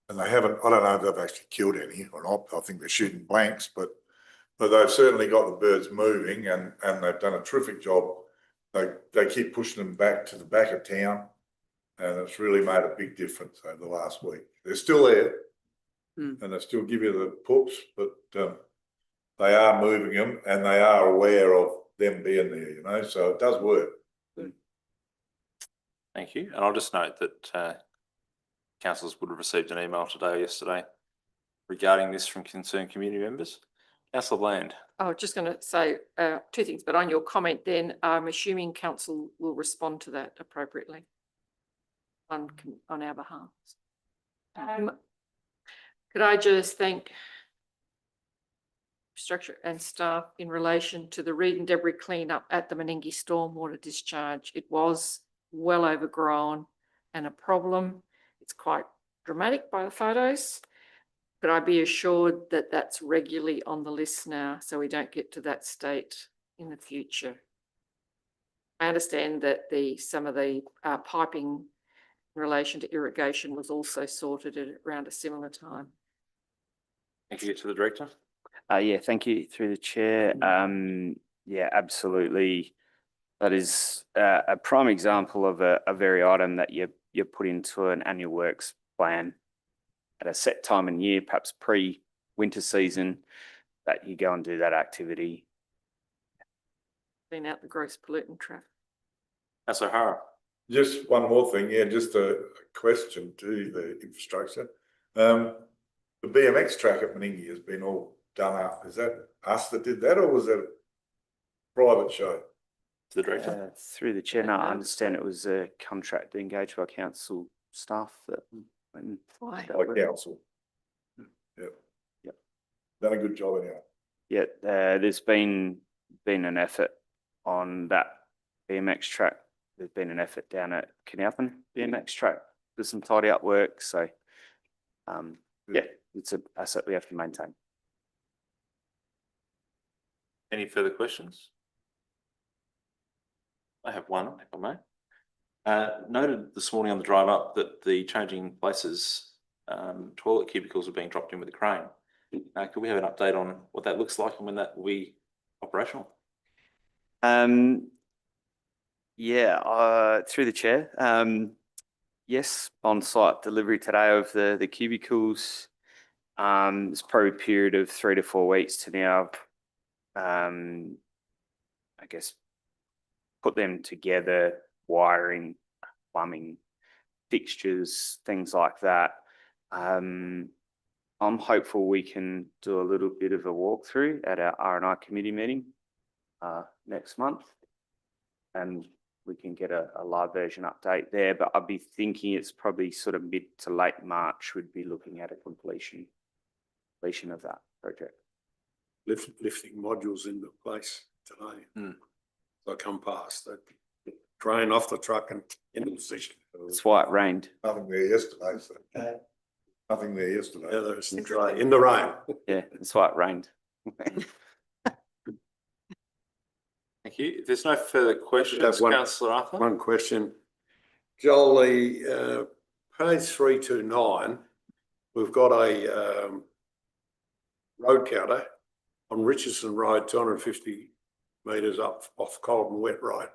And they haven't, I don't know if they've actually killed any or not. I think they're shooting blanks, but they've certainly got the birds moving, and they've done a terrific job. They keep pushing them back to the back of town, and it's really made a big difference over the last week. They're still there, and they still give you the pups, but they are moving them, and they are aware of them being there, you know, so it does work. Thank you. And I'll just note that councillors would have received an email today or yesterday regarding this from concerned community members. Councillor Bland. I was just going to say 2 things, but on your comment then, I'm assuming council will respond to that appropriately on our behalf. Could I just thank structure and staff in relation to the reed and debris cleanup at the Meningie stormwater discharge. It was well overgrown and a problem. It's quite dramatic by the photos. Could I be assured that that's regularly on the list now, so we don't get to that state in the future? I understand that some of the piping in relation to irrigation was also sorted at around a similar time. Thank you. To the director. Yeah, thank you, through the chair. Yeah, absolutely. That is a prime example of a very item that you put into an annual works plan at a set time and year, perhaps pre-winter season, that you go and do that activity. Clean out the gross pollutant trap. Councillor O'Hara. Just one more thing, yeah, just a question to the infrastructure. The BMX track at Meningie has been all done up. Is that us that did that, or was that a private show? To the director. Through the chair, no, I understand it was a contract engaged by council staff that went and By council. Yep. Yep. Done a good job anyhow. Yeah, there's been an effort on that BMX track. There's been an effort down at Canalpin BMX track. There's some tidy up work, so yeah, it's an asset we have to maintain. Any further questions? I have one, if I may. Noted this morning on the drive up that the changing places toilet cubicles are being dropped in with a crane. Could we have an update on what that looks like and when that will be operational? Yeah, through the chair. Yes, on-site delivery today of the cubicles. It's probably a period of 3 to 4 weeks to now, I guess, put them together, wiring, plumbing, fixtures, things like that. I'm hopeful we can do a little bit of a walkthrough at our R&I committee meeting next month. And we can get a live version update there, but I'd be thinking it's probably sort of mid to late March, we'd be looking at a completion of that project. Lifting modules into place today. Hmm. So I come past, they drain off the truck and into the position. That's why it rained. Nothing there yesterday, so. Nothing there yesterday. Yeah, there's in the rain. Yeah, that's why it rained. Thank you. If there's no further questions, have one- councillor Arthur? One question. Joel, the page 329, we've got a road counter on Richardson Road, 250 metres up off Colton Wet Road.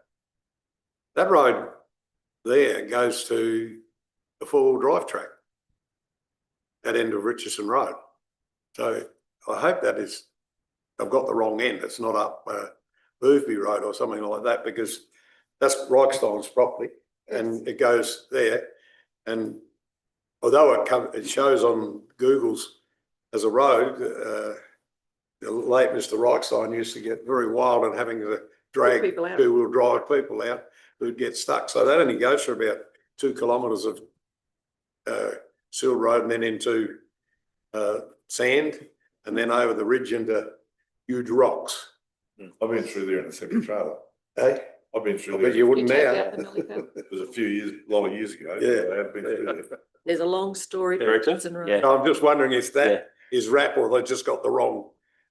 That road there goes to the four-wheel drive track, that end of Richardson Road. So I hope that is, I've got the wrong end. It's not up Boothby Road or something like that, because that's Reichstein's property and it goes there. And although it shows on Google's as a road, the late Mr. Reichstein used to get very wild and having to drag people out. two-wheel drive people out who'd get stuck. So that only goes for about 2 kilometres of sealed road and then into sand and then over the ridge into huge rocks. I've been through there in a semi-trailer. Hey, I've been through I there. bet you wouldn't You checked now. out the Millipede? It was a lot of years ago. Yeah. I have been through there. There's a long story. to Director? Richardson Road. Yeah. I'm just wondering if that is RAP or they just got the wrong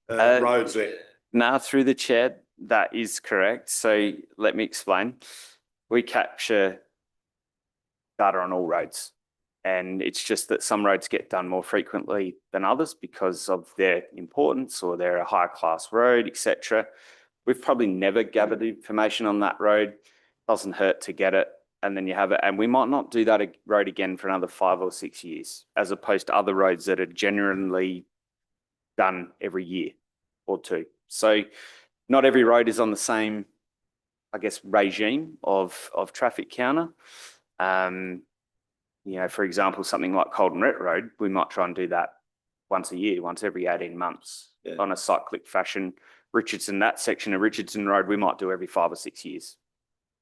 roads there. Now, through the chair, that is correct. So let me explain. We capture data on all roads. And it's just that some roads get done more frequently than others because of their importance or they're a high class road, etc. We've probably never gathered information on that road. Doesn't hurt to get it. And then you have it. And we might not do that road again for another 5 or 6 years, as opposed to other roads that are generally done every year or two. So not every road is on the same, I guess, regime of traffic counter. You know, for example, something like Colton Wet Road, we might try and do that once a year, once every 18 months on a cyclic fashion. Richardson, that section of Richardson Road, we might do every 5 or 6 years.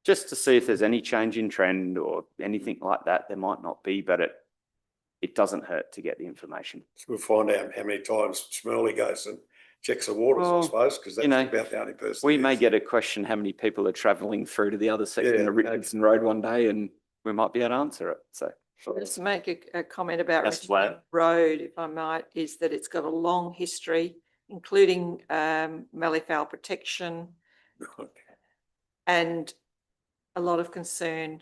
Just to see if there's any change in trend or anything like that. There might not be, but it doesn't hurt to get the information. We'll find out how many times Shmurley goes and checks the waters, I suppose, because that's about the only person. We may get a question how many people are travelling through to the other section of Richardson Road one day, and we might be able to answer it. So Just to make a comment about That's Richardson Road, if I might, is that it's got a long history, including malleefowl protection and a lot of concern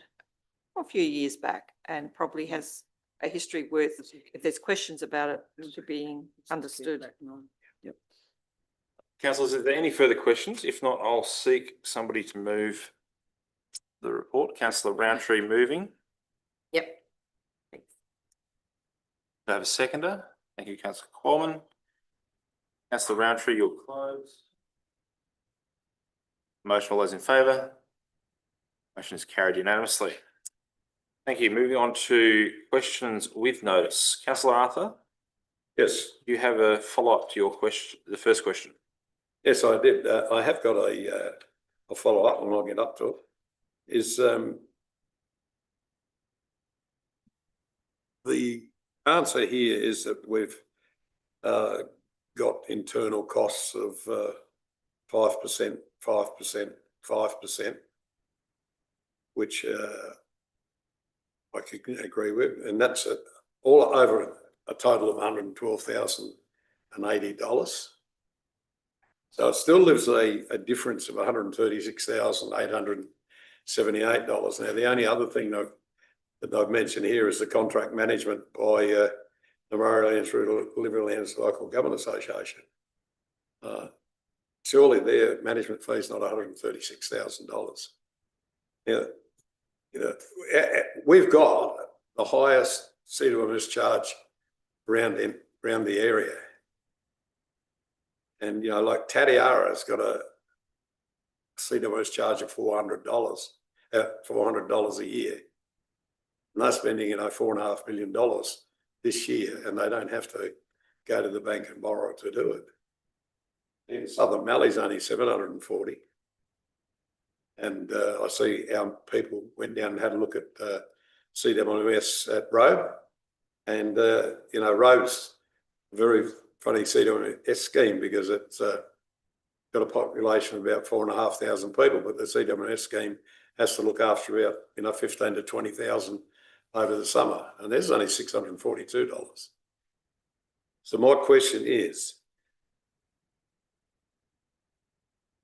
a few years back, and probably has a history worth, if there's questions about it, to being understood. Yep. Councillors, are there any further questions? If not, I'll seek somebody to move the report. Councillor Roundtree moving. Yep. Do I have a seconder? Thank you, Councillor Qualman. Councillor Roundtree, you're closed. Motion, all those in favour? Motion is carried unanimously. Thank you. Moving on to questions with notice. Councillor Arthur? Yes. You have a follow-up to your question, the first question. Yes, I did. I have got a follow-up when I get up to it. Is the answer here is that we've got internal costs of 5%, 5%, 5%, which I can agree with, and that's all over a total of $112,080. So it still leaves a difference of $136,878. Now, the only other thing that I've mentioned here is the contract management by the Murraylands Riverlands Local Government Association. Surely their management fee is not $136,000. Now, we've got the highest CWMS charge around the area. And, like Tatiara's got a CWMS charge of $400 a year. And they're spending, $4.5 million this year, and they don't have to go to the bank and borrow to do it. Southern Mallee's only 740. And I see our people went down and had a look at CWS at Robe. And, you know, Robe's a very funny CWS scheme because it's got a population of about 4,500 people, but the CWS scheme has to look after about, you know, 15 to 20,000 over the summer. And there's only $642. So my question is,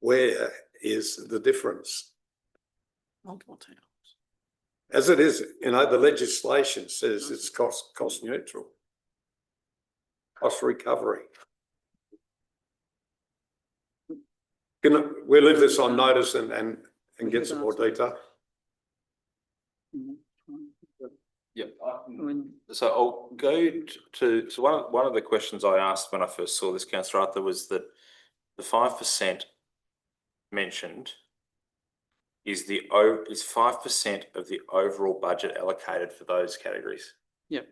where is the difference? Multiple towns. As it is, you know, the legislation says it's cost neutral. Cost recovery. We'll leave this on notice and get some more detail. Yep. So I'll go to, so one of the questions I asked when I first saw this, Councillor Arthur, was that the 5% mentioned is 5% of the overall budget allocated for those categories. Yep.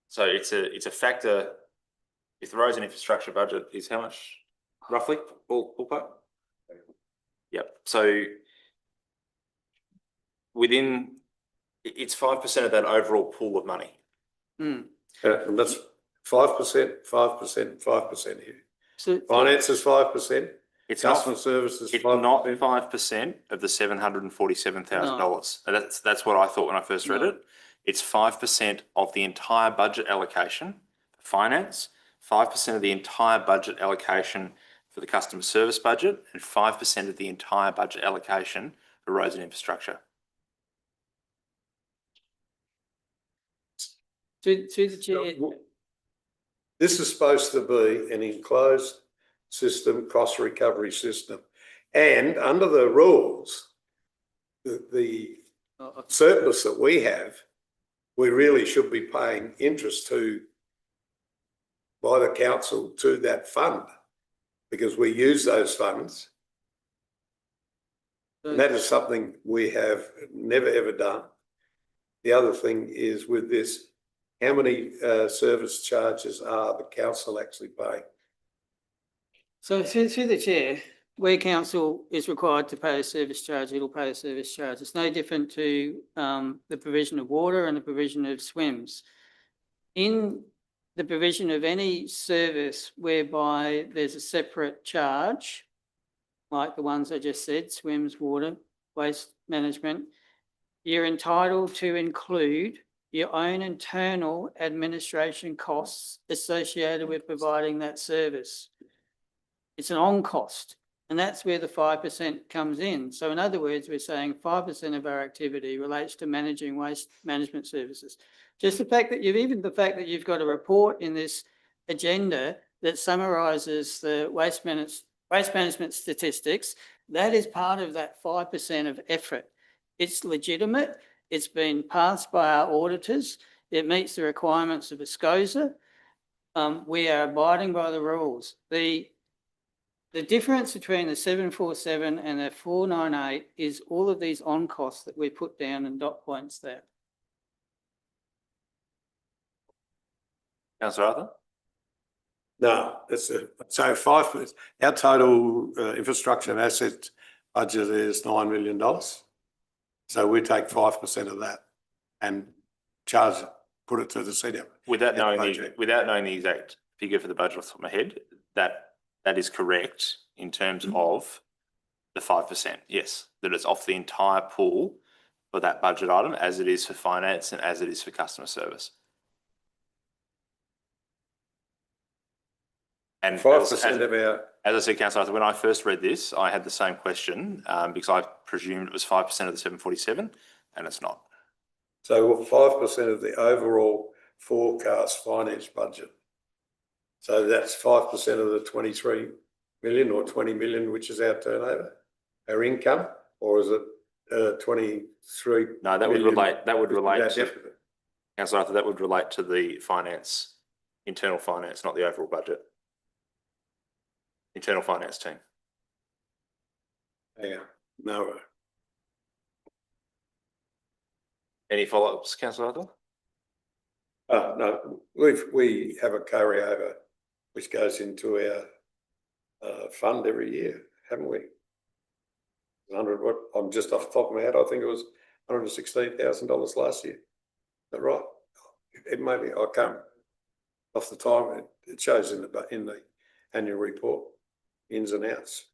So it's a factor. If the roads and infrastructure budget is how much roughly? Ballpark? Yep. So within, it's 5% of that overall pool of money. Mm. And that's 5%, 5%, 5% here. So Finance is 5%. It's Customer not, services. it's not 5% of the $747,000. And that's what I thought when I first read it. It's 5% of the entire budget allocation for finance, 5% of the entire budget allocation for the customer service budget, and 5% of the entire budget allocation for roads and infrastructure. through the chair. This is supposed to be an enclosed system, cost recovery system. And under the rules, the surplus that we have, we really should be paying interest to by the council to that fund because we use those funds. And that is something we have never, ever done. The other thing is with this, how many service charges are the council actually paying? So through the chair, where council is required to pay a service charge, it'll pay a service charge. It's no different to the provision of water and the provision of swims. In the provision of any service whereby there's a separate charge, like the ones I just said, swims, water, waste management, you're entitled to include your own internal administration costs associated with providing that service. It's an on cost, and that's where the 5% comes in. So in other words, we're saying 5% of our activity relates to managing waste management services. Just the fact that you've got a report in this agenda that summarises the waste management statistics, that is part of that 5% of effort. It's legitimate. It's been passed by our auditors. It meets the requirements of ASCOSA. We are abiding by the rules. The difference between the 747 and the 498 is all of these on costs that we put down in dot points there. Councillor Arthur? No, so 5%. Our total infrastructure and asset budget is $9 million. So we take 5% of that and put it to the CDM. Without knowing the exact figure for the budget off the top of my head, that is correct in terms of the 5%. Yes, that it's off the entire pool for that budget item, as it is for finance and as it is for customer service. And 5% of our. As I said, Councillor Arthur, when I first read this, I had the same question because I presumed it was 5% of the 747, and it's not. So 5% of the overall forecast finance budget. So that's 5% of the 23 million or 20 million, which is our turnover, our income, or is it 23? No, that would relate. Councillor Arthur, that would relate to the finance, internal finance, not the overall budget. Internal finance team. Yeah, no. Any follow-ups, Councillor Arthur? No, we have a carryover which goes into our fund every year, haven't we? What, I'm just off the top of my head, I think it was $116,000 last year. Is that right? It may be, I can't, off the time, it shows in the annual report, ins and outs.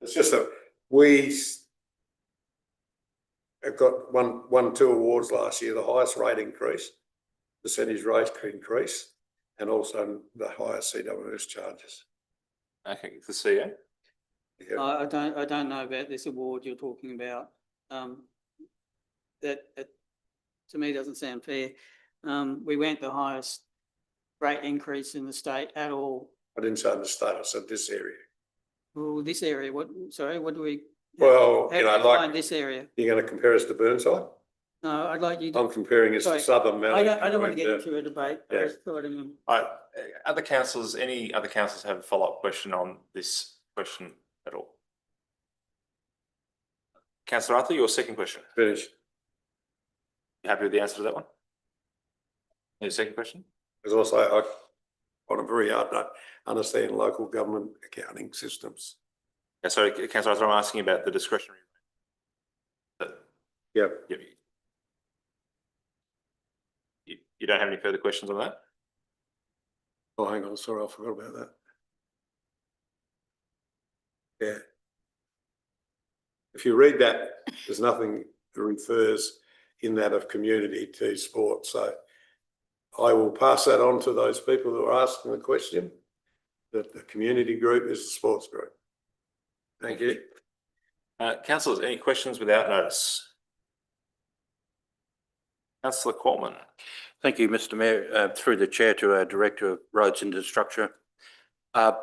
It's just that we have got won 2 awards last year, the highest rate increase, percentage rate increase, and also the highest CWS charges. Okay, the CEO. Yeah. I don't know about this award you're talking about. That to me doesn't sound fair. We went the highest rate increase in the state at all. I didn't say in the state, I said this area. Well, this area, what do we? Well, how you do know, we like, find this area? you're going to compare us to Burnside? No, I'd like you to. I'm comparing us Sorry. to Southern Mallee. I don't want to get into a debate. Yeah. Other councillors, any other councillors have a follow-up question on this question at all? Councillor Arthur, your second question. Finish. You happy with the answer to that one? Your second question? As I say, I find it very hard to understand local government accounting systems. Yeah, sorry, Councillor Arthur, I'm asking about the discretionary. Yeah. You don't have any further questions on that? Oh, hang on, sorry, I forgot about that. Yeah. If you read that, there's nothing that refers in that of community to sport. So I will pass that on to those people who are asking the question, that the community group is the sports group. Thank you. Councillors, any questions without notice? Councillor Qualman. Thank you, Mr Mayor. Through the chair to our Director of Roads Infrastructure. For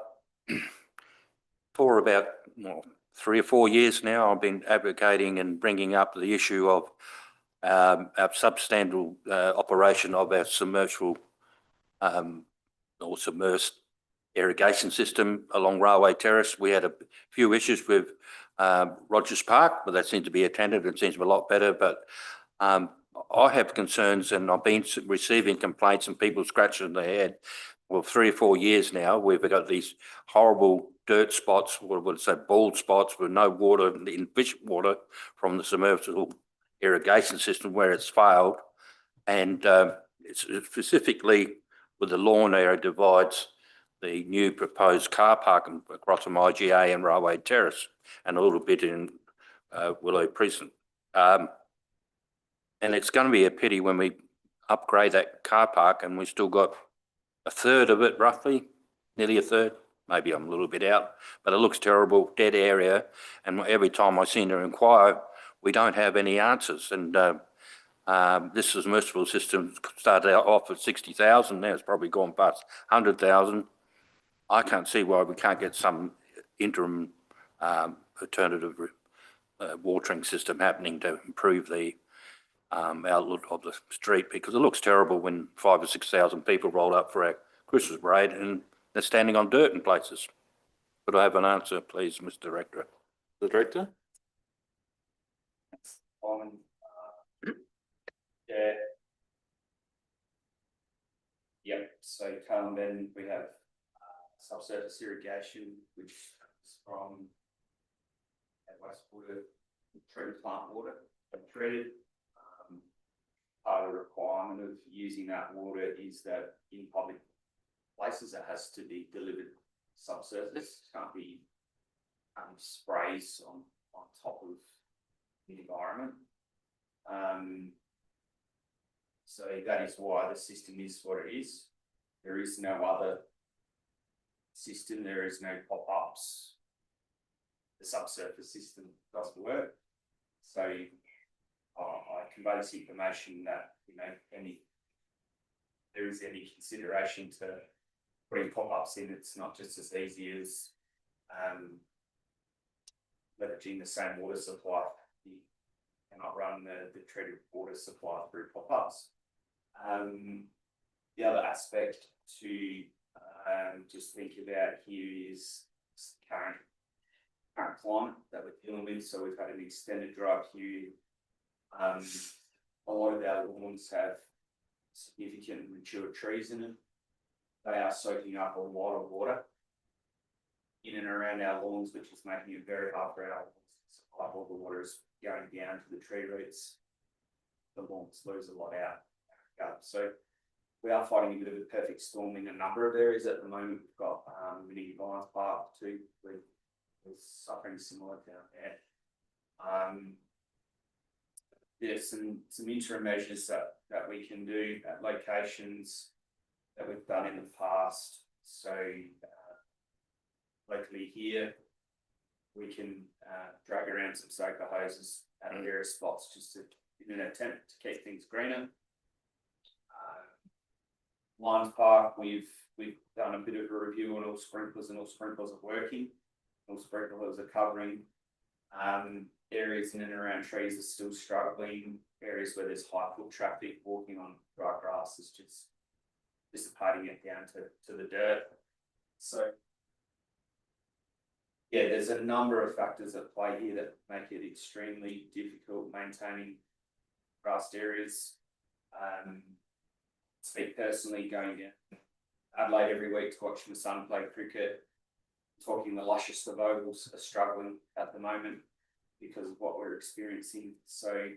about 3 or 4 years now, I've been advocating and bringing up the issue of our substandard operation of our submersible or submersed irrigation system along Railway Terrace. We had a few issues with Rogers Park, but that seemed to be attended. It seems a lot better, but I have concerns, and I've been receiving complaints and people scratching their head. Well, 3 or 4 years now, we've got these horrible dirt spots, what would say, bald spots with no water, in fish water from the submersible irrigation system where it's failed. And it's specifically with the lawn area divides the new proposed car park across from IGA and Railway Terrace, and a little bit in Willow Precinct. And it's going to be a pity when we upgrade that car park and we still got a third of it, roughly, nearly a third. Maybe I'm a little bit out, but it looks terrible, dead area. And every time I seem to inquire, we don't have any answers. And this submersible system started out off at 60,000. Now it's probably gone past 100,000. I can't see why we can't get some interim alternative watering system happening to improve the outlook of the street, because it looks terrible when 5,000 or 6,000 people roll up for our Christmas parade and they're standing on dirt in places. Could I have an answer, please, Mr. Director? The Director? Yeah. Yep, so then we have subsurface irrigation, which is from wastewater treated plant water, treated. Part of the requirement of using that water is that in public places it has to be delivered subsurface. It can't be sprays on top of the environment. So that is why the system is what it is. There is no other system. There is no pop-ups. The subsurface system doesn't work. So I convey this information that, you know, there is any consideration to putting pop-ups in. It's not just as easy as leveraging the same water supply. You cannot run the treated water supply through pop-ups. The other aspect to just think about here is current climate that we're dealing with. So we've had an extended drought here. A lot of our lawns have significant mature trees in them. They are soaking up a lot of water. in and around our lawns, which is making it very hard for our lawns to supply all the water is going down to the tree roots. The lawns lose a lot out. So we are fighting a bit of a perfect storm in a number of areas at the moment. We've got Mini Lions Park too, we're suffering similar down there. There's some interim measures that we can do at locations that we've done in the past. So locally here, we can drag around some soaker hoses at various spots just to, in an attempt to keep things greener. Lions Park, we've done a bit of a review on all sprinklers, and all sprinklers are working. All sprinklers are covering. Areas in and around trees are still struggling. Areas where there's high foot traffic, walking on dry grass is just dissipating it down to the dirt. So yeah, there's a number of factors at play here that make it extremely difficult maintaining grassed areas. Speak personally, going down Adelaide every week to watch my son play cricket. Talking the lushest of ovals are struggling at the moment because of what we're experiencing. So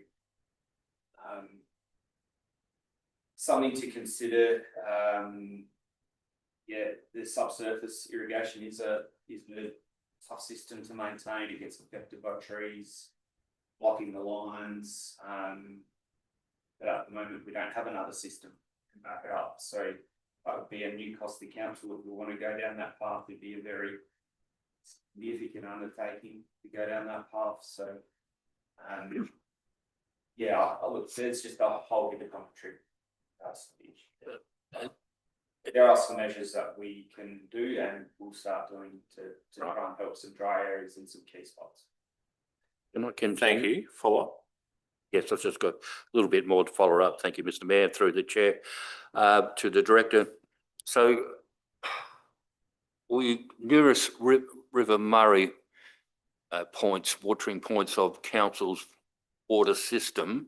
something to consider. Yeah, the subsurface irrigation is a tough system to maintain. It gets affected by trees blocking the lines. But at the moment we don't have another system to back it up. So that would be a new cost to the council if we want to go down that path. It'd be a very significant undertaking to go down that path. So yeah, there's just a whole bit of commentary. That's the issue. There are some measures that we can do and we'll start doing to try and help some dry areas in some key spots. Thank you. Follow up. Yes, I've just got a little bit more to follow up. Thank you, Mr. Mayor, through the chair, to the director. So nearest River Murray watering points of council's water system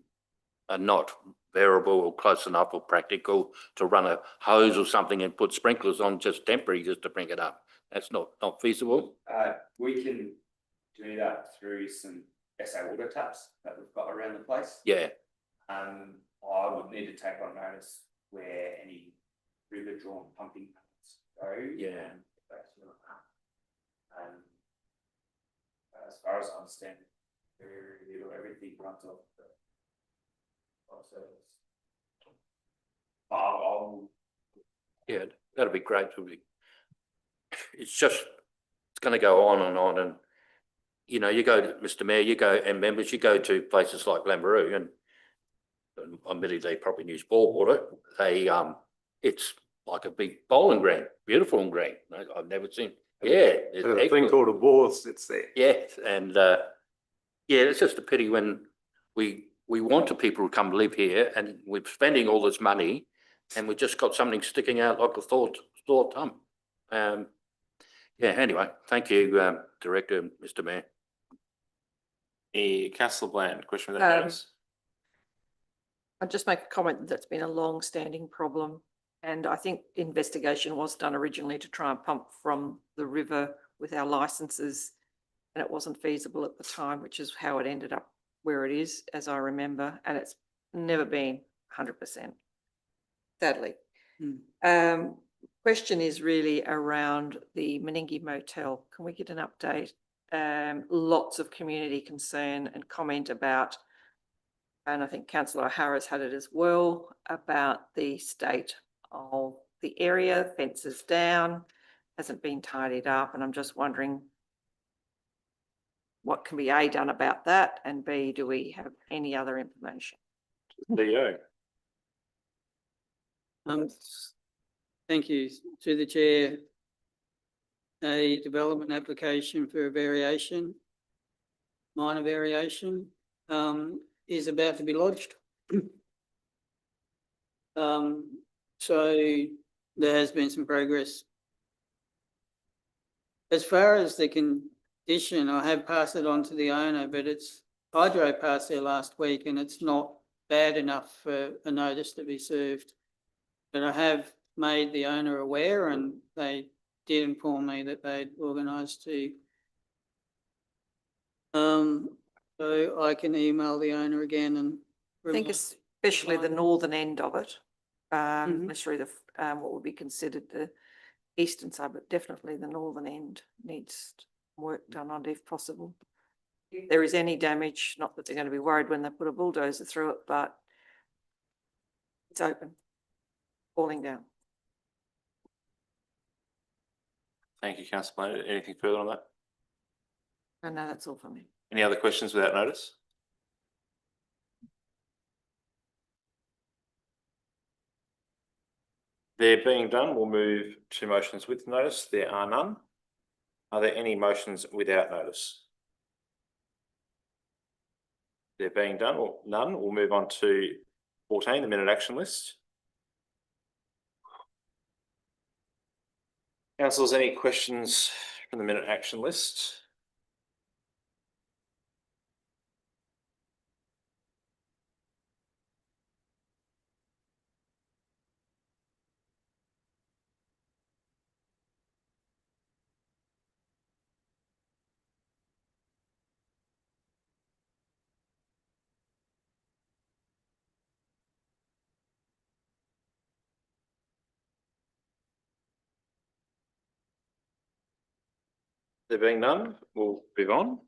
are not variable or close enough or practical to run a hose or something and put sprinklers on just temporary just to bring it up. That's not feasible. We can do that through some SA water taps that we've got around the place. Yeah. I would need to take on notice where any river drawn pumping go. Yeah. As far as I understand, very little, everything runs off the service. Yeah, that'd be great. It's going to go on, and you know, you go, Mr. Mayor, you go, and members, you go to places like Lameroo, and admittedly they probably use bore water. It's like a big bowling green, beautiful and green. I've never seen. Yeah, a thing called a bore sits there. Yeah, and yeah, it's just a pity when we want to people to come live here, and we're spending all this money, and we just got something sticking out like a thought thumb. Yeah. Anyway, thank you, Director, Mr. Mayor. Councillor Bland, question with that notice. I'll just make a comment that's been a long-standing problem. And I think investigation was done originally to try and pump from the river with our licenses, and it wasn't feasible at the time, which is how it ended up where it is, as I remember, and it's never been 100%, sadly. Question is really around the Meningie Motel. Can we get an update? Lots of community concern and comment about, and I think Councillor O'Hara's had it as well, about the state of the area, fences down, hasn't been tidied up, and I'm just wondering what can be A, done about that, and B, do we have any other information? CEO. Thank you. To the chair, a development application for a variation, minor variation, is about to be lodged. So there has been some progress. As far as the condition, I have passed it on to the owner, but I drove past there last week and it's not bad enough for a notice to be served. But I have made the owner aware, and they did inform me that they'd organised to. So I can email the owner again and. I think especially the northern end of it, Mhm. necessarily what would be considered the eastern side, but definitely the northern end needs work done on it if possible. If there is any damage, not that they're going to be worried when they put a bulldozer through it, but it's open, falling down. Thank you, councillor Maynard. Anything further on that? And no, that's all for me. Any other questions without notice? There being done, we'll move to motions with notice. There are none. Are there any motions without notice? There being done or none, we'll move on to 14, the minute action list. Councillors, any questions from the minute action list? There being none, we'll move on.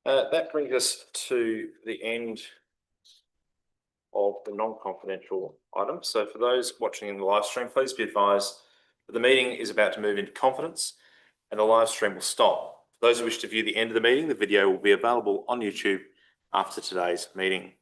That brings us to the end of the non-confidential items. So for those watching in the live stream, please be advised that the meeting is about to move into confidence and the live stream will stop. For those who wish to view the end of the meeting, the video will be available on YouTube after today's meeting.